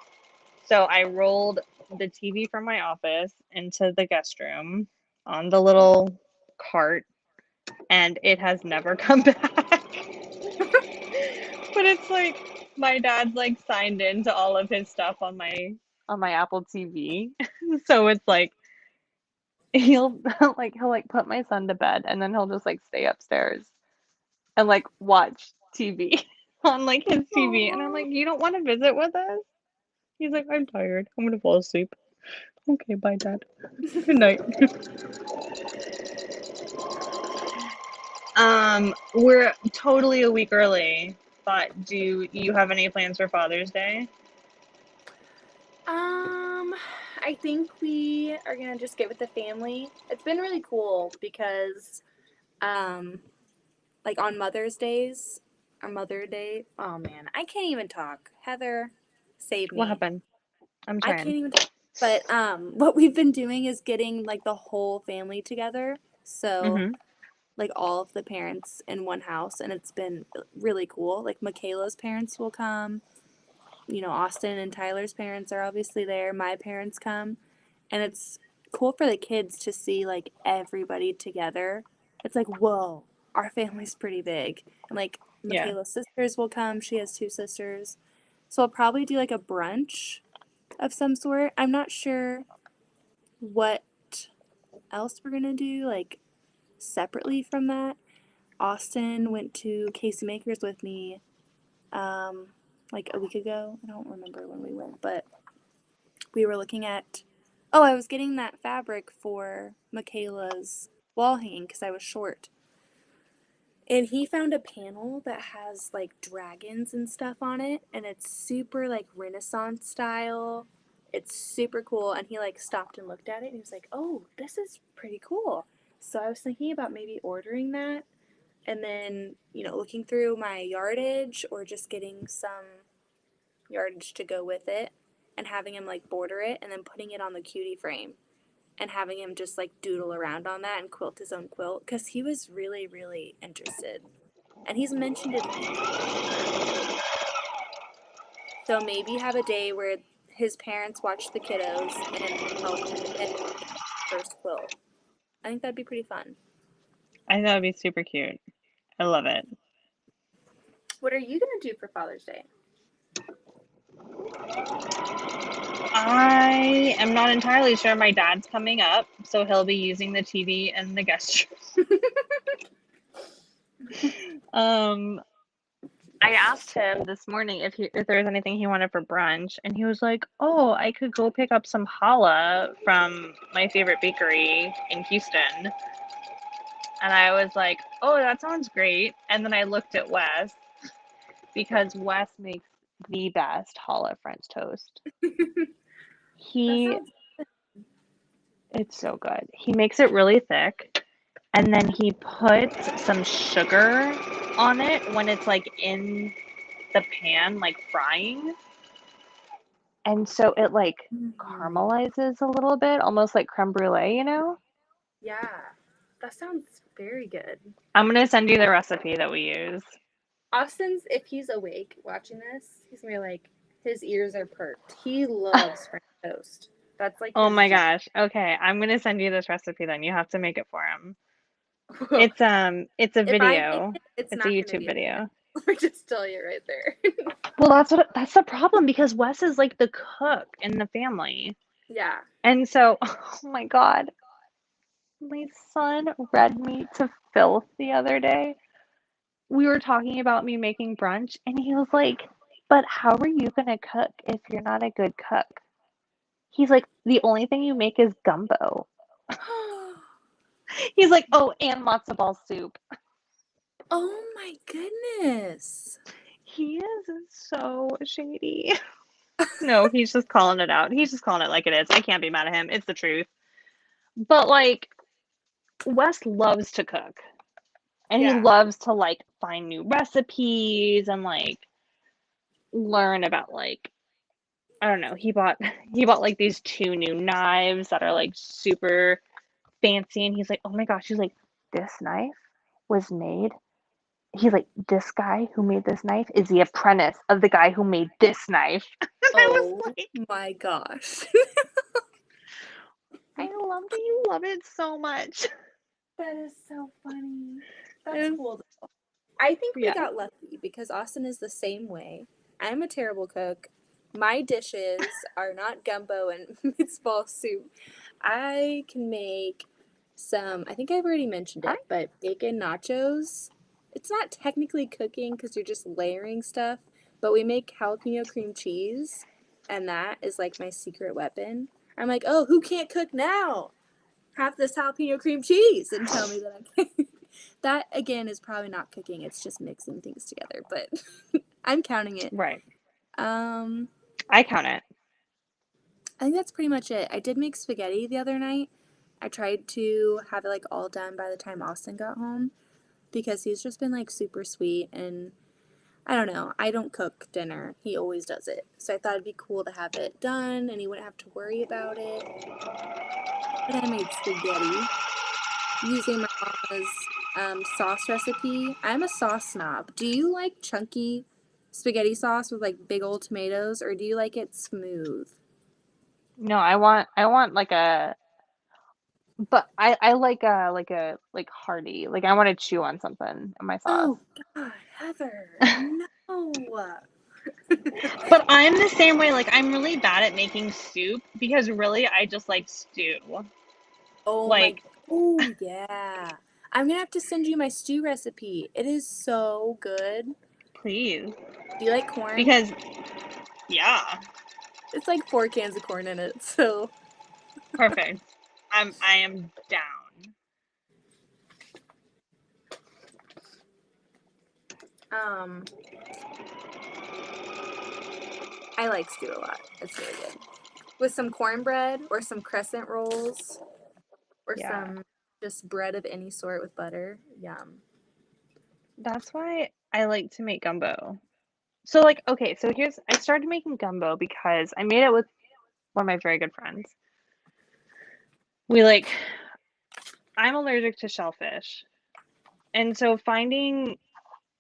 So I rolled the TV from my office into the guest room on the little cart, and it has never come back. But it's like my dad's like signed into all of his stuff on my Apple TV. So it's like he'll he'll put my son to bed, and then he'll just like stay upstairs and like watch TV on like his TV. And I'm Aw. like, "You don't want to visit with us?" He's like, "I'm tired. I'm gonna fall asleep." Okay, bye, Dad. Good night. We're totally a week early, but do you have any plans for Father's Day? Um, I think we are gonna just get with the family. It's been really cool because, um, like on Mother's Days, or Mother Day. Oh man, I can't even talk. Heather, save What me. happened? I'm I trying. can't even talk. But what we've been doing is getting like the whole family together. So Mm-hmm. like all of the parents in one house, and it's been really cool. Like Michaela's parents will come. Austin and Tyler's parents are obviously there. My parents come, and it's cool for the kids to see like everybody together. It's like, whoa, our family's pretty big. And like Yeah. Michaela's sisters will come. She has two sisters. So I'll probably do like a brunch of some sort. I'm not sure what else we're gonna do, like separately from that. Austin went to Casey Makers with me like a week ago. I don't remember when we went, but we were looking at. Oh, I was getting that fabric for Michaela's wall hanging because I was short. And he found a panel that has like dragons and stuff on it, and it's super like Renaissance style. It's super cool. And he like stopped and looked at it, and he was like, "Oh, this is pretty cool." So I was thinking about maybe ordering that, and then looking through my yardage or just getting some yardage to go with it, and having him like border it, and then putting it on the cutie frame, and having him just like doodle around on that and quilt his own quilt because he was really really interested, and he's mentioned it a few times. So maybe have a day where his parents watch the kiddos and help him pick first quilt. I think that'd be pretty fun. I thought it'd be super cute. I love it. What are you gonna do for Father's Day? I am not entirely sure. My dad's coming up, so he'll be using the TV and the guest room. I asked him this morning if there was anything he wanted for brunch, and he was like, "Oh, I could go pick up some challah from my favorite bakery in Houston." And I was like, "Oh, that sounds great." And then I looked at Wes because Wes makes the best challah French toast. That He, sounds. it's so good. He makes it really thick, and then he puts some sugar on it when it's like in the pan, like frying. And so it like Mm, caramelizes a little bit, almost like creme brulee, you know? yeah, that sounds very good. I'm gonna send you the recipe that we use. Austin's, if he's awake watching this, he's gonna be like, his ears are perked. He loves French toast. That's like Oh his my jam. gosh. Okay, I'm gonna send you this recipe then. You have to make it for him. Well, It's a if I make video. it, it's It's a not gonna YouTube be as good. video. Let me just tell you right there. Well, that's the problem because Wes is like the cook in the family. Yeah. And so, oh my God, my son read me to filth the other day. We were talking about me making brunch, and he was like, "But how are you gonna cook if you're not a good cook?" He's like, "The only thing you make is gumbo." He's like, "Oh, and matzo ball soup." Oh my goodness. He is so shady. No, he's just calling it out. He's just calling it like it is. I can't be mad at him. It's the truth. But like Wes loves to cook. And he Yeah. loves to like find new recipes and like learn about like I don't know. He bought like these two new knives that are like super fancy and he's like, "Oh my gosh." He's like, "This knife was made." He's like, "This guy who made this knife is the apprentice of the guy who made this knife." And I was Oh like, my gosh. "I love that you love it so much." That is so funny. That's It was, cool. I think we yeah. got lucky because Austin is the same way. I'm a terrible cook. My dishes are not gumbo and meatball soup. I can make some, I think I've already mentioned Hi. it, but bacon nachos. It's not technically cooking because you're just layering stuff, but we make jalapeno cream cheese, and that is like my secret weapon. I'm like, oh, who can't cook now? Have this jalapeno cream cheese and tell me that I can. That again is probably not cooking, it's just mixing things together, but I'm counting it. Right. Um, I count it. I think that's pretty much it. I did make spaghetti the other night. I tried to have it like all done by the time Austin got home because he's just been like super sweet and I don't know. I don't cook dinner. He always does it. So I thought it'd be cool to have it done and he wouldn't have to worry about it. But I made spaghetti using my mama's sauce recipe. I'm a sauce snob. Do you like chunky spaghetti sauce with like big old tomatoes, or do you like it smooth? No, I want like a but I like hearty. Like I want to chew on something in my sauce. Oh God, Heather, no. But I'm the same way. Like I'm really bad at making soup because really I just like stew. Oh my, Like oh yeah. I'm gonna have to send you my stew recipe. It is so good. please. Do you like corn? Because yeah, It's like 4 cans of corn in it, so perfect. I am down. um I like stew a lot. It's really good. With some cornbread or some crescent rolls or Yeah. some just bread of any sort with butter. Yum. That's why I like to make gumbo. So like okay, so here's I started making gumbo because I made it with one of my very good friends. We like I'm allergic to shellfish. And so finding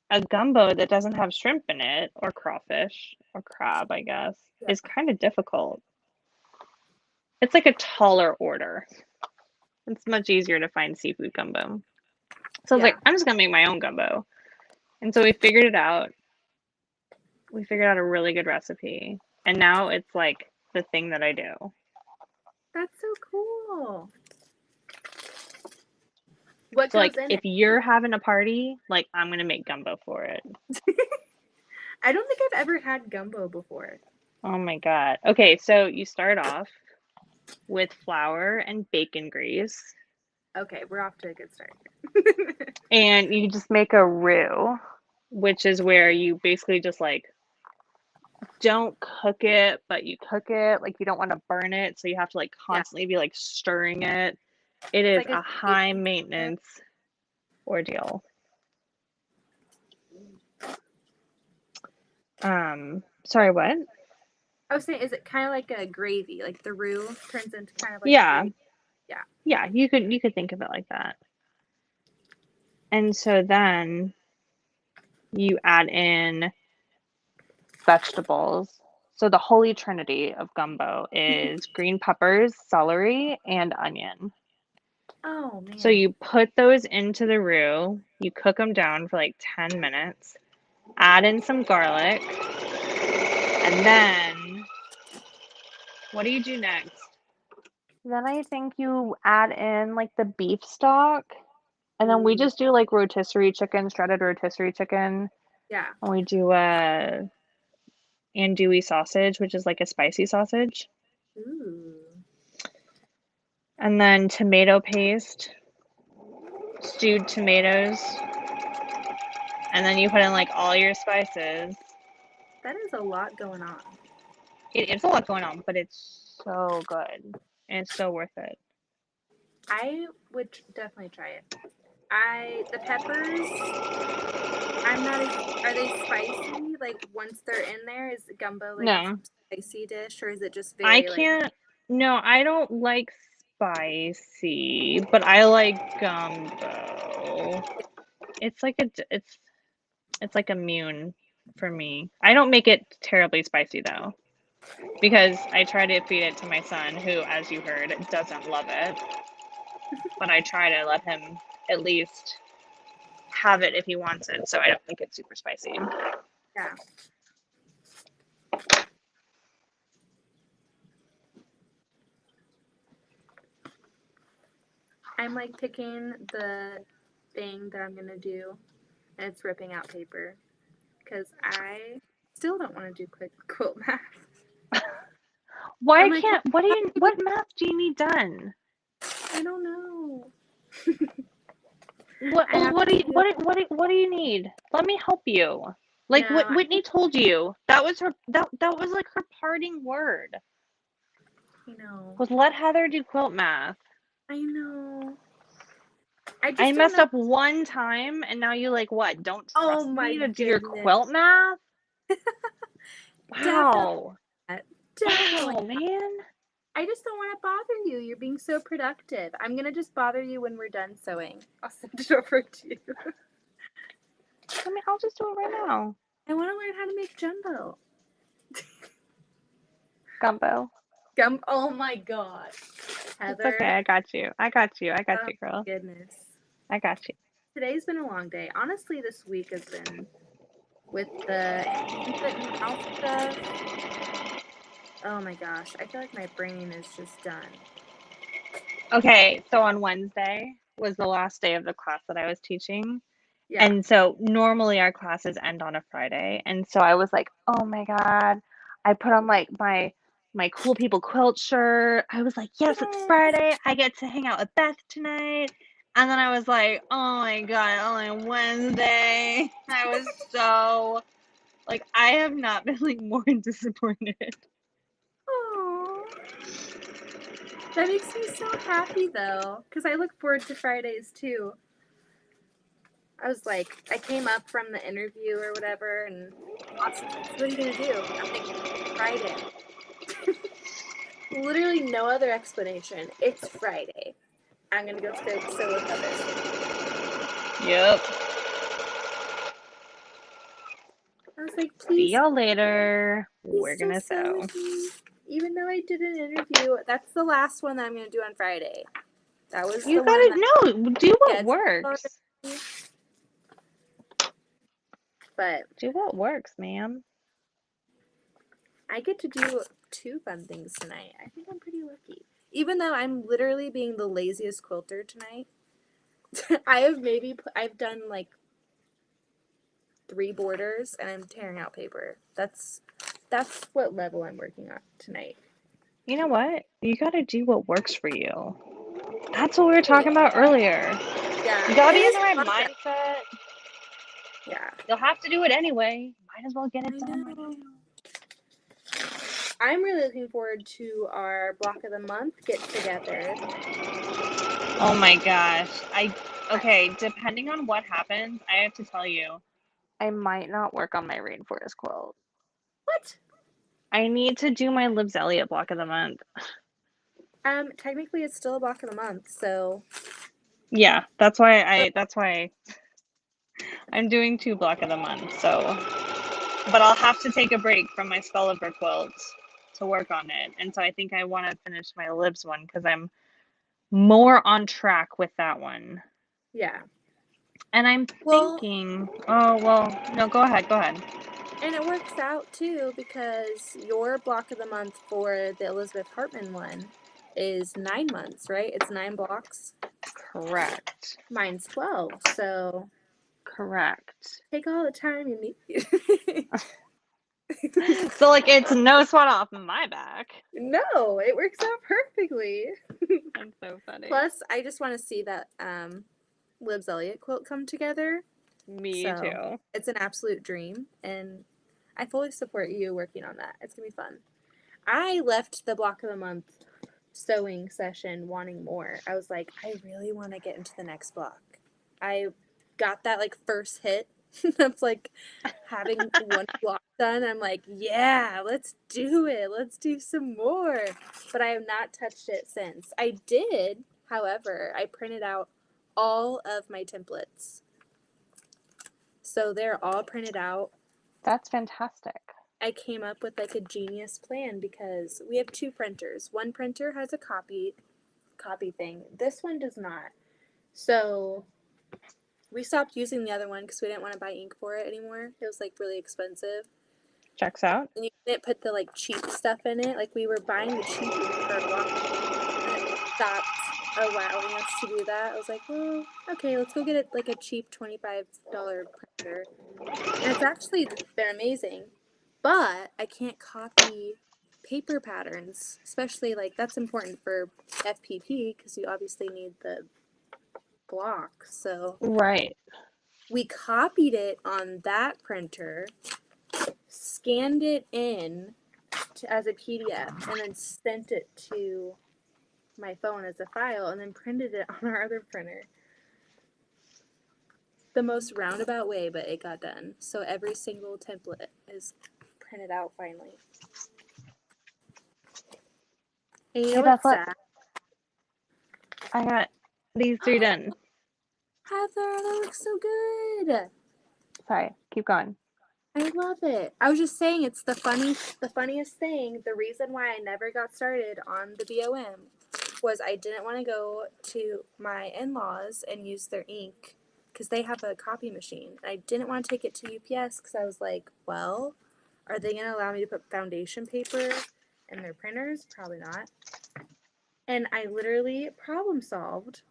a gumbo that doesn't have shrimp in it, or crawfish, or crab, I guess, Yeah. is kind of difficult. It's like a taller order. It's much easier to find seafood gumbo. So I was Yeah. like, I'm just gonna make my own gumbo. And so we figured it out. We figured out a really good recipe. And now it's like the thing that I do. That's so cool. What So goes like in if it? you're having a party, like I'm gonna make gumbo for it. I don't think I've ever had gumbo before. Oh my God. Okay, so you start off with flour and bacon grease, Okay, we're off to a good start. and you just make a roux, which is where you basically just like don't cook it, but you cook it. Like you don't want to burn it, so you have to like Yeah, constantly be like stirring it. It it's is like a a high gravy kind of. maintenance ordeal. Sorry, what? I was saying, is it kind of like a gravy? Like the roux turns into kind of like a Yeah, gravy. Yeah. yeah, you could think of it like that. And so then you add in vegetables. So the holy trinity of gumbo is green peppers, celery, and onion. Oh So man. you put those into the roux, you cook them down for like 10 minutes, add in some garlic, and then what do you do next? Then I think you add in like the beef stock, and then we Ooh. just do like rotisserie chicken, shredded rotisserie chicken, Yeah. and we do a andouille sausage, which is like a spicy sausage, Ooh. and then tomato paste, stewed tomatoes, And then you put in like all your spices. That is a lot going on. It's a lot going on, but it's so good. And it's so worth it. I would definitely try it. The peppers, I'm not are they spicy? Like once they're in there, is gumbo like a No, spicy dish or is it just I very like can't. No, I don't like spicy, but I like gumbo. It's like it's like immune for me. I don't make it terribly spicy though, because I try to feed it to my son, who, as you heard, doesn't love it. But I try to let him at least have it if he wants it, so I don't think it's super spicy. yeah. I'm like picking the thing that I'm gonna do and it's ripping out paper because I still don't want to do quilt math. Why I'm like, can't? What math do you need done? I don't know. What I have what to do you do what do you need? Let me help you. Like what no. Whitney told you. That was that was like her parting word. I know. Was let Heather do quilt math. I know. I I just don't messed know. up one time and now you like what? Don't Oh trust my me to do your goodness. quilt math? Definitely Wow. not. Definitely Wow, not. man. I just don't want to bother you. You're being so productive. I'm gonna just bother you when we're done sewing. I'll send it over to you. I'll just do it right now. I want to learn how to make jumbo. Gumbo. Oh my god. It's okay. Heather. I got you. I got you. I got Oh you, girl. my goodness. I got you. Today's been a long day. Honestly, this week has been with the hand, foot, and mouth stuff. Oh my gosh. I feel like my brain is just done. Okay, so on Wednesday was the last day of the class that I was teaching. Yeah. And so normally our classes end on a Friday. And so I was like, "Oh my God." I put on like my cool people quilt shirt. I was like, "Yes, it's Yes. Friday. I get to hang out with Beth tonight." And then I was like, "Oh my God, only Wednesday." I was so like I have not been like more disappointed. Aww. That makes me so happy though, because I look forward to Fridays too. I was like, I came up from the interview or whatever, and Austin's like, "So what are you gonna do?" I'm like, "Friday." Literally no other explanation. It's Friday. I'm gonna go sew with Heather. Yep. I was like, See please, y'all later. please We're still gonna sew sew. with me. Even though I did an interview, that's the last one that I'm gonna do on Friday. That was You the one that gotta no, do what gets works. but Do what works, ma'am. I get to do two fun things tonight. I think I'm pretty lucky. Even though I'm literally being the laziest quilter tonight, I've done like 3 borders and I'm tearing out paper. That's what level I'm working on tonight. You know what? You gotta do what works for you. That's what we were talking about earlier. Yeah, You gotta it be in is the right fun. mindset. Yeah, You'll have to do it anyway. Might as well get it I done right know. now. I'm really looking forward to our block of the month get together. Oh my gosh. Okay, depending on what happens, I have to tell you, I might not work on my rainforest quilt. What? I need to do my Libs Elliott block of the month. Technically it's still a block of the month, so Yeah, that's why I'm doing 2 block of the month, so but I'll have to take a break from my Skulliver quilt to work on it. And so I think I want to finish my Libs one because I'm more on track with that one. yeah. And I'm Well, thinking, oh, well, no, go ahead, go ahead. and it works out too because your block of the month for the Elizabeth Hartman one is 9 months, right? It's 9 blocks. Correct. Mine's 12. So Correct. take all the time you need. So, like, it's no sweat off my back. No, it works out perfectly. That's so funny. Plus, I just want to see that Libs Elliott quilt come together Me So too. it's an absolute dream, and I fully support you working on that. It's gonna be fun. I left the block of the month sewing session wanting more. I was like, I really want to get into the next block. I got that like first hit of like having one block done. I'm like, yeah, let's do it. Let's do some more. But I have not touched it since. I did, however, I printed out all of my templates. So they're all printed out. That's fantastic. I came up with like a genius plan because we have two printers. One printer has a copy thing. This one does not. So we stopped using the other one because we didn't want to buy ink for it anymore. It was like really expensive. Checks out. And you didn't put the like cheap stuff in it. Like we were buying the cheap ink for a while and it stopped allowing us to do that. I was like, well, okay, let's go get it like a cheap $25 printer. And it's actually been amazing. But I can't copy paper patterns, especially like that's important for FPP because you obviously need the block. So Right. we copied it on that printer, scanned it in as a PDF, and then sent it to my phone as a file, and then printed it on our other printer. The most roundabout way, but it got done. So every single template is printed out finally. And you know Hey, what's Beth, look. sad? I got these 3 done. Heather, that looks so good. Sorry, keep going. I love it. I was just saying it's the funniest thing. The reason why I never got started on the BOM was I didn't want to go to my in-laws and use their ink because they have a copy machine. I didn't want to take it to UPS because I was like, well, are they going to allow me to put foundation paper in their printers? Probably not. And I literally problem solved.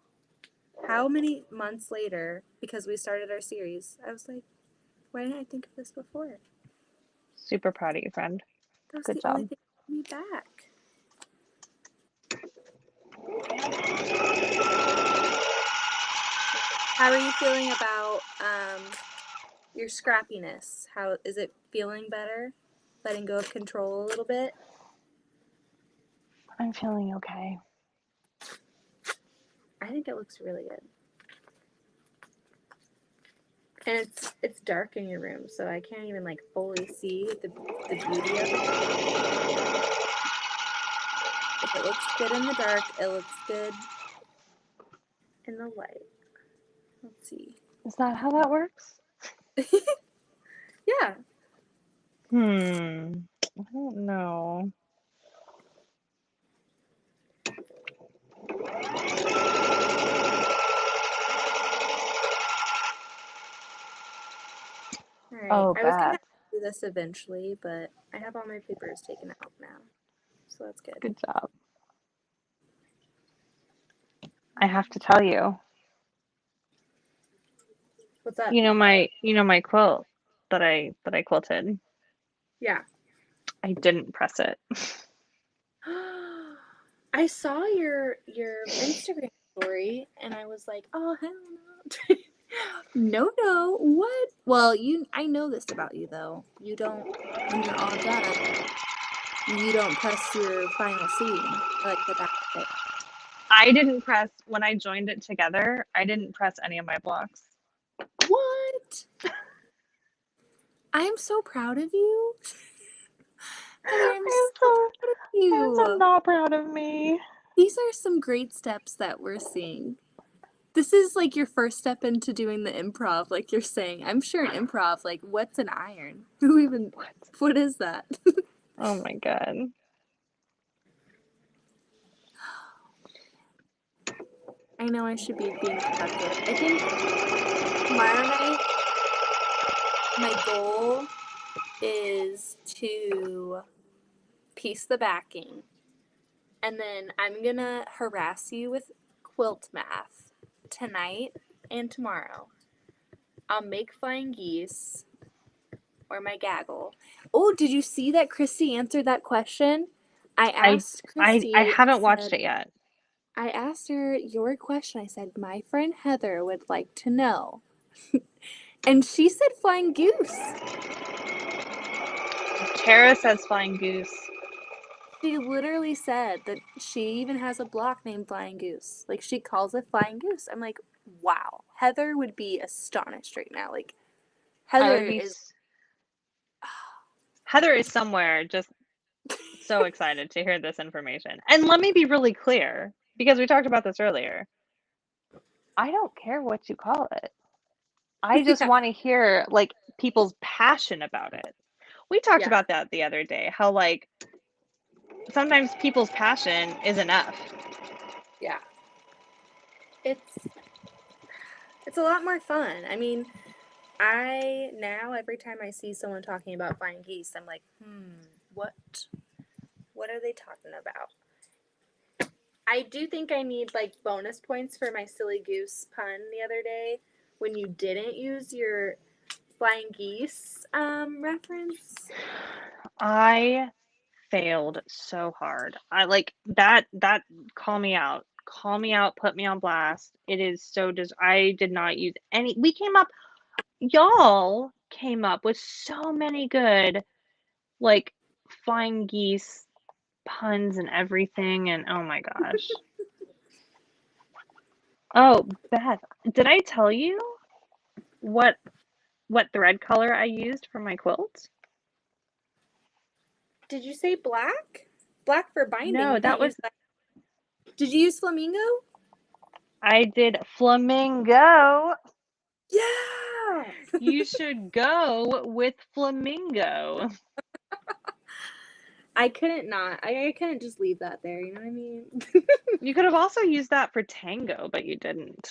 How many months later, because we started our series, I was like, why didn't I think of this before? Super proud of you, friend. That was Good the only job. thing that me back. How are you feeling about your scrappiness? How is it feeling better? Letting go of control a little bit? I'm feeling okay. I think it looks really good. And it's dark in your room, so I can't even like fully see the beauty of it. If it looks good in the dark, it looks good in the light. Let's see. Is that how that works? Yeah. I don't know. All right. Oh, I was gonna Beth. do this eventually, but I have all my papers taken out now, so that's good. Good job. I have to tell you. What's up? You know my quilt that I quilted. Yeah. I didn't press it. I saw your Instagram story and I was like, oh hell no. No, what? Well, I know this about you though. You don't when you're all done, you don't press your final seam like the back of it. I didn't press when I joined it together. I didn't press any of my blocks. What? I'm so proud of you. Heather, I'm so proud of I'm so you. not proud of me. These are some great steps that we're seeing. This is like your first step into doing the improv, like you're saying. I'm sure in improv, like, what's an iron? What is that? Oh my god. I know I should be being productive. I think tomorrow night, my goal is to piece the backing. And then I'm gonna harass you with quilt math tonight and tomorrow. I'll make flying geese or my gaggle. Oh, did you see that Christy answered that question? I asked I Christy, haven't watched it yet. I asked her your question. I said, my friend Heather would like to know. And she said flying goose. Tara says flying goose. She literally said that she even has a block named Flying Goose. Like, she calls it Flying Goose. I'm like, wow. Heather would be astonished right now. Like, I Heather would be. is. Heather is somewhere just so excited to hear this information. And let me be really clear, because we talked about this earlier. I don't care what you call it. I just Yeah. want to hear like people's passion about it. We talked Yeah. about that the other day, how like sometimes people's passion is enough. Yeah. It's a lot more fun. I mean, I now every time I see someone talking about flying geese, I'm like, what are they talking about? I do think I need like bonus points for my silly goose pun the other day when you didn't use your flying geese reference. I failed so hard. I like that call me out. Call me out, put me on blast. It is so I did not use any. We came up y'all came up with so many good like flying geese puns and everything and oh my gosh. Oh, Beth, did I tell you what thread color I used for my quilt? Did you say black? Black for binding. No, You that can't was use that. Did you use flamingo? I did flamingo. Yeah. You should go with flamingo. I couldn't not. I couldn't just leave that there. You know what I mean? You could have also used that for tango, but you didn't.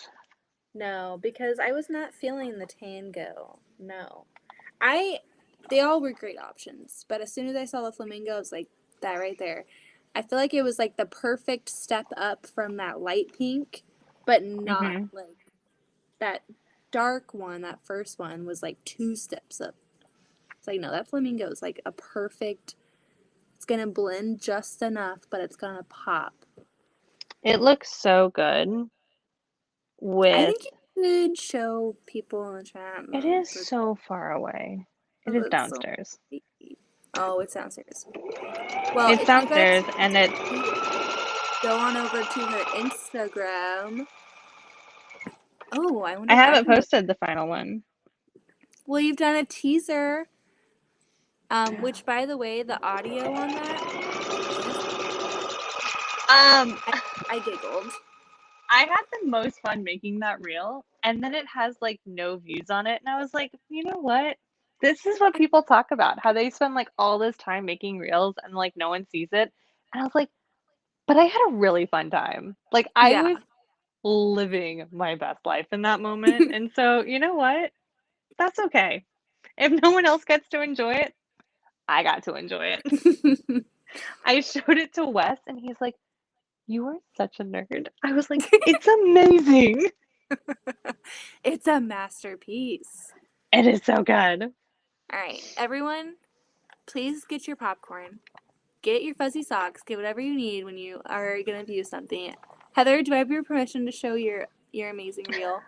No, because I was not feeling the tango. No. I they all were great options, but as soon as I saw the flamingo, I was like, that right there. I feel like it was like the perfect step up from that light pink, but not Hmm. like that dark one, that first one was like two steps up. It's like no, that flamingo is like a perfect, it's gonna blend just enough, but it's gonna pop. It looks so good I with think you could show people in the chat. it is so far away. It It is looks so downstairs. pretty. Oh, it's downstairs. Well, It's if you guys downstairs and want to it's see it, go on over to her Instagram. Oh, I wonder I if I haven't can go. posted the final one. Well, you've done a teaser. Which by the way, the audio on that is Um, I, I giggled. I had the most fun making that reel, and then it has like no views on it, and I was like, you know what? This is what people talk about, how they spend like all this time making reels and like no one sees it. And I was like, but I had a really fun time. Like I Yeah. was living my best life in that moment. And so, you know what? That's okay. If no one else gets to enjoy it, I got to enjoy it. I showed it to Wes and he's like, "You are such a nerd." I was like, "It's amazing." It's a masterpiece. It is so good. All right, everyone, please get your popcorn. Get your fuzzy socks. Get whatever you need when you are gonna view something. Heather, do I have your permission to show your amazing reel?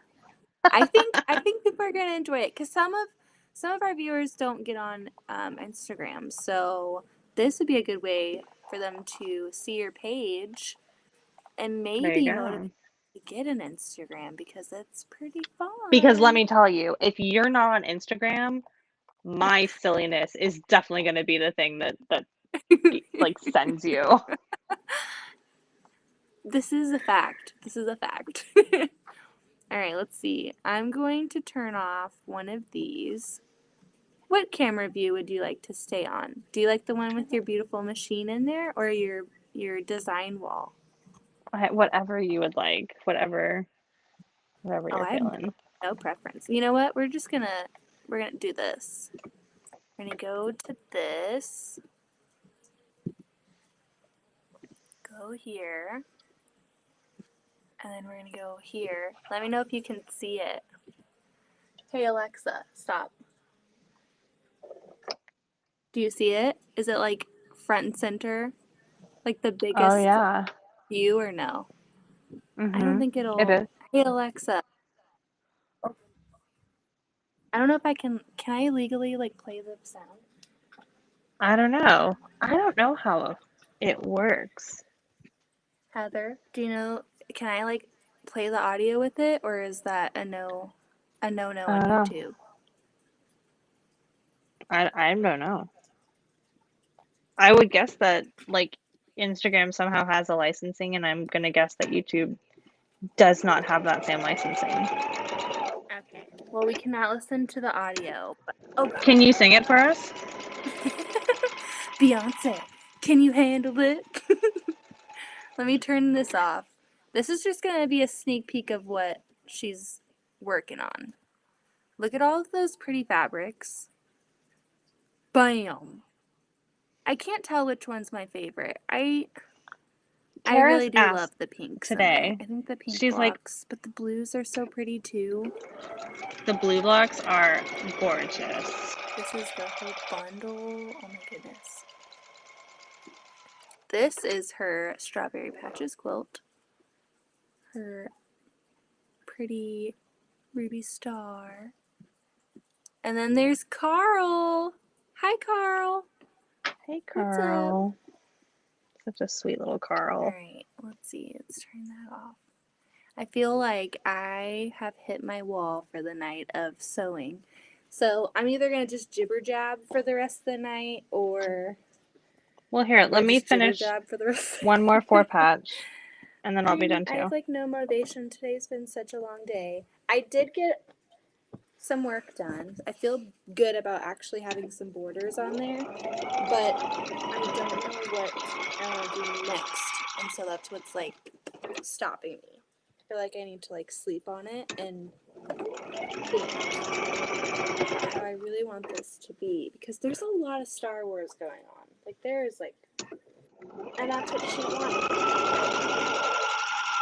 I think people are gonna enjoy it because some of our viewers don't get on Instagram, so this would be a good way for them to see your page and There you maybe motivate go. to get an Instagram because it's pretty Because let fun. me tell you, if you're not on Instagram, my silliness is definitely going to be the thing that like sends you. This is a fact. This is a fact. All right, let's see. I'm going to turn off one of these. What camera view would you like to stay on? Do you like the one with your beautiful machine in there or your design wall? Whatever you would like, whatever Oh, you're I have feeling. no preference. You know what? We're gonna do this. We're gonna go to this, go here, and then we're gonna go here. Let me know if you can see it. Hey Alexa, stop. Do you see it? Is it like front and center? Like the Oh biggest yeah. view or no? I don't Mhm. think It it'll. is. Hey Alexa. I don't know if I can I legally like play the sound? I don't know. I don't know how it works. Heather, do you know, can I like play the audio with it, or is that a no I on don't know. YouTube? I don't know. I would guess that like Instagram somehow has a licensing, and I'm gonna guess that YouTube does not have that same licensing. Okay. Well, we cannot listen to the audio, but oh, Can you sing it for us? Beyonce, can you handle it? Let me turn this off. This is just going to be a sneak peek of what she's working on. Look at all of those pretty fabrics. Bam! I can't tell which one's my favorite. I Tara's really do love asked the pinks in there. today. I think the pink She's like, blocks, but the blues are so pretty too. the blue blocks are gorgeous. This is the whole bundle. Oh my goodness. This is her Strawberry Patches quilt. Her pretty ruby star. And then there's Carl. Hi, Carl. Hey, What's up? Carl. Such a sweet little Carl. Alright, let's see. Let's turn that off. I feel like I have hit my wall for the night of sewing. So I'm either going to just jibber jab for the rest of the night, or Well, here, let me just jibber finish jab for the rest of the one more 4-patch, and then I'll be done I too. have like no motivation. Today's been such a long day. I did get some work done. I feel good about actually having some borders on there, but I don't know what I want to do next, and so that's what's like stopping me. I feel like I need to like sleep on it and think how I really want this to be, because there's a lot of Star Wars going on. Like there is like, and that's what she wanted.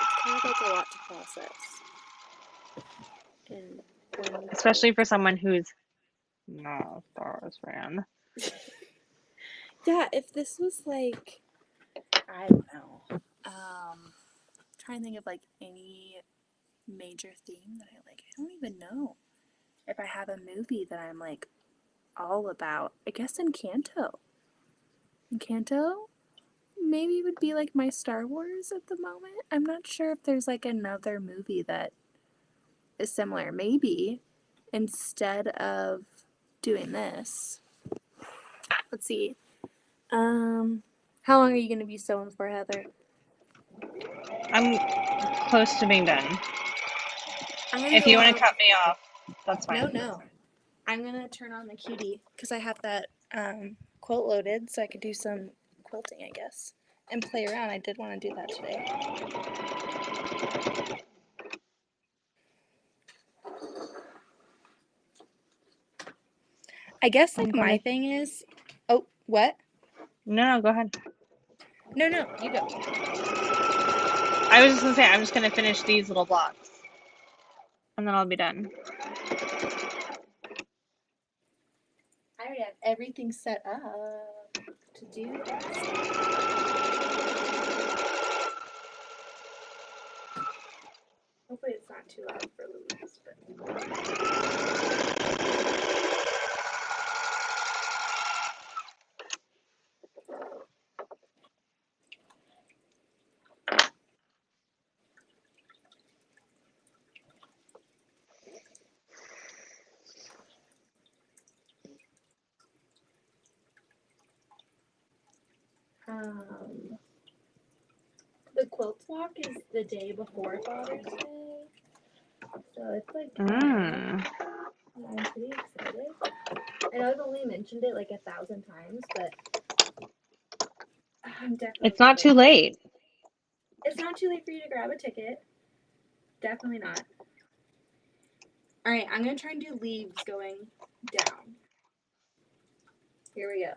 It's kind of like a lot to process. And Especially for someone who's not a Star Wars fan. yeah, if this was like, I don't know, trying to think of like any major theme that I like. I don't even know if I have a movie that I'm like all about. I guess Encanto. Encanto maybe would be like my Star Wars at the moment. I'm not sure if there's like another movie that is similar. Maybe instead of doing this. Let's see. How long are you going to be sewing for, Heather? I'm close to being done. If you want to cut me off, that's fine. No. I'm going to turn on the cutie because I have that quilt loaded so I could do some quilting, I guess, and play around. I did want to do that today. I guess like my thing is, oh, what? No, go ahead. No, you go. I was just gonna say, I'm just gonna finish these little blocks, and then I'll be done. I already have everything set up to do this. Hopefully it's not too loud for Louise, but... The quilt walk is the day before Father's Day, so it's like I'm pretty excited. I know I've only mentioned it like 1,000 times, but I'm definitely. It's not too late. It's not too late for you to grab a ticket. Definitely not. All right, I'm gonna try and do leaves going down. Here we go.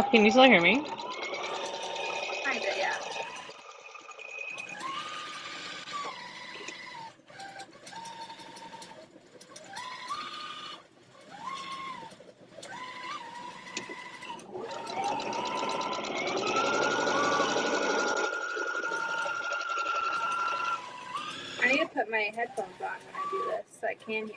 Can you still hear me? Kinda, yeah. I need to put my headphones on when I do this so I can hear you.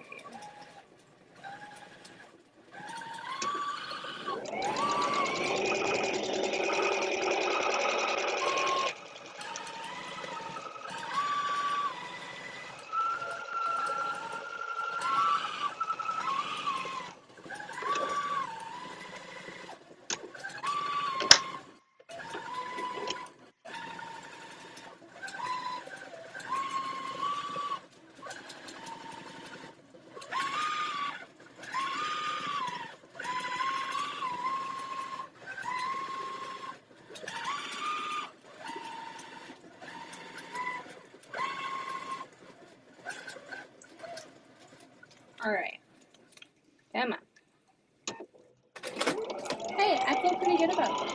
All right. Come on. Hey, I feel pretty good about that.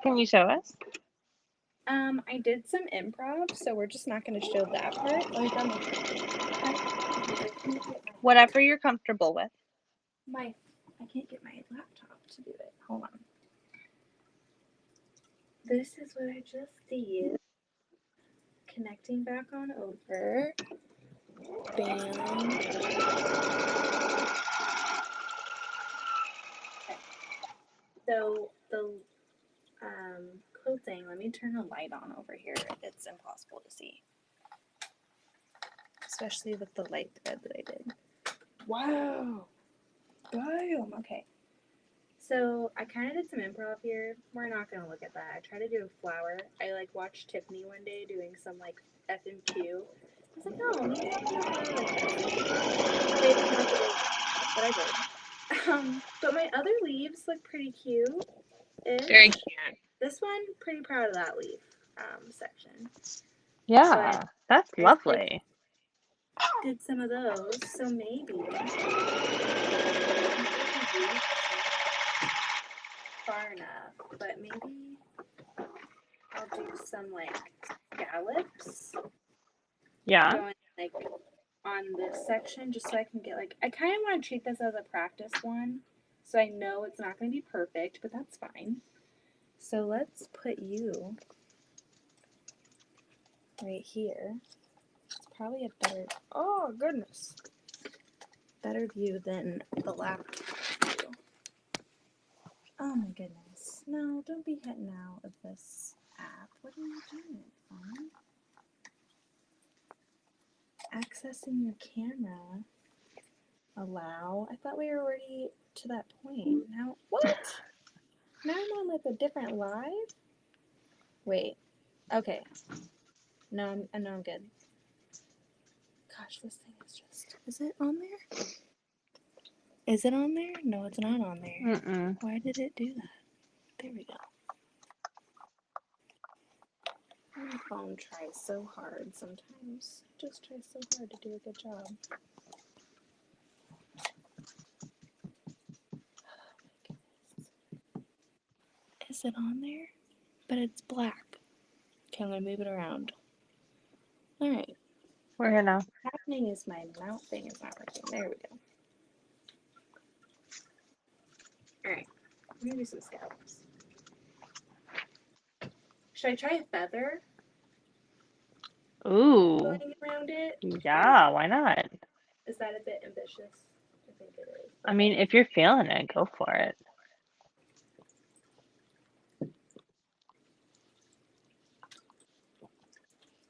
Can you show us? I did some improv, so we're just not going to show that part. Whatever you're comfortable with. I can't get my laptop to do it. Hold on. This is what I just did. Connecting back on over. Bam. Okay. So the quilting, let me turn a light on over here. It's impossible to see. Especially with the light thread that I did. Wow. Bam. Okay. So I kind of did some improv here. We're not going to look at that. I tried to do a flower. I watched Tiffany one day doing some FMQ. I was like, oh, maybe I'll do a flower like that. But I did. But my other leaves look pretty cute. Very cute. This one, pretty proud of that leaf section. Yeah, that's lovely. Did some of those, so maybe far enough, but maybe I'll do some scallops. Yeah. Going on this section just so I can get I kind of want to treat this as a practice one, so I know it's not going to be perfect, but that's fine. So let's put you right here. It's probably a better, oh goodness, better view than the laptop view. Oh my goodness. No, don't be hitting out of this app. What are you doing, phone? Accessing your camera. Allow. I thought we were already to that point. Now, what? Now I'm on a different live? Wait. Okay. No, I'm good. Gosh, this thing is just... Is it on there? Is it on there? No, it's not on there. Mm-mm. Why did it do that? There we go. My phone tries so hard sometimes. It just tries so hard to do a good job. Is it on there? But it's black. Okay, I'm going to move it around. Alright. We're here now. What's happening is my mount thing is not working. There we go. Alright. I'm going to do some scallops. Should I try a feather? Ooh. Going around it? Yeah, why not? Is that a bit ambitious? I think it is. I mean, if you're feeling it, go for it.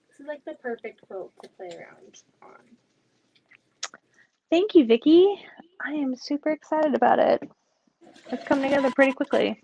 This is the perfect quilt to play around on. Thank you, Vicky. I am super excited about it. It's come together pretty quickly.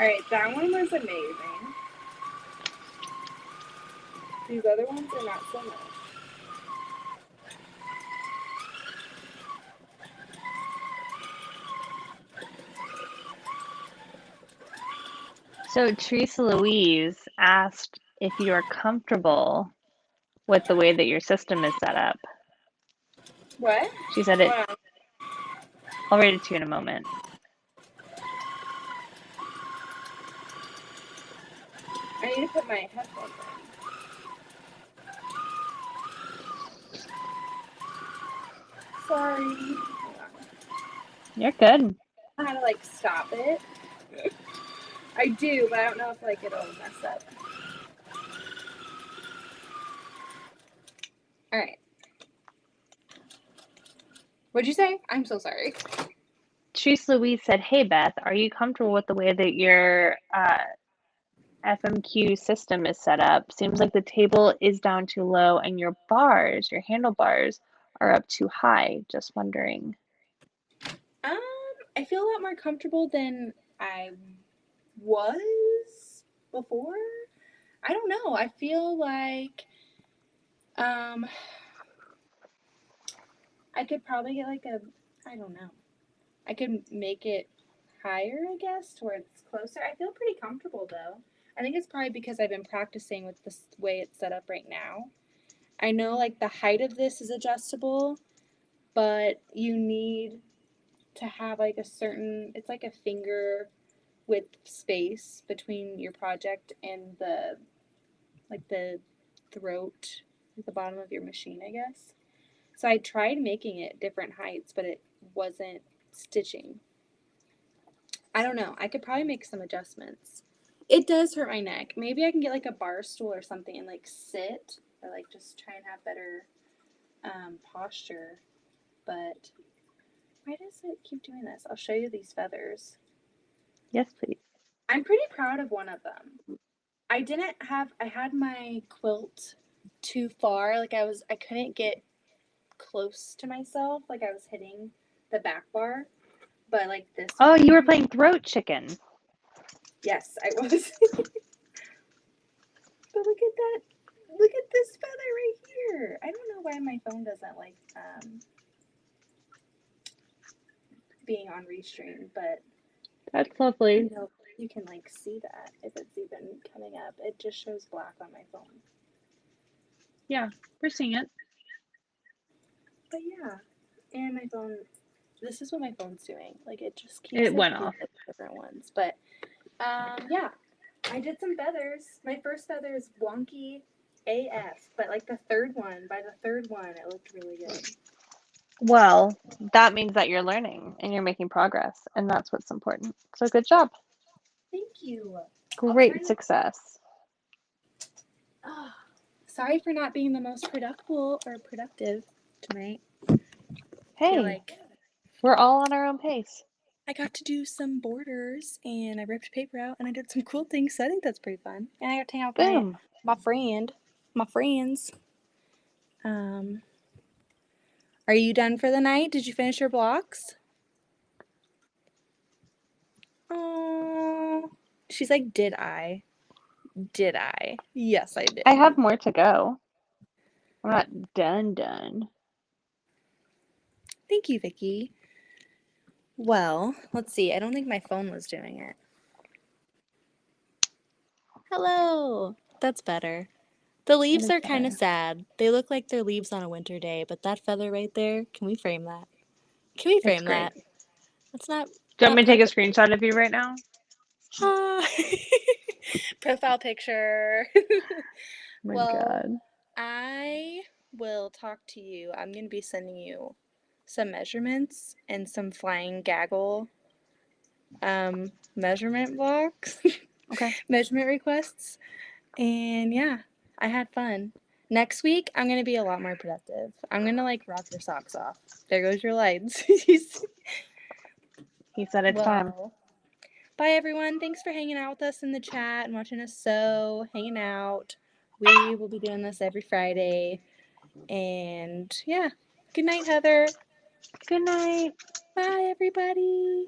Alright, that one was amazing. These other ones are not so much. So Teresa Louise asked if you are comfortable with the way that your system is set up. What? She said it. I'll read it to you in a moment. I need to put my headphones on. Sorry. Hold on. You're good. I had to like stop it. I do, but I don't know if like it'll mess up. All right. What'd you say? I'm so sorry. Teresa Louise said, "Hey Beth, are you comfortable with the way that your FMQ system is set up? Seems like the table is down too low and your handlebars, are up too high. Just wondering." I feel a lot more comfortable than I was before. I don't know. I feel like I could probably get like I don't know. I could make it higher, I guess, to where it's closer. I feel pretty comfortable though. I think it's probably because I've been practicing with this way it's set up right now. I know like the height of this is adjustable, but you need to have like a certain, it's like a finger width space between your project and the throat at the bottom of your machine, I guess. So I tried making it different heights, but it wasn't stitching. I don't know. I could probably make some adjustments. It does hurt my neck. Maybe I can get like a bar stool or something and like sit or like just try and have better posture. But why does it keep doing this? I'll show you these feathers. Yes, please. I'm pretty proud of one of them. I had my quilt too far. Like I couldn't get close to myself. Like I was hitting the back bar. But like this Oh, one, you were playing throat chicken. yes, I was. But look at that. Look at this feather right here. I don't know why my phone doesn't like being on restream, but That's lovely. you can like see that if it's even coming up. It just shows black on my phone. Yeah, we're seeing it. But yeah, and my phone. This is what my phone's doing. Like it just keeps It like went off. different ones. But yeah, I did some feathers. My first feather is wonky AF, but like by the third one, it looked really good. Well, that means that you're learning and you're making progress, and that's what's important. So good job. Thank you. Great success. Oh, sorry for not being the most productive tonight. Hey, we're all on our own pace. I got to do some borders and I ripped paper out and I did some cool things. So I think that's pretty fun. And I got to hang out with my friends. Are you done for the night? Did you finish your blocks? Oh, she's like, did I? Did I? Yes, I did. I have more to go. I'm not done. Thank you, Vicky. Well, let's see. I don't think my phone was doing it. Hello. That's better. The leaves are kind of sad. They look like they're leaves on a winter day, but that feather right there, can we frame that? Can we frame that? That's not. Do you want me to take a screenshot of you right now? Profile picture. My Well, God. I will talk to you. I'm going to be sending you some measurements and some flying gaggle measurement blocks. Okay. Measurement requests. And yeah, I had fun. Next week, I'm going to be a lot more productive. I'm going to like rock your socks off. There goes your lights. He said it's time. Bye, everyone. Thanks for hanging out with us in the chat and watching us hanging out. We will be doing this every Friday. And yeah, good night, Heather. Good night. Bye, everybody.